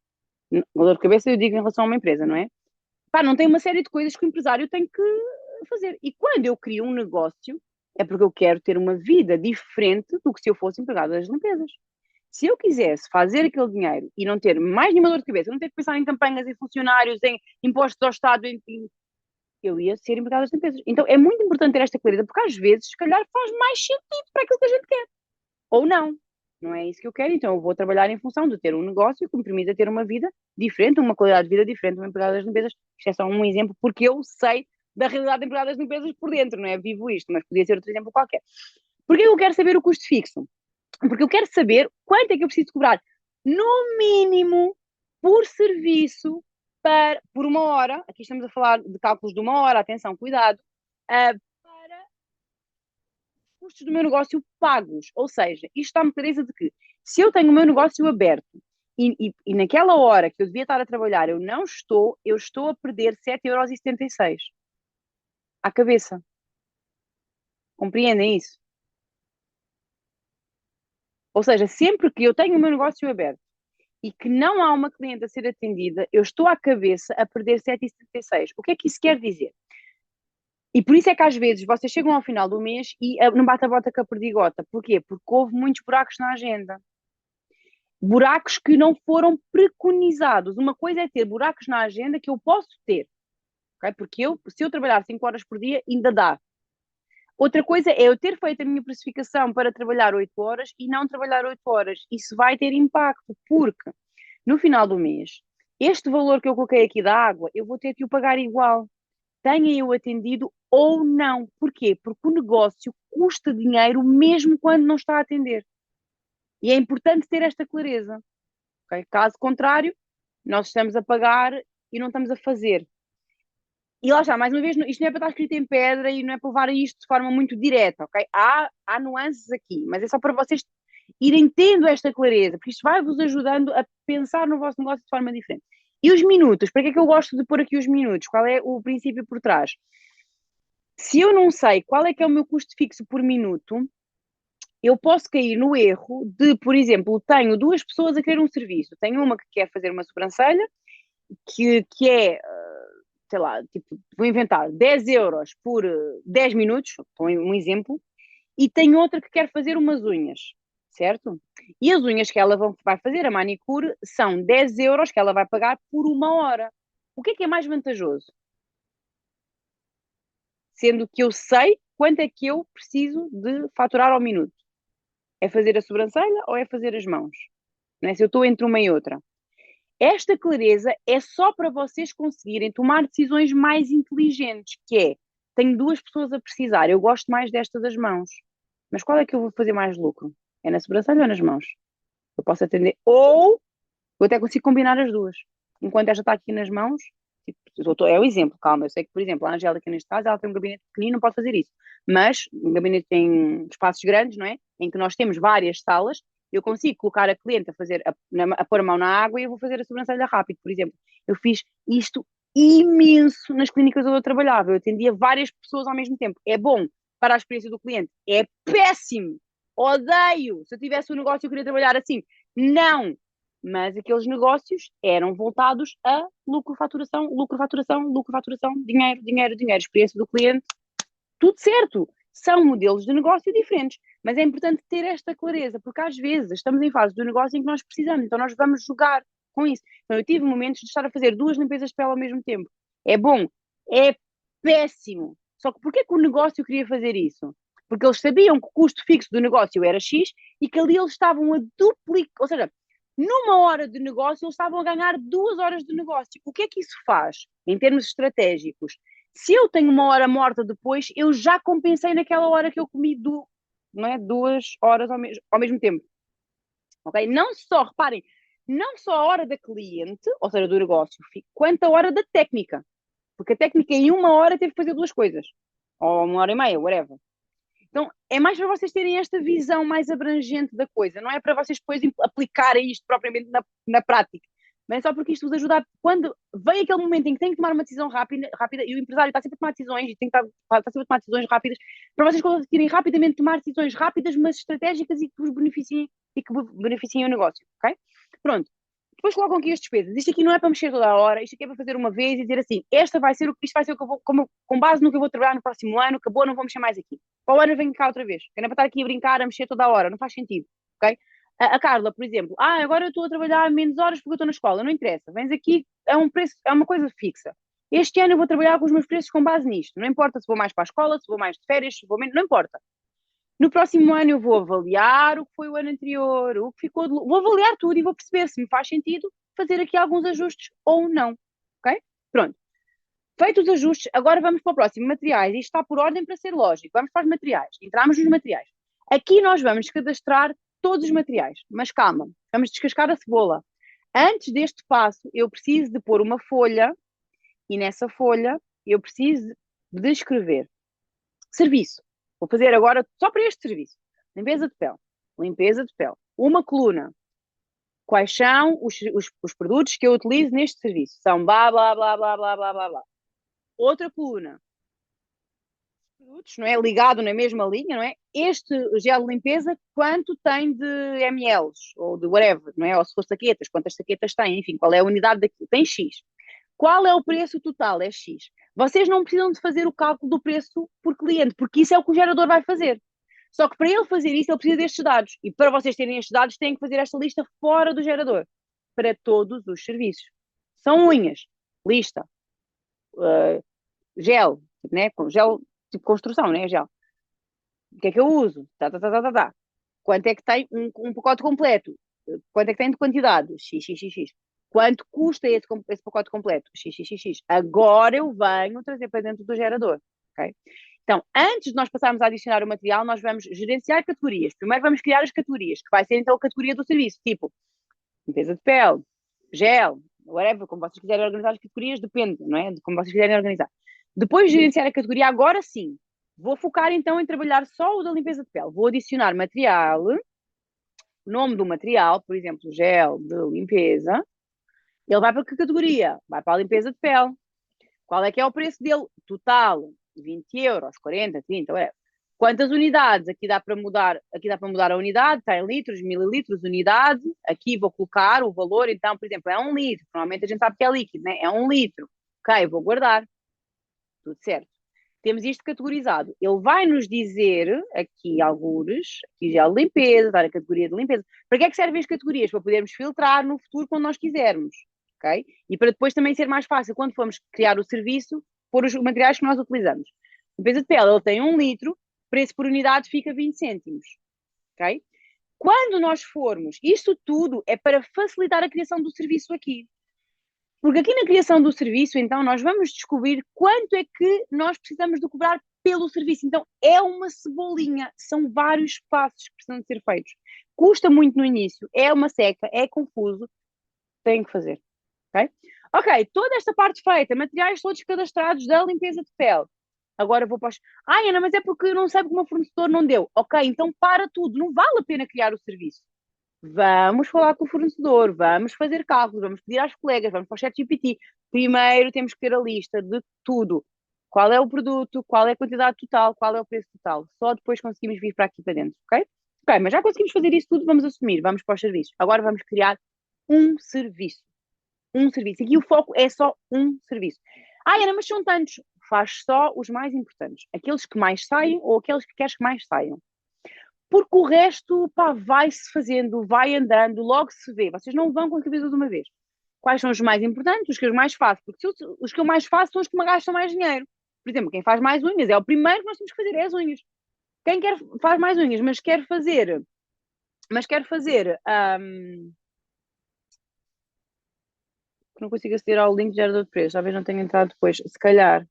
Speaker 1: Dor de cabeça eu digo em relação a uma empresa, não é? Pá, não tem uma série de coisas que o empresário tem que fazer. E quando eu crio um negócio, é porque eu quero ter uma vida diferente do que se eu fosse empregada das limpezas. Se eu quisesse fazer aquele dinheiro e não ter mais nenhuma dor de cabeça, não ter que pensar em campanhas, em funcionários, em impostos ao Estado, eu ia ser empregada das limpezas. Então é muito importante ter esta clareza, porque às vezes, se calhar, faz mais sentido para aquilo que a gente quer. Ou não. Não é isso que eu quero, então eu vou trabalhar em função de ter um negócio que me permita ter uma vida diferente, uma qualidade de vida diferente de uma empregada das limpezas. Isto é só um exemplo, porque eu sei da realidade da empregada das limpezas por dentro, não é? Vivo isto, mas podia ser outro exemplo qualquer. Porquê eu quero saber o custo fixo? Porque eu quero saber quanto é que eu preciso cobrar, no mínimo, por serviço, por uma hora. Aqui estamos a falar de cálculos de uma hora, atenção, cuidado, para custos do meu negócio pagos. Ou seja, isto dá-me clareza de que se eu tenho o meu negócio aberto e naquela hora que eu devia estar a trabalhar eu não estou, eu estou a perder 7,76 € à cabeça. Compreendem isso? Ou seja, sempre que eu tenho o meu negócio aberto e que não há uma cliente a ser atendida, eu estou à cabeça a perder 7,76 €. O que é que isso quer dizer? E por isso é que às vezes vocês chegam ao final do mês e não bate a bota com a perdigota. Porquê? Porque houve muitos buracos na agenda. Buracos que não foram preconizados. Uma coisa é ter buracos na agenda que eu posso ter, okay? Porque se eu trabalhar 5 horas por dia, ainda dá. Outra coisa é eu ter feito a minha precificação para trabalhar 8 horas e não trabalhar 8 horas. Isso vai ter impacto, porque no final do mês, este valor que eu coloquei aqui da água, eu vou ter que o pagar igual. Tenha eu atendido ou não. Porquê? Porque o negócio custa dinheiro mesmo quando não está a atender. E é importante ter esta clareza. Okay? Caso contrário, nós estamos a pagar e não estamos a fazer. E lá está, mais uma vez, isto não é para estar escrito em pedra e não é para levar isto de forma muito direta, ok? Há nuances aqui, mas é só para vocês irem tendo esta clareza, porque isto vai-vos ajudando a pensar no vosso negócio de forma diferente. E os minutos, para que é que eu gosto de pôr aqui os minutos? Qual é o princípio por trás? Se eu não sei qual é que é o meu custo fixo por minuto, eu posso cair no erro de, por exemplo, tenho duas pessoas a querer um serviço. Tenho uma que quer fazer uma sobrancelha, que é, sei lá, tipo, vou inventar 10 € por 10 minutos, um exemplo, e tenho outra que quer fazer umas unhas, certo? E as unhas que ela vai fazer, a manicure, são 10 € que ela vai pagar por uma hora. O que é mais vantajoso? Sendo que eu sei quanto é que eu preciso de faturar ao minuto. É fazer a sobrancelha ou é fazer as mãos? Não é? Se eu estou entre uma e outra. Esta clareza é só para vocês conseguirem tomar decisões mais inteligentes, que é, tenho duas pessoas a precisar, eu gosto mais desta das mãos, mas qual é que eu vou fazer mais lucro? É na sobrancelha ou nas mãos? Eu posso atender, ou eu até consigo combinar as duas. Enquanto esta está aqui nas mãos, tipo, é o exemplo, calma, eu sei que, por exemplo, a Angélica neste caso, ela tem um gabinete pequenino, não pode fazer isso, mas um gabinete tem espaços grandes, não é? Em que nós temos várias salas, eu consigo colocar a cliente a pôr a mão na água e eu vou fazer a sobrancelha rápido, por exemplo. Eu fiz isto imenso nas clínicas onde eu trabalhava, eu atendia várias pessoas ao mesmo tempo. É bom para a experiência do cliente, é péssimo, odeio. Se eu tivesse um negócio eu queria trabalhar assim. Não, mas aqueles negócios eram voltados a lucro, faturação, lucro, faturação, lucro, faturação, dinheiro, dinheiro, dinheiro, experiência do cliente, tudo certo. São modelos de negócio diferentes, mas é importante ter esta clareza, porque às vezes estamos em fase do negócio em que nós precisamos, então nós vamos jogar com isso. Então eu tive momentos de estar a fazer 2 limpezas de pele ao mesmo tempo. É bom, é péssimo. Só que porquê que o negócio queria fazer isso? Porque eles sabiam que o custo fixo do negócio era X e que ali eles estavam a duplicar, ou seja, numa hora de negócio eles estavam a ganhar 2 horas de negócio. O que é que isso faz em termos estratégicos? Se eu tenho uma hora morta depois, eu já compensei naquela hora que eu comi não é? 2 horas ao mesmo tempo. Ok? Não só, reparem, não só a hora da cliente, ou seja, do negócio, quanto a hora da técnica. Porque a técnica em 1 hora teve que fazer 2 coisas. Ou 1 hora e meia, whatever. Então, é mais para vocês terem esta visão mais abrangente da coisa. Não é para vocês depois aplicarem isto propriamente na prática. Mas é só porque isto vos ajuda quando vem aquele momento em que tem que tomar uma decisão rápida e o empresário está sempre a tomar decisões e tem que está sempre a tomar decisões rápidas, para vocês conseguirem rapidamente tomar decisões rápidas, mas estratégicas e que vos beneficiem o negócio, ok? Pronto. Depois colocam aqui as despesas. Isto aqui não é para mexer toda a hora, isto aqui é para fazer uma vez e dizer assim, isto vai ser o que eu vou, com base no que eu vou trabalhar no próximo ano, acabou, não vou mexer mais aqui. Para o ano venho cá outra vez. Que não é para estar aqui a brincar, a mexer toda a hora, não faz sentido, ok? A Carla, por exemplo, agora eu estou a trabalhar menos horas porque eu estou na escola, não interessa, vens aqui, é um preço, é uma coisa fixa. Este ano eu vou trabalhar com os meus preços com base nisto, não importa se vou mais para a escola, se vou mais de férias, se vou menos, não importa. No próximo ano eu vou avaliar o que foi o ano anterior, o que ficou vou avaliar tudo e vou perceber se me faz sentido fazer aqui alguns ajustes ou não, ok? Pronto. Feitos os ajustes, agora vamos para o próximo, materiais. Isto está por ordem para ser lógico. Vamos para os materiais. Entramos nos materiais. Aqui nós vamos cadastrar todos os materiais. Mas calma, vamos descascar a cebola. Antes deste passo, eu preciso de pôr uma folha e nessa folha eu preciso de escrever serviço. Vou fazer agora só para este serviço. Limpeza de pele. Limpeza de pele. Uma coluna. Quais são os produtos que eu utilizo neste serviço? São blá, blá, blá, blá, blá, blá, blá, blá. Outra coluna. Produtos, não é? Ligado na mesma linha, não é? Este gel de limpeza, quanto tem de mls? Ou de whatever, não é? Ou se for saquetas, quantas saquetas tem? Enfim, qual é a unidade daquilo? Tem X. Qual é o preço total? É X. Vocês não precisam de fazer o cálculo do preço por cliente, porque isso é o que o gerador vai fazer. Só que para ele fazer isso, ele precisa destes dados. E para vocês terem estes dados, têm que fazer esta lista fora do gerador. Para todos os serviços. São unhas, lista. Gel, né? Gel tipo construção, né? Gel. O que é que eu uso? Tá. Quanto é que tem um pacote completo? Quanto é que tem de quantidade? X. Quanto custa esse pacote completo? X. Agora eu venho trazer para dentro do gerador. Ok? Então, antes de nós passarmos a adicionar o material, nós vamos gerenciar categorias. Primeiro vamos criar as categorias, que vai ser então a categoria do serviço, tipo limpeza de pele, gel, whatever, como vocês quiserem organizar as categorias, depende, não é? De como vocês quiserem organizar. Depois de gerenciar a categoria, agora sim, vou focar então em trabalhar só o da limpeza de pele. Vou adicionar material, nome do material, por exemplo, gel de limpeza. Ele vai para que categoria? Vai para a limpeza de pele. Qual é que é o preço dele? Total, 20 euros, 40, 30, whatever. Quantas unidades? Aqui dá para mudar a unidade, está em litros, mililitros, unidade. Aqui vou colocar o valor, então, por exemplo, é 1 litro. Normalmente a gente sabe que é líquido, né? É 1 litro. Ok, vou guardar. Tudo certo. Temos isto categorizado. Ele vai nos dizer, aqui algures, aqui gel de limpeza, está na categoria de limpeza. Para que é que servem as categorias? Para podermos filtrar no futuro quando nós quisermos. Ok? E para depois também ser mais fácil, quando formos criar o serviço, pôr os materiais que nós utilizamos. Limpeza de pele, ele tem 1 litro, preço por unidade fica 20 cêntimos. Ok? Quando nós formos, isto tudo é para facilitar a criação do serviço aqui. Porque aqui na criação do serviço, então, nós vamos descobrir quanto é que nós precisamos de cobrar pelo serviço. Então, é uma cebolinha, são vários passos que precisam de ser feitos. Custa muito no início, é uma seca, é confuso, tem que fazer. Ok? Ok, toda esta parte feita, materiais todos cadastrados da limpeza de pele. Agora vou para os... Ana, mas é porque não sabe como o fornecedor não deu. Ok, então para tudo, não vale a pena criar o serviço. Vamos falar com o fornecedor, vamos fazer cálculos, vamos pedir às colegas, vamos para o ChatGPT. Primeiro temos que ter a lista de tudo. Qual é o produto, qual é a quantidade total, qual é o preço total. Só depois conseguimos vir para aqui para dentro, ok? Ok, mas já conseguimos fazer isso tudo, vamos assumir, vamos para os serviços. Agora vamos criar um serviço. Um serviço. Aqui o foco é só um serviço. Ana, mas são tantos. Faz só os mais importantes. Aqueles que mais saem ou aqueles que queres que mais saiam. Porque o resto, pá, vai-se fazendo, vai andando, logo se vê. Vocês não vão conseguir tudo de uma vez. Quais são os mais importantes? Os que eu mais faço. Porque os que eu mais faço são os que me gastam mais dinheiro. Por exemplo, quem faz mais unhas é o primeiro que nós temos que fazer, é as unhas. Quem quer, faz mais unhas, mas quer fazer, não consigo aceder ao link de gerador de preços, talvez não tenha entrado depois, se calhar, deixa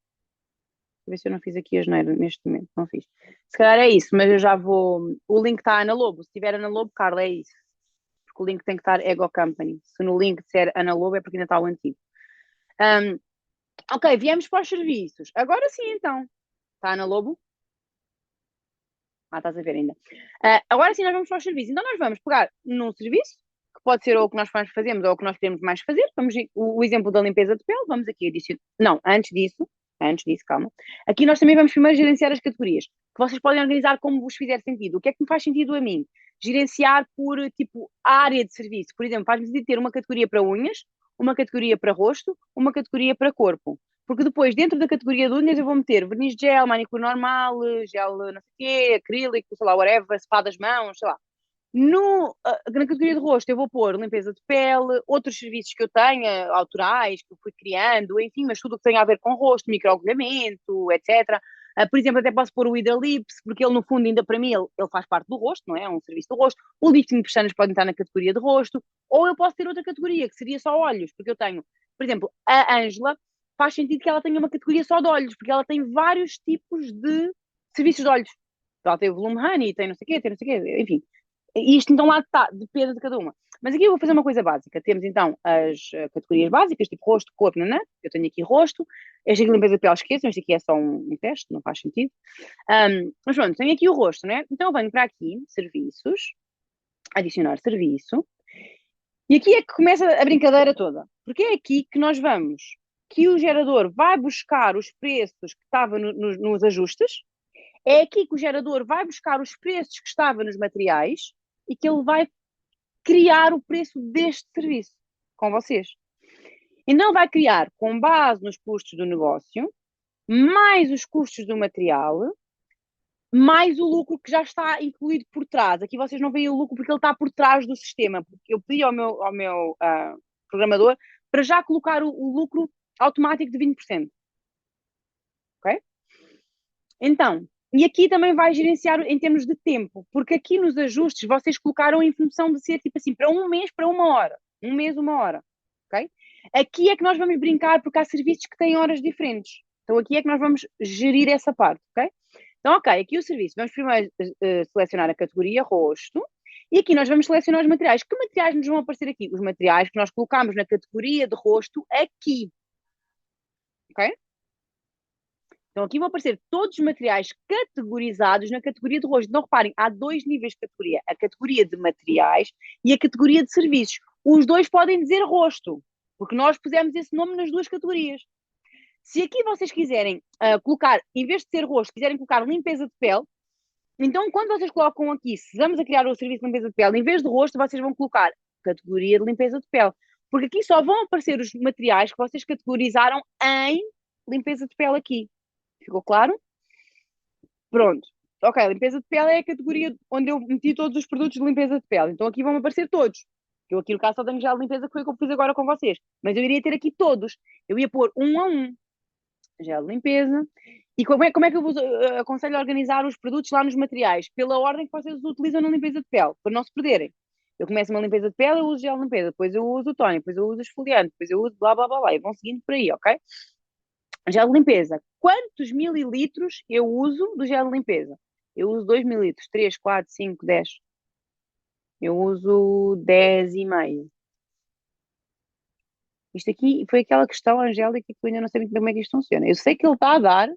Speaker 1: eu ver se eu não fiz aqui a asneira neste momento, não fiz. Se calhar é isso, mas eu já vou, o link está Ana Lobo, se tiver Ana Lobo, Carla, é isso, porque o link tem que estar Ego Company, se no link disser Ana Lobo é porque ainda está o antigo. Um, ok, viemos para os serviços, agora sim então, está Ana Lobo? Estás a ver ainda. Agora sim nós vamos para os serviços, então nós vamos pegar num serviço, que pode ser ou o que nós mais fazemos ou o que nós queremos mais fazer. O exemplo da limpeza de pele, vamos aqui adicionar. Não, antes disso, calma. Aqui nós também vamos primeiro gerenciar as categorias, que vocês podem organizar como vos fizer sentido. O que é que me faz sentido a mim? Gerenciar por, tipo, área de serviço. Por exemplo, faz-me sentido ter uma categoria para unhas, uma categoria para rosto, uma categoria para corpo. Porque depois, dentro da categoria de unhas, eu vou meter verniz de gel, manicure normal, gel não sei o quê, acrílico, sei lá, whatever, spa das mãos, sei lá. Na categoria de rosto eu vou pôr limpeza de pele, outros serviços que eu tenha, autorais, que eu fui criando, enfim, mas tudo o que tem a ver com rosto, microagulhamento, etc. Por exemplo, até posso pôr o Hydra Lips, porque ele no fundo ainda para mim, ele faz parte do rosto, não é? É um serviço do rosto. O lifting de pestanas pode entrar na categoria de rosto, ou eu posso ter outra categoria, que seria só olhos, porque eu tenho, por exemplo, a Ângela, faz sentido que ela tenha uma categoria só de olhos, porque ela tem vários tipos de serviços de olhos. Ela tem o volume honey, tem não sei o quê, tem não sei o quê, enfim. Isto então lá está, depende de cada uma. Mas aqui eu vou fazer uma coisa básica. Temos então as categorias básicas, tipo rosto, corpo, nanã. Eu tenho aqui rosto. Este aqui limpeza de pele, esqueçam. Este aqui é só um teste, não faz sentido. Mas pronto, tenho aqui o rosto, né? Então eu venho para aqui, serviços, adicionar serviço. E aqui é que começa a brincadeira toda. Porque é aqui que nós vamos, que o gerador vai buscar os preços que estavam nos ajustes. É aqui que o gerador vai buscar os preços que estavam nos materiais e que ele vai criar o preço deste serviço com vocês. Então vai criar com base nos custos do negócio, mais os custos do material, mais o lucro que já está incluído por trás. Aqui vocês não veem o lucro porque ele está por trás do sistema, porque eu pedi ao meu programador para já colocar o lucro automático de 20%. Ok? Então, e aqui também vai gerenciar em termos de tempo, porque aqui nos ajustes vocês colocaram em função de ser tipo assim, para um mês, para uma hora. Um mês, uma hora. Ok? Aqui é que nós vamos brincar porque há serviços que têm horas diferentes. Então aqui é que nós vamos gerir essa parte, ok? Então, ok, aqui o serviço. Vamos primeiro selecionar a categoria rosto. E aqui nós vamos selecionar os materiais. Que materiais nos vão aparecer aqui? Os materiais que nós colocamos na categoria de rosto aqui. Ok? Então aqui vão aparecer todos os materiais categorizados na categoria de rosto. Não reparem, há dois níveis de categoria. A categoria de materiais e a categoria de serviços. Os dois podem dizer rosto, porque nós pusemos esse nome nas duas categorias. Se aqui vocês quiserem colocar, em vez de ser rosto, quiserem colocar limpeza de pele, então quando vocês colocam aqui, se vamos a criar o serviço de limpeza de pele, em vez de rosto, vocês vão colocar categoria de limpeza de pele. Porque aqui só vão aparecer os materiais que vocês categorizaram em limpeza de pele aqui. Ficou claro? Pronto. Ok, limpeza de pele é a categoria onde eu meti todos os produtos de limpeza de pele. Então aqui vão aparecer todos. Eu aqui no caso só tenho gel de limpeza que foi o que eu fiz agora com vocês. Mas eu iria ter aqui todos. Eu ia pôr um a um. Gel de limpeza. E como é que eu vos aconselho a organizar os produtos lá nos materiais? Pela ordem que vocês utilizam na limpeza de pele, para não se perderem. Eu começo uma limpeza de pele, eu uso gel de limpeza, depois eu uso o tónico, depois eu uso esfoliante, depois eu uso blá blá blá blá. E vão seguindo por aí, ok? Gel de limpeza. Quantos mililitros eu uso do gel de limpeza? Eu uso 2 mililitros, 3, 4, 5, 10. Eu uso 10,5. Isto aqui foi aquela questão, Angélica, que eu ainda não sei muito bem como é que isto funciona. Eu sei que ele está a dar,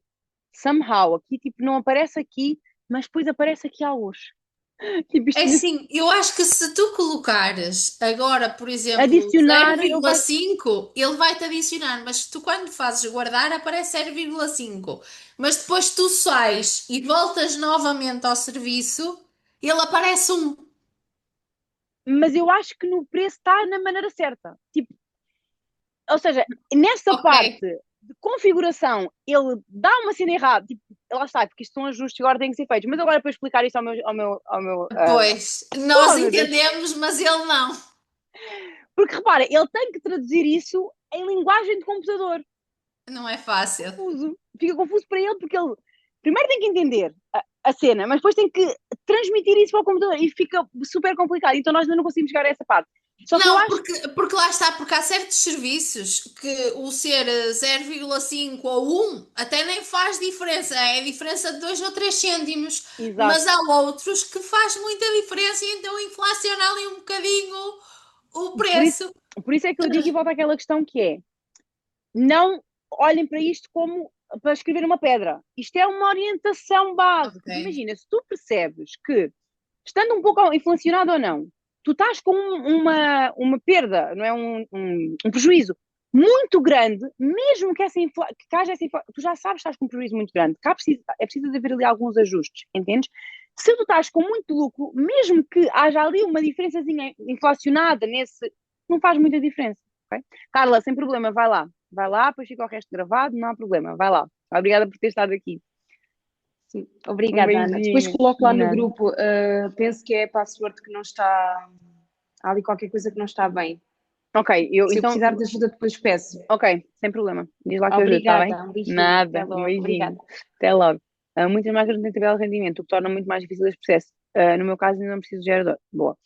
Speaker 1: somehow, aqui, tipo, não aparece aqui, mas depois aparece aqui alguns. Tipo,
Speaker 2: É assim, eu acho que se tu colocares agora, por exemplo,
Speaker 1: adicionar,
Speaker 2: 0,5, ele vai-te adicionar, mas tu quando fazes guardar aparece 0,5. Mas depois tu sais e voltas novamente ao serviço, ele aparece 1.
Speaker 1: mas eu acho que no preço está na maneira certa. Tipo, ou seja, nessa
Speaker 2: Ok.
Speaker 1: parte de configuração, ele dá uma cena errada, tipo, lá está, porque isto são ajustes que agora têm que ser feitos, mas agora para explicar isto
Speaker 2: Pois, nós
Speaker 1: meu Deus.
Speaker 2: entendemos, mas ele não.
Speaker 1: Porque repara, ele tem que traduzir isso em linguagem de computador.
Speaker 2: Não é fácil.
Speaker 1: Fica confuso para ele, porque ele primeiro tem que entender a cena, mas depois tem que transmitir isso para o computador e fica super complicado. Então nós ainda não conseguimos chegar a essa parte. Só que eu
Speaker 2: Não,
Speaker 1: acho
Speaker 2: porque lá está, porque há certos serviços que o ser 0,5 ou 1 até nem faz diferença, é diferença de 2 ou 3 cêntimos,
Speaker 1: exato.
Speaker 2: mas há outros que faz muita diferença e então inflaciona ali um bocadinho o
Speaker 1: Por isso,
Speaker 2: preço.
Speaker 1: por isso é que eu digo e volto àquela questão que é: não olhem para isto como para escrever uma pedra. Isto é uma orientação base. Porque
Speaker 2: Ok.
Speaker 1: imagina, se tu percebes que, estando um pouco inflacionado ou não, tu estás com uma perda, não é? Um prejuízo muito grande, mesmo que, que haja essa inflação, tu já sabes que estás com um prejuízo muito grande, que é preciso haver ali alguns ajustes, entendes? Se tu estás com muito lucro, mesmo que haja ali uma diferençazinha inflacionada nesse, não faz muita diferença, ok? Carla, sem problema, vai lá, depois fica o resto gravado, não há problema, vai lá. Obrigada por ter estado aqui.
Speaker 4: Sim,
Speaker 1: Um
Speaker 4: obrigada, Ana. Depois
Speaker 1: beijinho.
Speaker 4: coloco lá no
Speaker 1: Nada.
Speaker 4: grupo, penso que é a password que não está. Há ali qualquer coisa que não está bem.
Speaker 1: Ok,
Speaker 4: Se eu
Speaker 1: então,
Speaker 4: precisar de ajuda, depois peço.
Speaker 1: ok, sem problema. Diz lá que eu ajudo, está bem?
Speaker 4: Obrigada, um beijinho. Até
Speaker 1: Nada, um
Speaker 4: logo.
Speaker 1: beijinho.
Speaker 4: Obrigada.
Speaker 1: Até logo. Muitas marcas não têm tabela de rendimento, o que torna muito mais difícil este processo. No meu caso, ainda não preciso de gerador. Boa.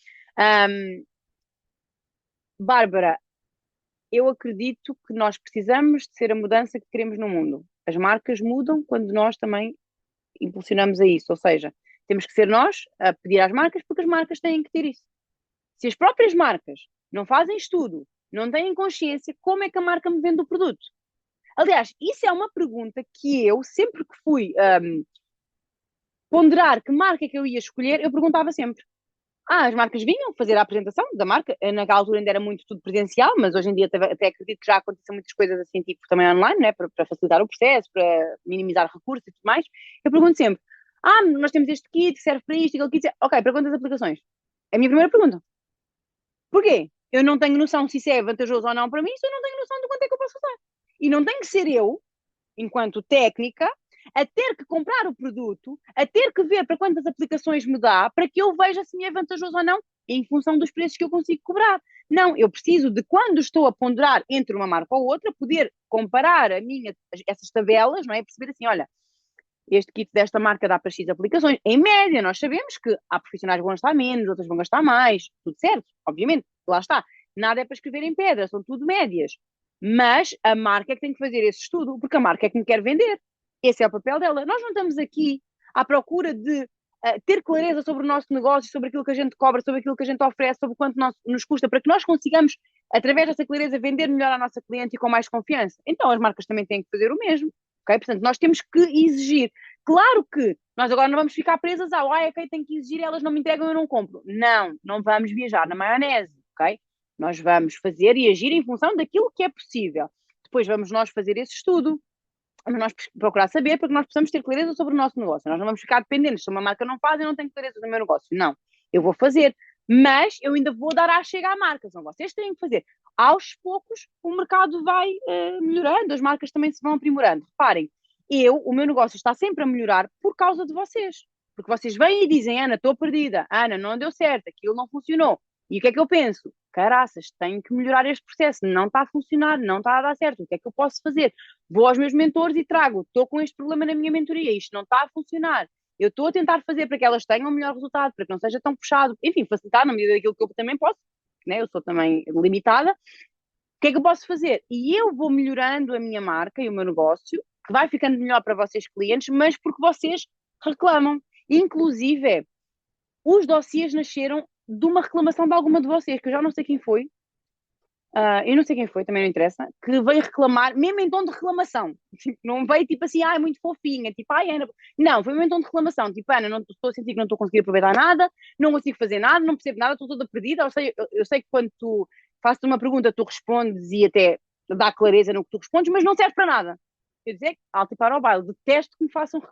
Speaker 1: Bárbara, eu acredito que nós precisamos de ser a mudança que queremos no mundo. As marcas mudam quando nós também impulsionamos a isso. Ou seja, temos que ser nós a pedir às marcas, porque as marcas têm que ter isso. Se as próprias marcas não fazem estudo, não têm consciência, como é que a marca me vende o produto? Aliás, isso é uma pergunta que eu, sempre que fui ponderar que marca é que eu ia escolher, eu perguntava sempre. As marcas vinham fazer a apresentação da marca, naquela altura ainda era muito tudo presencial, mas hoje em dia até acredito que já acontecem muitas coisas assim, tipo também online, né? Para facilitar o processo, para minimizar recursos e tudo mais. Eu pergunto sempre, nós temos este kit que serve para isto, aquele kit, ok, para quantas aplicações? É a minha primeira pergunta. Porquê? Eu não tenho noção se isso é vantajoso ou não para mim, se eu não tenho noção de quanto é que eu posso usar. E não tem que ser eu, enquanto técnica, a ter que comprar o produto, a ter que ver para quantas aplicações me dá, para que eu veja se me é vantajoso ou não, em função dos preços que eu consigo cobrar. Não, eu preciso de, quando estou a ponderar entre uma marca ou outra, poder comparar essas tabelas, não é? Perceber assim, olha, este kit desta marca dá para X aplicações. Em média, nós sabemos que há profissionais que vão gastar menos, outros vão gastar mais, tudo certo, obviamente, lá está. Nada é para escrever em pedra, são tudo médias. Mas a marca é que tem que fazer esse estudo, porque a marca é que me quer vender. Esse é o papel dela. Nós não estamos aqui à procura de ter clareza sobre o nosso negócio, sobre aquilo que a gente cobra, sobre aquilo que a gente oferece, sobre quanto nos custa, para que nós consigamos, através dessa clareza, vender melhor à nossa cliente e com mais confiança. Então as marcas também têm que fazer o mesmo. Okay? Portanto, nós temos que exigir. Claro que nós agora não vamos ficar presas ok, tenho que exigir, elas não me entregam, eu não compro. Não, não vamos viajar na maionese, ok? Nós vamos fazer e agir em função daquilo que é possível. Depois vamos nós fazer esse estudo, vamos nós procurar saber, porque nós precisamos ter clareza sobre o nosso negócio. Nós não vamos ficar dependentes. Se uma marca não faz, eu não tenho clareza do meu negócio. Não, eu vou fazer. Mas eu ainda vou dar a chega à marca. São vocês que têm que fazer. Aos poucos, o mercado vai melhorando, as marcas também se vão aprimorando. Reparem, o meu negócio está sempre a melhorar por causa de vocês. Porque vocês vêm e dizem, Ana, estou perdida. Ana, não deu certo, aquilo não funcionou. E o que é que eu penso? Caraças, tenho que melhorar este processo, não está a funcionar, não está a dar certo, o que é que eu posso fazer? Vou aos meus mentores e trago, estou com este problema na minha mentoria, isto não está a funcionar. Eu estou a tentar fazer para que elas tenham o melhor resultado, para que não seja tão puxado, enfim, facilitar na medida daquilo que eu também posso, né? Eu sou também limitada. O que é que eu posso fazer? E eu vou melhorando a minha marca e o meu negócio, que vai ficando melhor para vocês clientes, mas porque vocês reclamam. Inclusive, os dossiês nasceram de uma reclamação de alguma de vocês, que eu já não sei quem foi, eu não sei quem foi, também não interessa, que veio reclamar, mesmo em tom de reclamação. Tipo, não veio tipo assim, é muito fofinha, tipo, Ana. Não, foi mesmo em tom de reclamação, tipo, Ana, não estou a sentir que não estou a conseguir aproveitar nada, não consigo fazer nada, não percebo nada, estou toda perdida. Eu sei que quando tu fazes uma pergunta, tu respondes e até dá clareza no que tu respondes, mas não serve para nada. Eu dizer, alto e para o baile, detesto que me façam,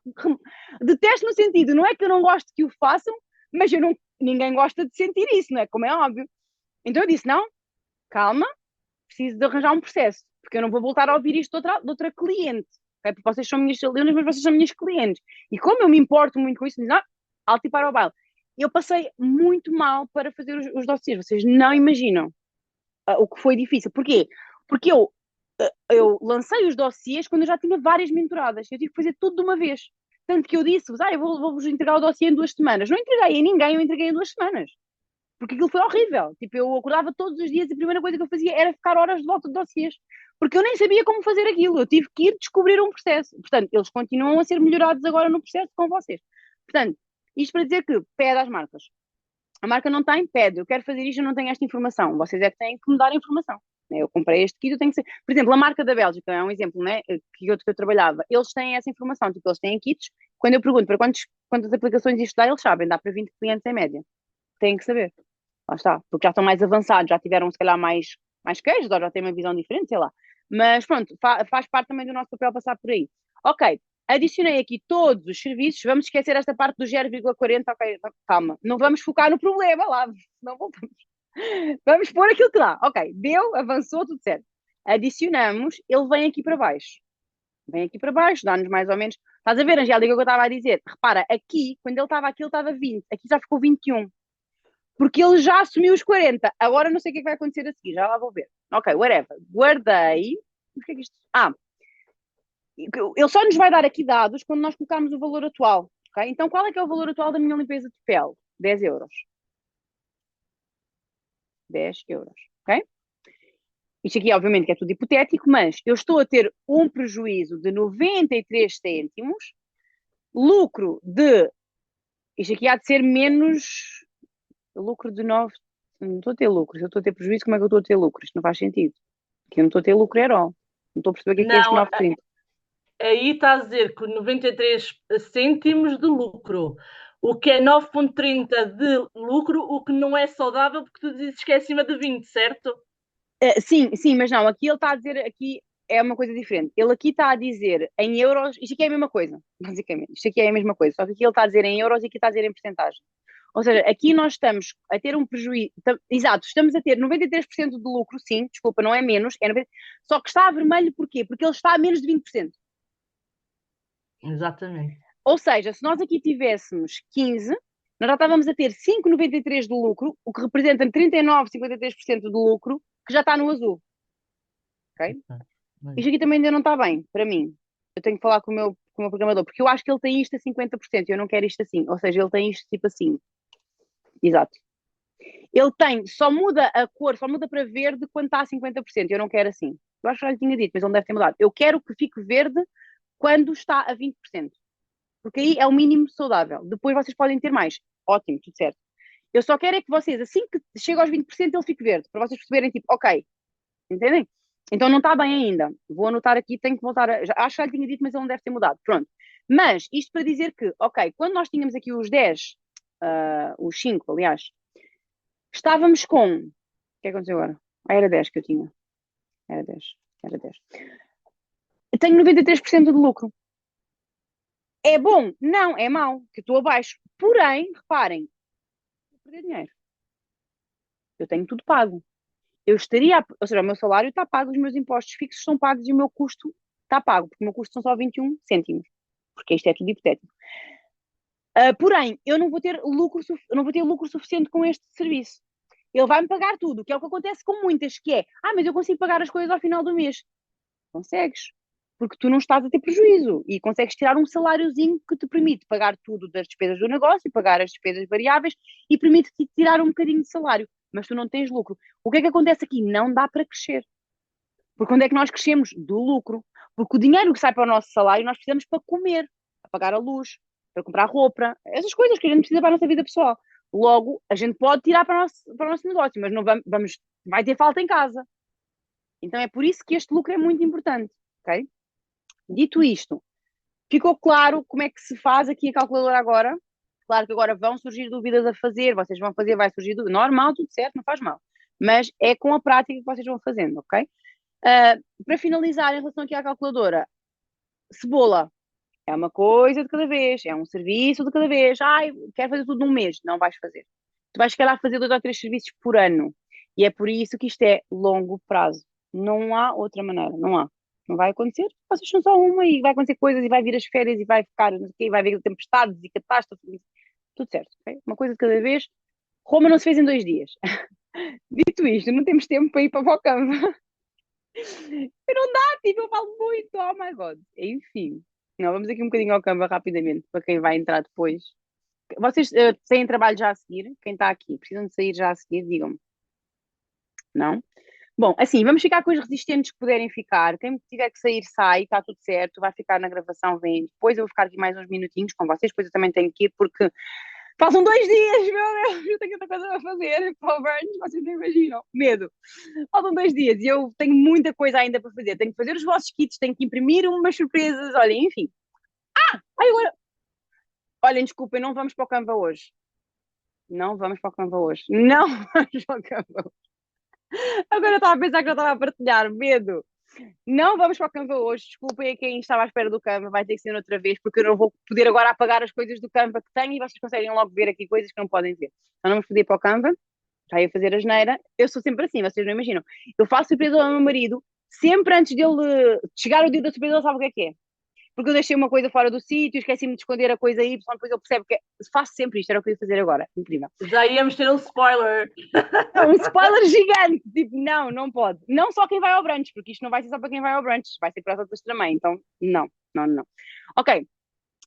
Speaker 1: detesto no sentido, não é que eu não gosto que o façam, mas eu não, ninguém gosta de sentir isso, não é? Como é óbvio. Então eu disse, não, calma, preciso de arranjar um processo, porque eu não vou voltar a ouvir isto de outra cliente, ok? Porque vocês são minhas alunas, mas vocês são minhas clientes. E como eu me importo muito com isso, não, alto e para o baile. Eu passei muito mal para fazer os dossiês, vocês não imaginam o que foi difícil. Porquê? Porque eu lancei os dossiês quando eu já tinha várias mentoradas. Eu tive que fazer tudo de uma vez. Tanto que eu disse-vos, eu vou-vos entregar o dossiê em 2 semanas. Não entreguei a ninguém, eu entreguei em 2 semanas. Porque aquilo foi horrível. Tipo, eu acordava todos os dias e a primeira coisa que eu fazia era ficar horas de volta de dossiês. Porque eu nem sabia como fazer aquilo. Eu tive que ir descobrir um processo. Portanto, eles continuam a ser melhorados agora no processo com vocês. Portanto, isto para dizer que pede às marcas. A marca não tem, pede, eu quero fazer isto, eu não tenho esta informação. Vocês é que têm que me dar a informação. Né? Eu comprei este kit, eu tenho que ser. Por exemplo, a marca da Bélgica é um exemplo, né? Que eu trabalhava. Eles têm essa informação, tipo, eles têm kits. Quando eu pergunto para quantas aplicações isto dá, eles sabem, dá para 20 clientes em média. Têm que saber. Lá está, porque já estão mais avançados, já tiveram se calhar mais queijos, ou já têm uma visão diferente, sei lá. Mas pronto, faz parte também do nosso papel passar por aí. Ok, adicionei aqui todos os serviços, vamos esquecer esta parte do 0,40, ok, calma, não vamos focar no problema lá, não voltamos. Vamos pôr aquilo que dá, ok, deu, avançou, tudo certo. Adicionamos, ele vem aqui para baixo. Vem aqui para baixo, dá-nos mais ou menos. Estás a ver, Angélica, o que eu estava a dizer? Repara, aqui, quando ele estava aqui, ele estava 20, aqui já ficou 21 porque ele já assumiu os 40. Agora não sei o que é que vai acontecer a seguir, já lá vou ver. Ok, whatever. Guardei. O que é que isto... ele só nos vai dar aqui dados quando nós colocarmos o valor atual. Okay? Então, qual é que é o valor atual da minha limpeza de pele? 10 euros. 10 euros. Ok? Isto aqui, obviamente, que é tudo hipotético, mas eu estou a ter um prejuízo de 93 cêntimos, lucro de. Isto aqui há de ser menos. Lucro de 9. Não estou a ter lucro. Se eu estou a ter prejuízo, como é que eu estou a ter lucro? Isto não faz sentido. Aqui eu não estou a ter lucro, era. Não estou a perceber o que é este
Speaker 3: Não,
Speaker 1: 9,30.
Speaker 3: aí está a dizer que 93 cêntimos de lucro. O que é 9,30 de lucro, o que não é saudável, porque tu dizes que é acima de 20, certo?
Speaker 1: Sim, sim, mas não. Aqui ele está a dizer. Aqui é uma coisa diferente. Ele aqui está a dizer em euros. Isto aqui é a mesma coisa, basicamente. Isto aqui é a mesma coisa. Só que aqui ele está a dizer em euros e aqui está a dizer em porcentagem. Ou seja, aqui nós estamos a ter um prejuízo. Exato, estamos a ter 93% de lucro, sim, desculpa, não é menos, é 90, só que está a vermelho porquê? Porque ele está a menos de 20%.
Speaker 3: Exatamente.
Speaker 1: Ou seja, se nós aqui tivéssemos 15, nós já estávamos a ter 5,93 de lucro, o que representa 39,53% de lucro, que já está no azul. Ok? Isto aqui também ainda não está bem, para mim. Eu tenho que falar com o meu programador, porque eu acho que ele tem isto a 50%, eu não quero isto assim. Ou seja, ele tem isto tipo assim. Exato. Ele tem, só muda a cor, só muda para verde quando está a 50%. Eu não quero assim. Eu acho que já lhe tinha dito, mas ele deve ter mudado. Eu quero que fique verde quando está a 20%. Porque aí é o mínimo saudável. Depois vocês podem ter mais. Ótimo, tudo certo. Eu só quero é que vocês, assim que chega aos 20%, ele fique verde. Para vocês perceberem, tipo, ok. Entendem? Então não está bem ainda. Vou anotar aqui, tenho que voltar a... Acho que já lhe tinha dito, mas ele não deve ter mudado. Pronto. Mas isto para dizer que, ok, quando nós tínhamos aqui os 10, os 5, aliás, estávamos com. O que é que aconteceu agora? Era 10 que eu tinha. Era 10. Era 10. Eu tenho 93% de lucro. É bom? Não, é mau, que eu estou abaixo. Porém, reparem, vou perder dinheiro. Eu tenho tudo pago. Eu estaria, ou seja, o meu salário está pago, os meus impostos fixos são pagos e o meu custo está pago, porque o meu custo são só 21 cêntimos, porque isto é tudo hipotético. Porém, eu não vou ter lucro suficiente com este serviço. Ele vai-me pagar tudo, que é o que acontece com muitas, que é, mas eu consigo pagar as coisas ao final do mês. Consegues, porque tu não estás a ter prejuízo e consegues tirar um saláriozinho que te permite pagar tudo das despesas do negócio, pagar as despesas variáveis e permite-te tirar um bocadinho de salário, mas tu não tens lucro. O que é que acontece aqui? Não dá para crescer. Porque onde é que nós crescemos? Do lucro. Porque o dinheiro que sai para o nosso salário nós precisamos para comer, para pagar a luz, para comprar roupa, essas coisas que a gente precisa para a nossa vida pessoal. Logo, a gente pode tirar para o nosso negócio, mas não vai ter falta em casa. Então é por isso que este lucro é muito importante, ok? Dito isto, ficou claro como é que se faz aqui a calculadora agora? Claro que agora vão surgir dúvidas a fazer, vocês vão fazer, vai surgir dúvidas. Normal, tudo certo, não faz mal. Mas é com a prática que vocês vão fazendo, ok? Para finalizar, em relação aqui à calculadora, cebola. É uma coisa de cada vez, é um serviço de cada vez. Ai, quero fazer tudo num mês. Não vais fazer. Tu vais, se calhar, fazer 2 ou 3 serviços por ano. E é por isso que isto é longo prazo. Não há outra maneira, não há. Não vai acontecer, vocês são só uma e vai acontecer coisas e vai vir as férias e vai ficar, não sei o quê, e vai haver tempestades e catástrofes. Tudo certo, ok? Uma coisa de cada vez. Roma não se fez em 2 dias. Dito isto, não temos tempo para ir para o Canva. Não dá, tipo, eu falo muito, oh my God. Enfim, não, vamos aqui um bocadinho ao Canva rapidamente, para quem vai entrar depois. Vocês têm trabalho já a seguir? Quem está aqui? Precisam de sair já a seguir? Digam-me. Não? Bom, assim, vamos ficar com os resistentes que puderem ficar. Quem tiver que sair, sai, está tudo certo, vai ficar na gravação, vem. Depois eu vou ficar aqui mais uns minutinhos com vocês, depois eu também tenho que ir, porque faltam 2 dias, meu Deus, eu tenho outra coisa a fazer para o Burns, vocês não imaginam. Medo. Faltam 2 dias e eu tenho muita coisa ainda para fazer. Tenho que fazer os vossos kits, tenho que imprimir umas surpresas, olhem, enfim. Ai, agora... Olhem, desculpem, não vamos para o Canva hoje. Não vamos para o Canva hoje. Não vamos para o Canva hoje. Agora eu estava a pensar que eu estava a partilhar. Medo. Não vamos para o Canva hoje. Desculpem a quem estava à espera do Canva. Vai ter que ser outra vez, porque eu não vou poder agora apagar as coisas do Canva que tenho e vocês conseguem logo ver aqui coisas que não podem ver. Então não vamos poder ir para o Canva. Já ia fazer a geneira. Eu sou sempre assim, vocês não imaginam. Eu faço surpresa ao meu marido, sempre antes dele chegar o dia da surpresa, ele sabe o que é. Porque eu deixei uma coisa fora do sítio, esqueci-me de esconder a coisa Y, depois ele percebe que é. Faço sempre isto, era o que eu ia fazer agora. Incrível.
Speaker 3: Já íamos ter um spoiler.
Speaker 1: Um spoiler gigante, tipo, não, não pode. Não só quem vai ao brunch, porque isto não vai ser só para quem vai ao brunch, vai ser para as outras também, então não, não, não. Ok,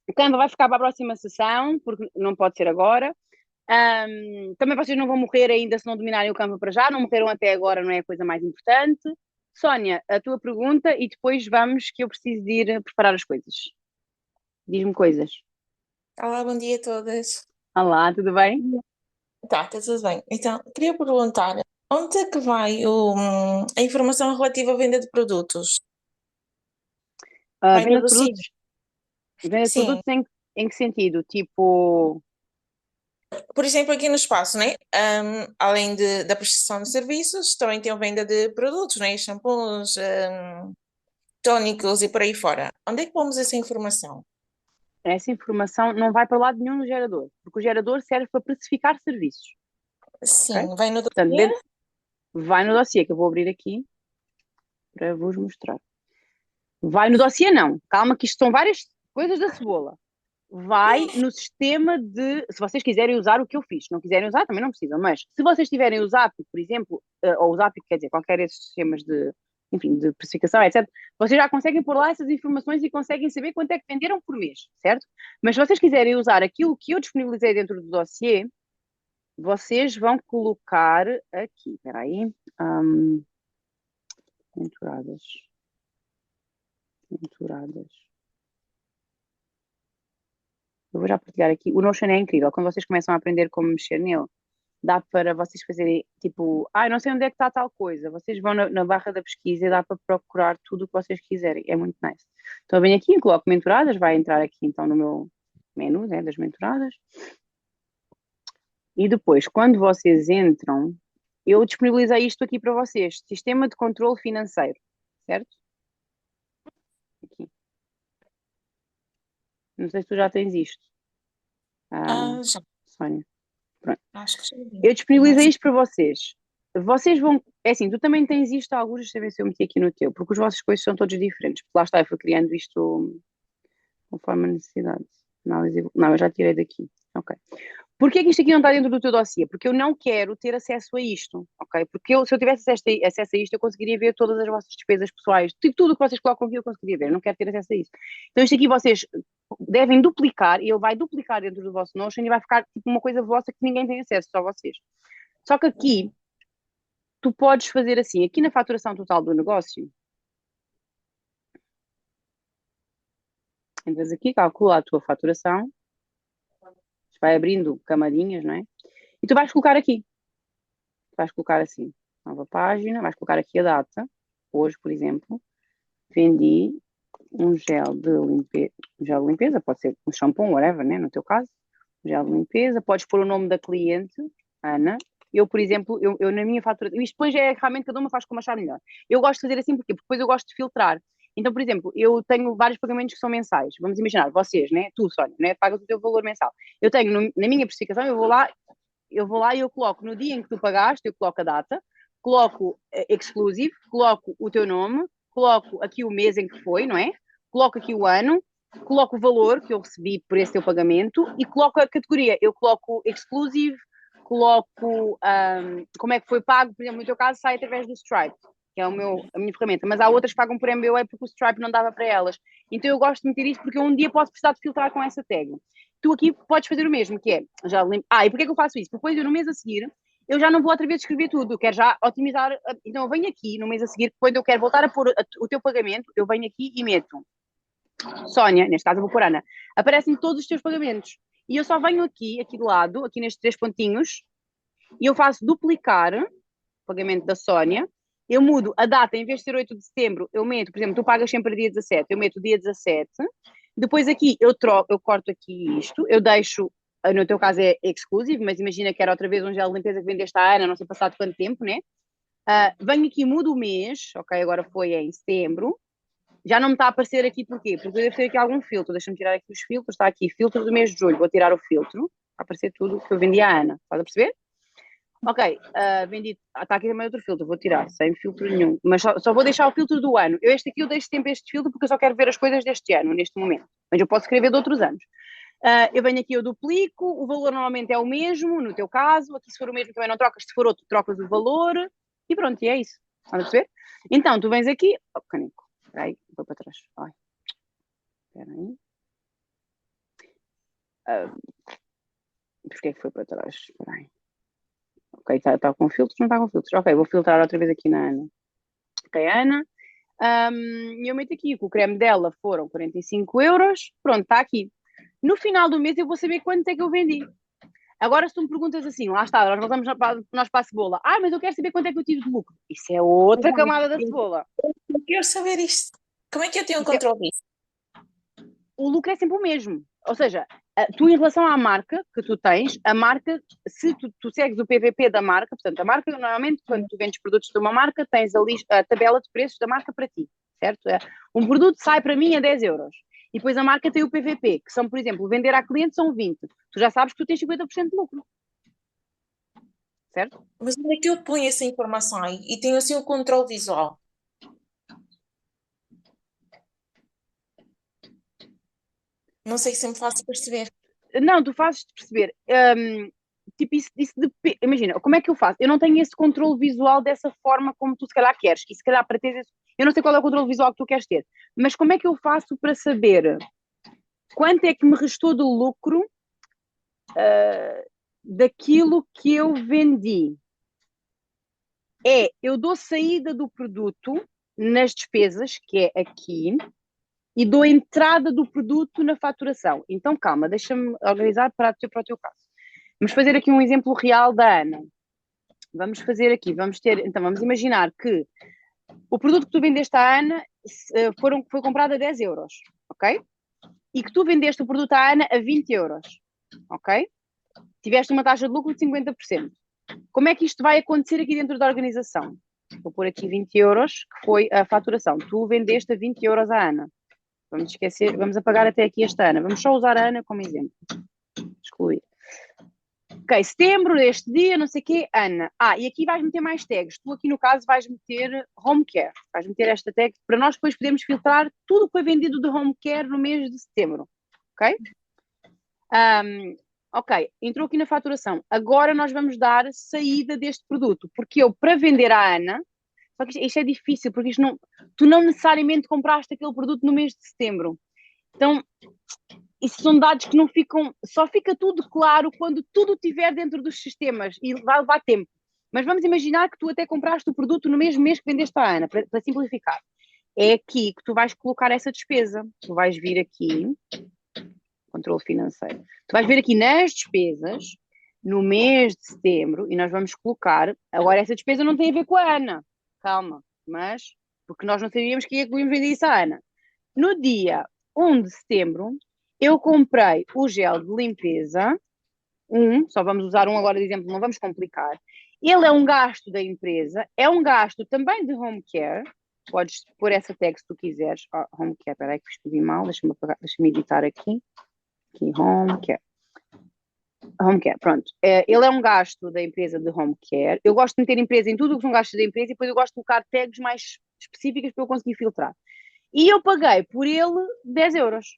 Speaker 1: o Canva vai ficar para a próxima sessão, porque não pode ser agora. Também vocês não vão morrer ainda se não dominarem o Canva para já, não morreram até agora, não é a coisa mais importante. Sónia, a tua pergunta e depois vamos que eu preciso de ir preparar as coisas. Diz-me coisas.
Speaker 5: Olá, bom dia a todas.
Speaker 1: Olá, tudo bem?
Speaker 5: Tá tudo bem. Então, queria perguntar, onde é que vai a informação relativa à venda de produtos? Vai no
Speaker 1: Venda de
Speaker 5: dossiê?
Speaker 1: produtos? Venda de
Speaker 5: Sim.
Speaker 1: produtos em que sentido? Tipo,
Speaker 5: Por exemplo, aqui no espaço, né? Além da prestação de serviços, também tem a venda de produtos, né? Shampoos, tónicos e por aí fora. Onde é que pomos essa informação?
Speaker 1: essa informação não vai para lado nenhum no gerador, porque o gerador serve para precificar serviços.
Speaker 5: Sim,
Speaker 1: Ok?
Speaker 5: vai no
Speaker 1: Portanto,
Speaker 5: dossiê?
Speaker 1: vai no dossiê, que eu vou abrir aqui para vos mostrar. Vai no dossiê, não. Calma, que isto são várias coisas da cebola. Vai no sistema de. Se vocês quiserem usar o que eu fiz, se não quiserem usar, também não precisam. Mas se vocês tiverem o Zap, por exemplo, ou o Zap, quer dizer, qualquer desses sistemas de, enfim, de precificação, etc., vocês já conseguem pôr lá essas informações e conseguem saber quanto é que venderam por mês, certo? Mas se vocês quiserem usar aquilo que eu disponibilizei dentro do dossiê, vocês vão colocar aqui, espera aí, menturadas. Eu vou já partilhar aqui. O Notion é incrível. Quando vocês começam a aprender como mexer nele, dá para vocês fazerem tipo, não sei onde é que está tal coisa. Vocês vão na barra da pesquisa e dá para procurar tudo o que vocês quiserem. É muito nice. Então eu venho aqui, coloco menturadas, vai entrar aqui então no meu menu, né, das menturadas. E depois, quando vocês entram, eu disponibilizei isto aqui para vocês. Sistema de controle financeiro, certo? Aqui. Não sei se tu já tens isto,
Speaker 5: Já.
Speaker 1: Sónia. Pronto.
Speaker 5: Acho que já vi.
Speaker 1: Eu disponibilizei isto para vocês. Vocês vão. É assim, tu também tens isto, alguns, deixa eu ver se eu meti aqui no teu, porque os vossos coisas são todos diferentes. Porque lá está, eu fui criando isto conforme a necessidade. Análise. Não, eu já tirei daqui. Ok. Porquê que isto aqui não está dentro do teu dossiê? Porque eu não quero ter acesso a isto, ok? Porque se eu tivesse acesso a isto, eu conseguiria ver todas as vossas despesas pessoais, tipo, tudo o que vocês colocam aqui, eu conseguiria ver. Eu não quero ter acesso a isso. Então isto aqui vocês devem duplicar, e ele vai duplicar dentro do vosso Notion e vai ficar tipo uma coisa vossa que ninguém tem acesso, só vocês. Só que aqui, tu podes fazer assim, aqui na faturação total do negócio, entras aqui, calcula a tua faturação, vai abrindo camadinhas, não é? E tu vais colocar aqui. Vais colocar assim, nova página, vais colocar aqui a data. Hoje, por exemplo, vendi um gel de limpeza, pode ser um shampoo, whatever, né? No teu caso, um gel de limpeza. Podes pôr o nome da cliente, Ana. Eu, por exemplo, eu na minha fatura, isto depois é realmente cada uma faz como achar melhor. Eu gosto de fazer assim, porquê? Porque depois eu gosto de filtrar. Então, por exemplo, eu tenho vários pagamentos que são mensais. Vamos imaginar, vocês, né? Tu, Sónia, né? Pagas o teu valor mensal. Eu tenho na minha precificação, eu vou lá e eu coloco no dia em que tu pagaste, eu coloco a data, coloco exclusive, coloco o teu nome, coloco aqui o mês em que foi, não é? Coloco aqui o ano, coloco o valor que eu recebi por esse teu pagamento e coloco a categoria. Eu coloco exclusive, coloco como é que foi pago, por exemplo, no teu caso sai através do Stripe, que é a minha ferramenta, mas há outras que pagam por MBWay porque o Stripe não dava para elas. Então eu gosto de meter isso porque eu um dia posso precisar de filtrar com essa tag. Tu aqui podes fazer o mesmo, que é, e porquê que eu faço isso? Porque depois eu no mês a seguir, eu já não vou outra vez escrever tudo, eu quero já otimizar, então eu venho aqui no mês a seguir, quando eu quero voltar a pôr o teu pagamento, eu venho aqui e meto Sónia, neste caso eu vou pôr Ana, aparecem todos os teus pagamentos. E eu só venho aqui do lado, aqui nestes 3 pontinhos, e eu faço duplicar o pagamento da Sónia, eu mudo a data, em vez de ser 8 de setembro, eu meto, por exemplo, tu pagas sempre dia 17, eu meto dia 17, depois aqui eu corto aqui isto, eu deixo, no teu caso é exclusive, mas imagina que era outra vez um gel de limpeza que vendeste à Ana, não sei passado quanto tempo, né? Venho aqui, mudo o mês, ok, agora foi em setembro, já não me está a aparecer aqui porquê? Porque eu devo ter aqui algum filtro, deixa-me tirar aqui os filtros, está aqui, filtro do mês de julho, vou tirar o filtro, vai aparecer tudo que eu vendi à Ana, estás a perceber? Ok, vendi, está aqui também outro filtro, vou tirar, sem filtro nenhum, mas só vou deixar o filtro do ano. Este aqui eu deixo sempre este filtro porque eu só quero ver as coisas deste ano, neste momento, mas eu posso escrever de outros anos. Eu venho aqui, eu duplico, o valor normalmente é o mesmo, no teu caso, aqui se for o mesmo também não trocas, se for outro trocas o valor, e pronto, e é isso, estás a perceber? Então, tu vens aqui, Canico, espera aí, vou para trás, ai, espera aí. Porquê que foi para trás? Espera aí. Ok, está com filtros, não está com filtros. Ok, vou filtrar outra vez aqui na Ana. Ok, Ana. E eu meto aqui que o creme dela foram 45 euros. Pronto, está aqui. No final do mês eu vou saber quanto é que eu vendi. Agora, se tu me perguntas assim, lá está, nós voltamos nós para a cebola. Mas eu quero saber quanto é que eu tive de lucro. Isso é outra camada da cebola.
Speaker 5: Eu quero saber isto. Como é que eu tenho
Speaker 1: Isso
Speaker 5: controle disso?
Speaker 1: O lucro é sempre o mesmo. Ou seja, tu em relação à marca que tu tens, a marca, se tu segues o PVP da marca, portanto, a marca, normalmente, quando tu vendes produtos de uma marca, tens a tabela de preços da marca para ti, certo? Um produto sai para mim a 10 euros. E depois a marca tem o PVP, que são, por exemplo, vender a cliente são 20. Tu já sabes que tu tens 50% de lucro. Certo?
Speaker 5: Mas onde é que eu ponho essa informação aí? E tenho assim o controle visual. Não sei se me faço perceber.
Speaker 1: Não, tu fazes-te perceber. Tipo, imagina, como é que eu faço? Eu não tenho esse controle visual dessa forma como tu se calhar queres. E se calhar para teres eu não sei qual é o controle visual que tu queres ter. Mas como é que eu faço para saber quanto é que me restou do lucro daquilo que eu vendi? Eu dou saída do produto nas despesas, que é aqui, e dou entrada do produto na faturação. Então, calma, deixa-me organizar para o teu caso. Vamos fazer aqui um exemplo real da Ana. Vamos fazer aqui, então vamos imaginar que o produto que tu vendeste à Ana foi comprado a 10 euros, ok? E que tu vendeste o produto à Ana a 20 euros, ok? Tiveste uma taxa de lucro de 50%. Como é que isto vai acontecer aqui dentro da organização? Vou pôr aqui 20 euros, que foi a faturação. Tu vendeste a 20 euros à Ana. Vamos esquecer, vamos apagar até aqui esta Ana. Vamos só usar a Ana como exemplo. Excluir. Ok, setembro, este dia, não sei o quê, Ana. E aqui vais meter mais tags. Tu aqui no caso vais meter home care. Vais meter esta tag para nós depois podermos filtrar tudo que foi vendido de home care no mês de setembro. Ok? Ok, entrou aqui na faturação. Agora nós vamos dar saída deste produto. Porque eu, para vender à Ana, só que isto é difícil, porque tu não necessariamente compraste aquele produto no mês de setembro. Então, isso são dados que não ficam, só fica tudo claro quando tudo estiver dentro dos sistemas e vai levar tempo. Mas vamos imaginar que tu até compraste o produto no mesmo mês que vendeste à Ana, para simplificar. É aqui que tu vais colocar essa despesa. Tu vais vir aqui, controle financeiro. Tu vais ver aqui nas despesas, no mês de setembro, e nós vamos colocar, agora essa despesa não tem a ver com a Ana. Calma, mas, porque nós não sabíamos que ia vender isso à Ana. No dia 1 de setembro, eu comprei o gel de limpeza, só vamos usar um agora de exemplo, não vamos complicar. Ele é um gasto da empresa, é um gasto também de home care, podes pôr essa tag se tu quiseres. Home care, peraí que escrevi mal, deixa-me editar aqui. Aqui, home care. Home care, pronto. Ele é um gasto da empresa de home care. Eu gosto de meter empresa em tudo o que são gastos da empresa e depois eu gosto de colocar tags mais específicas para eu conseguir filtrar. E eu paguei por ele 10 euros.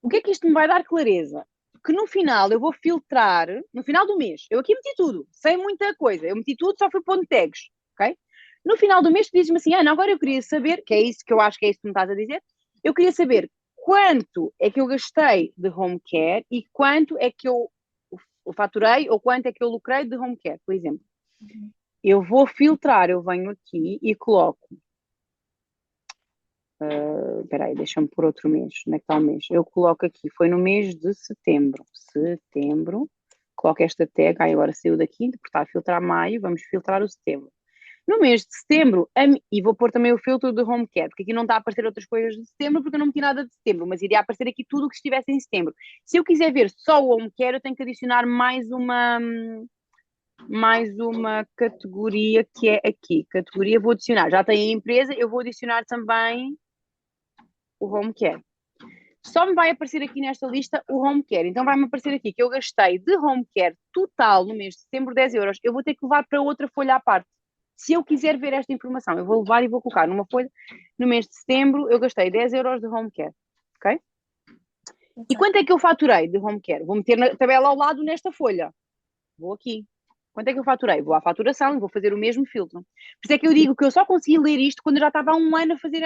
Speaker 1: O que é que isto me vai dar clareza? Que no final eu vou filtrar, no final do mês, eu aqui meti tudo, sem muita coisa, eu meti tudo, só fui pondo tags, ok? No final do mês tu dizes-me assim, Ana, agora eu queria saber, que é isso que eu acho que é isso que me estás a dizer, eu queria saber quanto é que eu gastei de home care e quanto é que eu faturei ou quanto é que eu lucrei de home care, por exemplo. Eu vou filtrar, eu venho aqui e coloco. Espera aí, deixa-me por outro mês. Onde é que está o mês? Eu coloco aqui, foi no mês de setembro. Setembro. Coloco esta tag, agora saiu daqui, porque está a filtrar maio, vamos filtrar o setembro. No mês de setembro, e vou pôr também o filtro do home care, porque aqui não está a aparecer outras coisas de setembro, porque eu não meti nada de setembro, mas iria aparecer aqui tudo o que estivesse em setembro. Se eu quiser ver só o home care, eu tenho que adicionar mais uma categoria que é aqui. Categoria, vou adicionar. Já tem a empresa, eu vou adicionar também o home care. Só me vai aparecer aqui nesta lista o home care. Então vai-me aparecer aqui que eu gastei de home care total no mês de setembro 10 euros. Eu vou ter que levar para outra folha à parte. Se eu quiser ver esta informação, eu vou levar e vou colocar numa folha. No mês de setembro eu gastei 10 euros de home care. Ok? E quanto é que eu faturei de home care? Vou meter na tabela ao lado nesta folha. Vou aqui. Quanto é que eu faturei? Vou à faturação e vou fazer o mesmo filtro. Por isso é que eu digo que eu só consegui ler isto quando eu já estava há um ano a fazer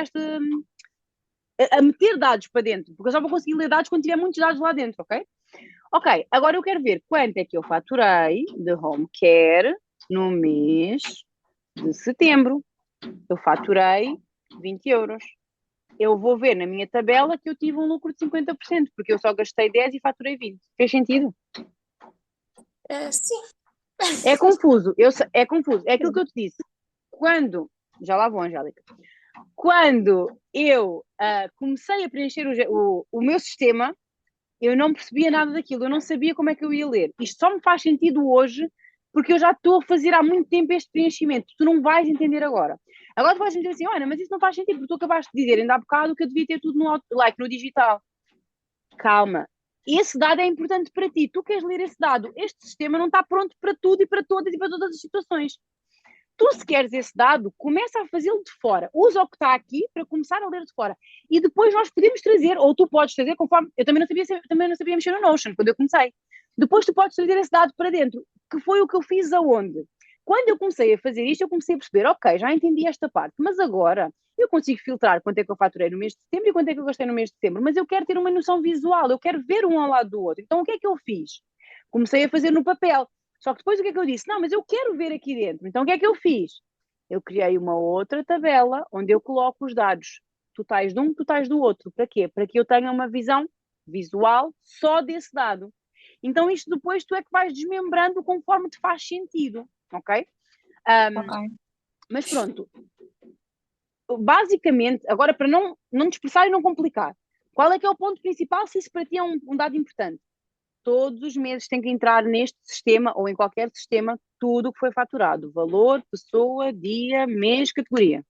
Speaker 1: a meter dados para dentro, porque eu só vou conseguir ler dados quando tiver muitos dados lá dentro, ok? Ok, agora eu quero ver quanto é que eu faturei de home care no mês de setembro. Eu faturei 20 euros. Eu vou ver na minha tabela que eu tive um lucro de 50%, porque eu só gastei 10 e faturei 20. Fez sentido?
Speaker 5: Sim.
Speaker 1: É confuso, é confuso. É aquilo que eu te disse. Quando, já lá vou, Angélica, quando eu comecei a preencher o meu sistema, eu não percebia nada daquilo, eu não sabia como é que eu ia ler. Isto só me faz sentido hoje, porque eu já estou a fazer há muito tempo este preenchimento. Tu não vais entender agora. Agora tu vais dizer assim, olha, mas isso não faz sentido, porque tu acabaste de dizer ainda há bocado que eu devia ter tudo no digital. Calma. Esse dado é importante para ti. Tu queres ler esse dado. Este sistema não está pronto para tudo e para todas as situações. Tu, se queres esse dado, começa a fazê-lo de fora. Usa o que está aqui para começar a ler de fora. E depois nós podemos trazer, ou tu podes trazer, conforme. Eu também não sabia mexer no Notion quando eu comecei. Depois tu podes trazer esse dado para dentro, que foi o que eu fiz aonde? Quando eu comecei a fazer isto, eu comecei a perceber, ok, já entendi esta parte, mas agora eu consigo filtrar quanto é que eu faturei no mês de setembro e quanto é que eu gastei no mês de setembro, mas eu quero ter uma noção visual, eu quero ver um ao lado do outro. Então o que é que eu fiz? Comecei a fazer no papel. Só que depois o que é que eu disse? Não, mas eu quero ver aqui dentro. Então o que é que eu fiz? Eu criei uma outra tabela onde eu coloco os dados totais de um, totais do outro. Para quê? Para que eu tenha uma visão visual só desse dado. Então isto depois tu é que vais desmembrando conforme te faz sentido, ok?
Speaker 5: Ok.
Speaker 1: Mas pronto, basicamente, agora para não dispersar e não complicar, qual é que é o ponto principal se isso para ti é um dado importante? Todos os meses tem que entrar neste sistema ou em qualquer sistema tudo o que foi faturado. Valor, pessoa, dia, mês, categoria.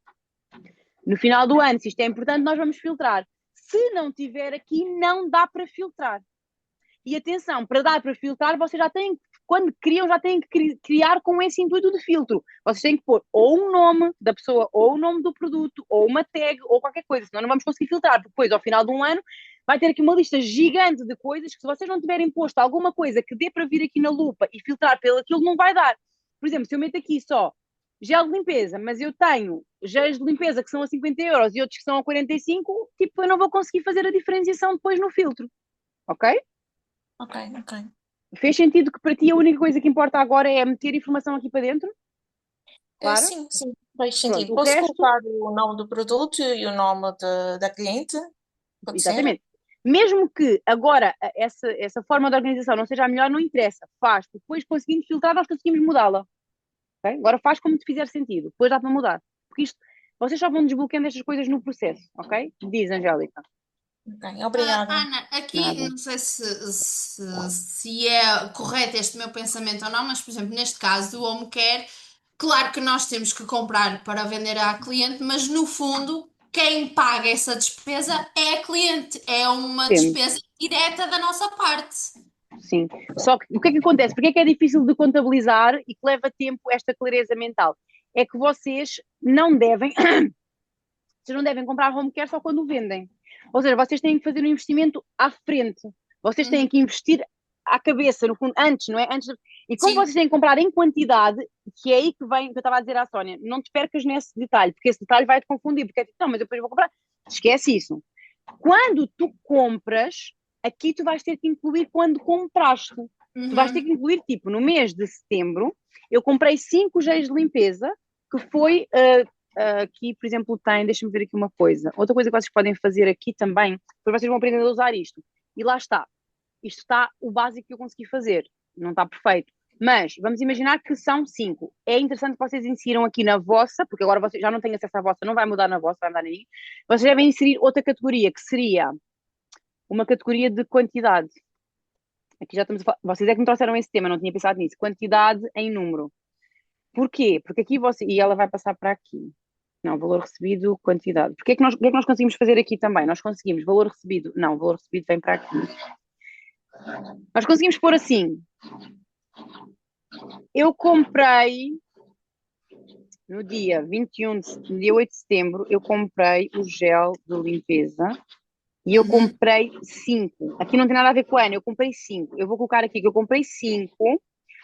Speaker 1: No final do ano, se isto é importante, nós vamos filtrar. Se não tiver aqui, não dá para filtrar. E atenção, para dar para filtrar, vocês já têm, quando criam, já têm que criar com esse intuito de filtro. Vocês têm que pôr ou um nome da pessoa, ou o nome do produto, ou uma tag, ou qualquer coisa, senão não vamos conseguir filtrar, porque depois, ao final de um ano, vai ter aqui uma lista gigante de coisas que se vocês não tiverem posto alguma coisa que dê para vir aqui na lupa e filtrar pelo aquilo, não vai dar. Por exemplo, se eu meto aqui só gel de limpeza, mas eu tenho géis de limpeza que são a 50 euros e outros que são a 45, tipo, eu não vou conseguir fazer a diferenciação depois no filtro. Ok?
Speaker 5: Ok, ok.
Speaker 1: Fez sentido que para ti a única coisa que importa agora é meter informação aqui para dentro? Claro?
Speaker 5: Sim, sim, faz
Speaker 1: Pronto,
Speaker 5: sentido.
Speaker 1: o
Speaker 5: Posso
Speaker 1: resto,
Speaker 5: colocar o nome do produto e o nome da cliente? Pode ser?
Speaker 1: exatamente. Mesmo que agora essa forma de organização não seja a melhor, não interessa. Faz, porque depois conseguimos filtrar, nós conseguimos mudá-la. Ok? Agora faz como te fizer sentido, depois dá para mudar. Porque isto, vocês só vão desbloqueando estas coisas no processo, ok? Diz, Angélica.
Speaker 5: Ok, obrigada.
Speaker 2: Ana, aqui
Speaker 1: Nada.
Speaker 2: não sei se é correto este meu pensamento ou não, mas por exemplo, neste caso do home care, Claro que nós temos que comprar para vender à cliente, mas no fundo, quem paga essa despesa é a cliente, é uma
Speaker 1: Temos,
Speaker 2: despesa direta da nossa parte.
Speaker 1: sim. Só que o que é que acontece? Porque é que é difícil de contabilizar e que leva tempo esta clareza mental? É que vocês não devem, vocês não devem comprar home care só quando o vendem. Ou seja, vocês têm que fazer um investimento à frente. Vocês têm
Speaker 2: Uhum,
Speaker 1: que investir à cabeça, no fundo, antes, não é? E como
Speaker 2: sim.
Speaker 1: vocês têm que comprar em quantidade, que é aí que vem, que eu estava a dizer à Sónia, não te percas nesse detalhe, porque esse detalhe vai te confundir, porque é tipo, não, mas depois vou comprar. Esquece isso. Quando tu compras, aqui tu vais ter que incluir quando compraste. Tu vais ter
Speaker 2: Uhum.
Speaker 1: que incluir, tipo, no mês de setembro, eu comprei 5 géis de limpeza, que foi aqui, por exemplo, tem, deixa-me ver aqui uma coisa. Outra coisa que vocês podem fazer aqui também, depois vocês vão aprender a usar isto. E lá está. Isto está o básico que eu consegui fazer. Não está perfeito. Mas vamos imaginar que são 5. É interessante que vocês insiram aqui na vossa, porque agora vocês já não têm acesso à vossa, não vai mudar na vossa, vai mudar na minha. Vocês devem inserir outra categoria, que seria uma categoria de quantidade. Aqui já estamos a falar, vocês é que me trouxeram esse tema, não tinha pensado nisso. Quantidade em número. Porquê? Porque aqui você, e ela vai passar para aqui. Não, valor recebido, quantidade. O que é que nós conseguimos fazer aqui também? Nós conseguimos valor recebido. Não, valor recebido vem para aqui. Nós conseguimos pôr assim. Eu comprei no dia 21 no dia 8 de setembro, eu comprei o gel de limpeza e eu
Speaker 2: Uhum.
Speaker 1: comprei 5. Aqui não tem nada a ver com o ano, eu comprei 5. Eu vou colocar aqui que eu comprei 5.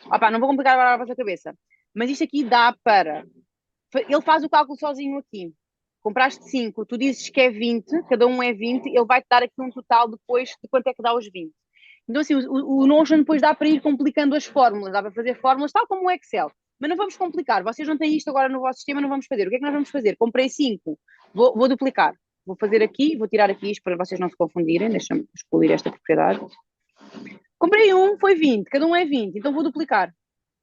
Speaker 1: Opá, não vou complicar agora a vossa cabeça. Mas isto aqui dá para. Ele faz o cálculo sozinho aqui. Compraste 5, tu dizes que é 20, cada um é 20, ele vai-te dar aqui um total depois de quanto é que dá os 20. Então, assim, o Notion depois dá para ir complicando as fórmulas, dá para fazer fórmulas tal como o Excel. Mas não vamos complicar, vocês não têm isto agora no vosso sistema, não vamos fazer. O que é que nós vamos fazer? Comprei 5, vou duplicar. Vou fazer aqui, vou tirar aqui isto para vocês não se confundirem, deixa-me excluir esta propriedade. Comprei um, foi 20, cada um é 20, então vou duplicar.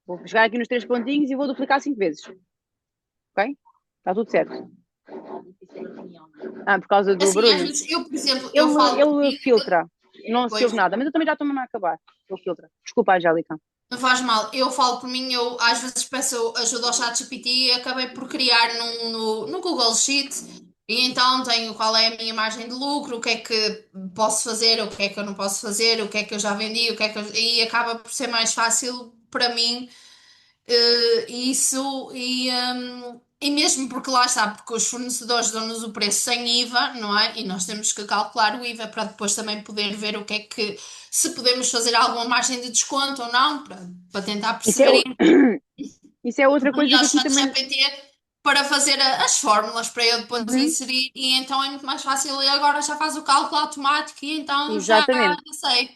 Speaker 1: Vou chegar aqui nos 3 pontinhos e vou duplicar 5 vezes. Ok? Está tudo certo. Ah, por causa do
Speaker 2: Assim, às
Speaker 1: barulho?
Speaker 2: vezes, eu, por exemplo, eu falo por
Speaker 1: Ele
Speaker 2: mim,
Speaker 1: filtra. Não se
Speaker 2: pois,
Speaker 1: ouve nada, mas eu também já estou mesmo a acabar. Ele filtra. Desculpa, Angélica.
Speaker 2: não faz mal. Eu falo por mim, eu às vezes peço ajuda ao ChatGPT e acabei por criar no Google Sheet. E então tenho qual é a minha margem de lucro, o que é que posso fazer, o que é que eu não posso fazer, o que é que eu já vendi, o que é que e acaba por ser mais fácil para mim e mesmo porque lá está, porque os fornecedores dão-nos o preço sem IVA, não é? E nós temos que calcular o IVA para depois também poder ver o que é que, se podemos fazer alguma margem de desconto ou não, para tentar
Speaker 1: Isso é,
Speaker 2: perceber
Speaker 1: isso é outra
Speaker 2: e
Speaker 1: coisa
Speaker 2: ao
Speaker 1: que aqui também.
Speaker 2: ChatGPT para fazer as fórmulas para eu depois
Speaker 1: Uhum,
Speaker 2: inserir e então é muito mais fácil e agora já faz o cálculo automático e então já
Speaker 1: exatamente.
Speaker 2: sei.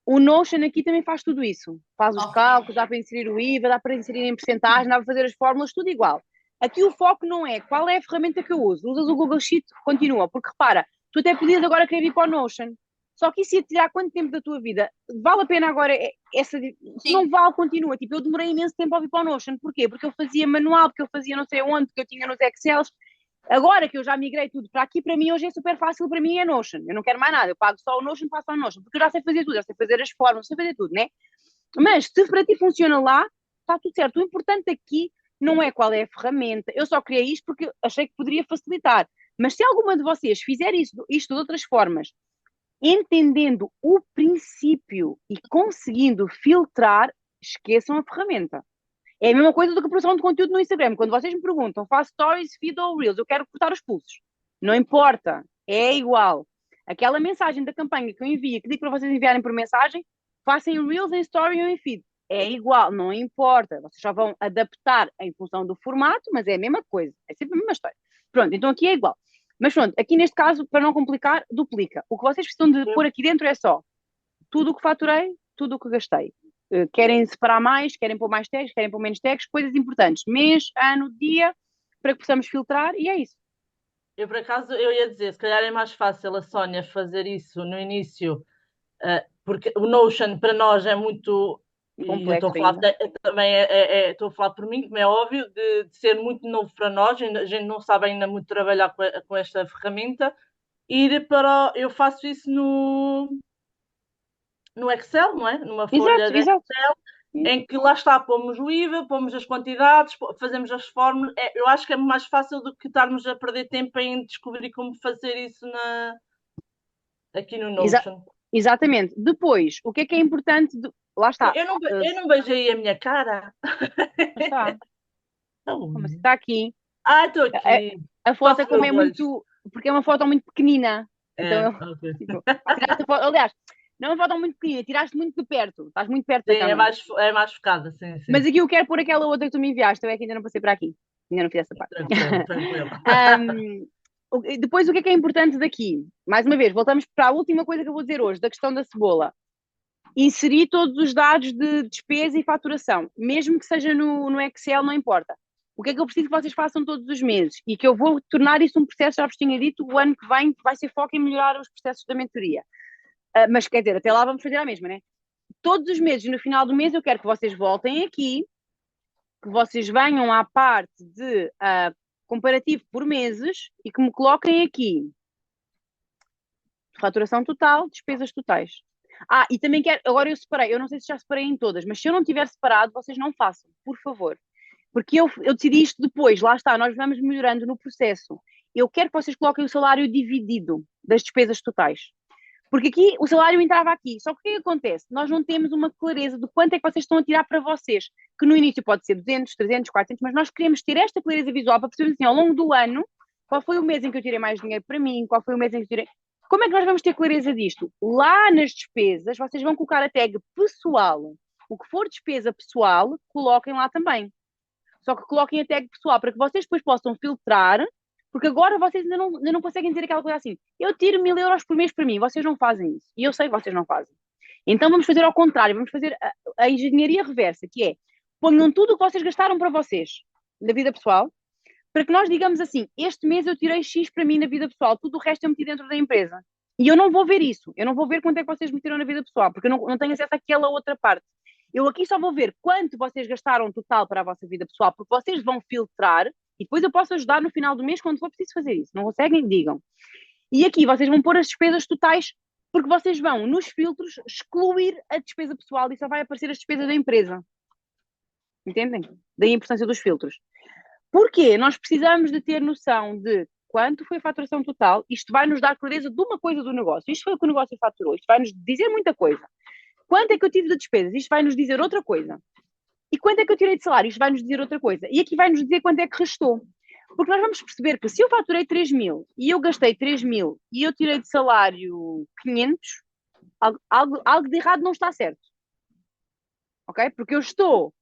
Speaker 1: O Notion aqui também faz tudo isso. Faz os
Speaker 2: Ok.
Speaker 1: cálculos, dá para inserir o IVA, dá para inserir em porcentagem, dá para fazer as fórmulas, tudo igual. Aqui o foco não é qual é a ferramenta que eu uso. Usas o Google Sheet, continua. Porque repara, tu até podias agora querer ir para o Notion. Só que isso ia tirar quanto tempo da tua vida? Vale a pena agora essa. Se não
Speaker 2: Sim,
Speaker 1: vale, continua. Tipo, eu demorei imenso tempo a vir para o Notion. Porquê? Porque eu fazia manual, porque eu fazia não sei onde, porque eu tinha nos Excels. Agora que eu já migrei tudo para aqui, para mim hoje é super fácil, para mim é Notion. Eu não quero mais nada, eu pago só o Notion, faço só o Notion, porque eu já sei fazer tudo, já sei fazer as formas, sei fazer tudo, né? Mas se para ti funciona lá, está tudo certo. O importante aqui não é qual é a ferramenta. Eu só criei isto porque achei que poderia facilitar. Mas se alguma de vocês fizer isto de outras formas, entendendo o princípio e conseguindo filtrar, esqueçam a ferramenta. É a mesma coisa do que a produção de conteúdo no Instagram. Quando vocês me perguntam, faço stories, feed ou reels, eu quero cortar os pulsos. Não importa, é igual. Aquela mensagem da campanha que eu envio, que digo para vocês enviarem por mensagem, façam em reels, em story ou em feed. É igual, não importa. Vocês só vão adaptar em função do formato, mas é a mesma coisa. É sempre a mesma história. Pronto, então aqui é igual. Mas pronto, aqui neste caso, para não complicar, duplica. O que vocês precisam de pôr aqui dentro é só tudo o que faturei, tudo o que gastei. Querem separar mais, querem pôr mais tags, querem pôr menos tags, coisas importantes. Mês, ano, dia, para que possamos filtrar e é isso.
Speaker 3: Eu, por acaso, eu ia dizer, se calhar é mais fácil a Sónia fazer isso no início, porque o Notion para nós é muito, e eu estou
Speaker 1: Complexo
Speaker 3: a falar
Speaker 1: ainda.
Speaker 3: também, estou a falar por mim, como é óbvio, de ser muito novo para nós, a gente não sabe ainda muito trabalhar com esta ferramenta, ir para, eu faço isso no Excel, não é? Numa folha
Speaker 1: Exato,
Speaker 3: de
Speaker 1: exato.
Speaker 3: Excel, em que lá está, pomos o IVA, pomos as quantidades, fazemos as fórmulas. Eu acho que é mais fácil do que estarmos a perder tempo em descobrir como fazer isso aqui no
Speaker 1: Exa-
Speaker 3: Notion.
Speaker 1: exatamente. Depois, o que é importante? Lá está.
Speaker 3: Eu não vejo aí a minha cara.
Speaker 1: Está.
Speaker 3: Não.
Speaker 1: Como assim? Está aqui.
Speaker 3: Estou aqui.
Speaker 1: A foto, como é
Speaker 3: meus olhos.
Speaker 1: muito. Porque é uma foto muito pequenina.
Speaker 3: É,
Speaker 1: Então,
Speaker 3: ok.
Speaker 1: tipo, tiraste a foto. Aliás, não é uma foto muito pequenina, tiraste muito de perto. Estás muito perto da
Speaker 3: Sim,
Speaker 1: câmera.
Speaker 3: é mais focada, sim, sim.
Speaker 1: Mas aqui eu quero pôr aquela outra que tu me enviaste. Eu é que ainda não passei para aqui. Ainda não fiz essa parte.
Speaker 3: Tranquilo.
Speaker 1: Depois, o que é importante daqui? Mais uma vez, voltamos para a última coisa que eu vou dizer hoje, da questão da cebola. Inserir todos os dados de despesa e faturação, mesmo que seja no Excel, não importa. O que é que eu preciso que vocês façam todos os meses? E que eu vou tornar isso um processo, já vos tinha dito, o ano que vem vai ser foco em melhorar os processos da mentoria. Mas quer dizer, até lá vamos fazer a mesma, né? Todos os meses, no final do mês, eu quero que vocês voltem aqui, que vocês venham à parte de comparativo por meses e que me coloquem aqui faturação total, despesas totais. E também quero, agora eu separei, eu não sei se já separei em todas, mas se eu não tiver separado, vocês não façam, por favor. Porque eu decidi isto depois, lá está, nós vamos melhorando no processo. Eu quero que vocês coloquem o salário dividido das despesas totais. Porque aqui o salário entrava aqui. Só que o que é que acontece? Nós não temos uma clareza de quanto é que vocês estão a tirar para vocês. Que no início pode ser 200, 300, 400, mas nós queremos ter esta clareza visual para perceber assim, ao longo do ano, qual foi o mês em que eu tirei mais dinheiro para mim, qual foi o mês em que eu tirei... Como é que nós vamos ter clareza disto? Lá nas despesas, vocês vão colocar a tag pessoal. O que for despesa pessoal, coloquem lá também. Só que coloquem a tag pessoal para que vocês depois possam filtrar, porque agora vocês ainda não conseguem dizer aquela coisa assim, eu tiro 1000 euros por mês para mim, vocês não fazem isso. E eu sei que vocês não fazem. Então vamos fazer ao contrário, vamos fazer a engenharia reversa, que é, ponham tudo o que vocês gastaram para vocês, na vida pessoal, para que nós digamos assim, este mês eu tirei X para mim na vida pessoal, tudo o resto eu meti dentro da empresa. E eu não vou ver isso, eu não vou ver quanto é que vocês meteram na vida pessoal, porque eu não tenho acesso àquela outra parte. Eu aqui só vou ver quanto vocês gastaram total para a vossa vida pessoal, porque vocês vão filtrar e depois eu posso ajudar no final do mês quando for preciso fazer isso. Não conseguem? Digam. E aqui vocês vão pôr as despesas totais, porque vocês vão, nos filtros, excluir a despesa pessoal e só vai aparecer as despesas da empresa. Entendem? Daí a importância dos filtros. Porquê? Nós precisamos de ter noção de quanto foi a faturação total. Isto vai nos dar clareza de uma coisa do negócio. Isto foi o que o negócio faturou. Isto vai nos dizer muita coisa. Quanto é que eu tive de despesas? Isto vai nos dizer outra coisa. E quanto é que eu tirei de salário? Isto vai nos dizer outra coisa. E aqui vai nos dizer quanto é que restou. Porque nós vamos perceber que se eu faturei 3.000 e eu gastei 3.000 e eu tirei de salário 500, algo de errado não está certo. Ok? Porque eu estou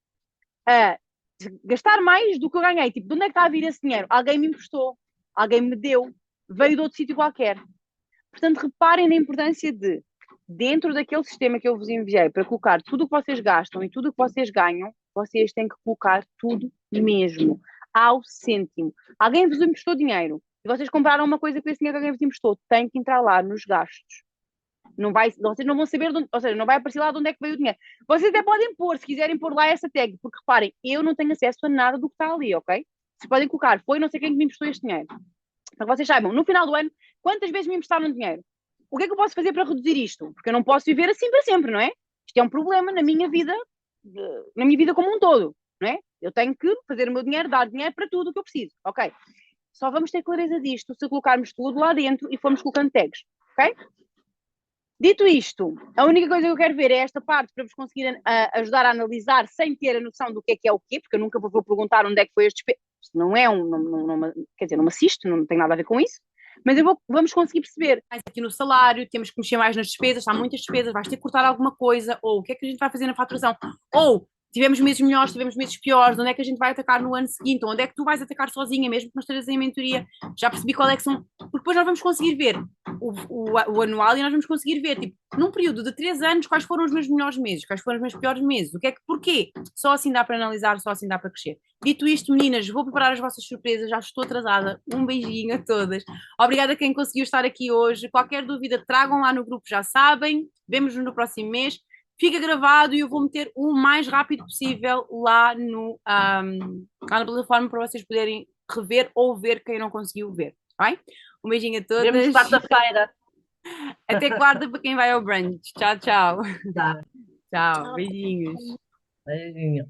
Speaker 1: a gastar mais do que eu ganhei. Tipo, de onde é que está a vir esse dinheiro? Alguém me emprestou, alguém me deu, veio de outro sítio qualquer. Portanto, reparem na importância de, dentro daquele sistema que eu vos enviei, para colocar tudo o que vocês gastam e tudo o que vocês ganham, vocês têm que colocar tudo mesmo, ao cêntimo. Alguém vos emprestou dinheiro e vocês compraram uma coisa com esse dinheiro que alguém vos emprestou, tem que entrar lá nos gastos. Vocês não vão saber, ou seja, não vai aparecer lá de onde é que veio o dinheiro. Vocês até podem pôr, se quiserem pôr lá essa tag, porque reparem, eu não tenho acesso a nada do que está ali, ok? Vocês podem colocar, foi não sei quem que me emprestou este dinheiro. Para que vocês saibam, no final do ano, quantas vezes me emprestaram dinheiro? O que é que eu posso fazer para reduzir isto? Porque eu não posso viver assim para sempre, não é? Isto é um problema na minha vida como um todo, não é? Eu tenho que fazer o meu dinheiro, dar dinheiro para tudo o que eu preciso, ok? Só vamos ter clareza disto se colocarmos tudo lá dentro e formos colocando tags, ok? Dito isto, a única coisa que eu quero ver é esta parte para vos conseguir ajudar a analisar sem ter a noção do que é o quê, porque eu nunca vou perguntar onde é que foi este despesa. Isto não é quer dizer, não me assisto, não tem nada a ver com isso, mas vamos conseguir perceber. Mais aqui no salário, temos que mexer mais nas despesas, há muitas despesas, vais ter que cortar alguma coisa, ou o que é que a gente vai fazer na faturação, ou tivemos meses melhores, tivemos meses piores, onde é que a gente vai atacar no ano seguinte, onde é que tu vais atacar sozinha, mesmo que não estejas em mentoria, já percebi qual é que são, porque depois nós vamos conseguir ver o anual e nós vamos conseguir ver, tipo, num período de 3 anos, quais foram os meus melhores meses, quais foram os meus piores meses, porquê? Só assim dá para analisar, só assim dá para crescer. Dito isto, meninas, vou preparar as vossas surpresas, já estou atrasada, um beijinho a todas. Obrigada a quem conseguiu estar aqui hoje, qualquer dúvida tragam lá no grupo, já sabem, vemo-nos no próximo mês. Fica gravado e eu vou meter o mais rápido possível lá na plataforma para vocês poderem rever ou ver quem não conseguiu ver, tá bem? Um beijinho a todas.
Speaker 3: Vemos quarta-feira.
Speaker 1: Até quarta para quem vai ao brunch. Tchau, tchau.
Speaker 3: Tá.
Speaker 1: Tchau, beijinhos.
Speaker 3: Beijinho.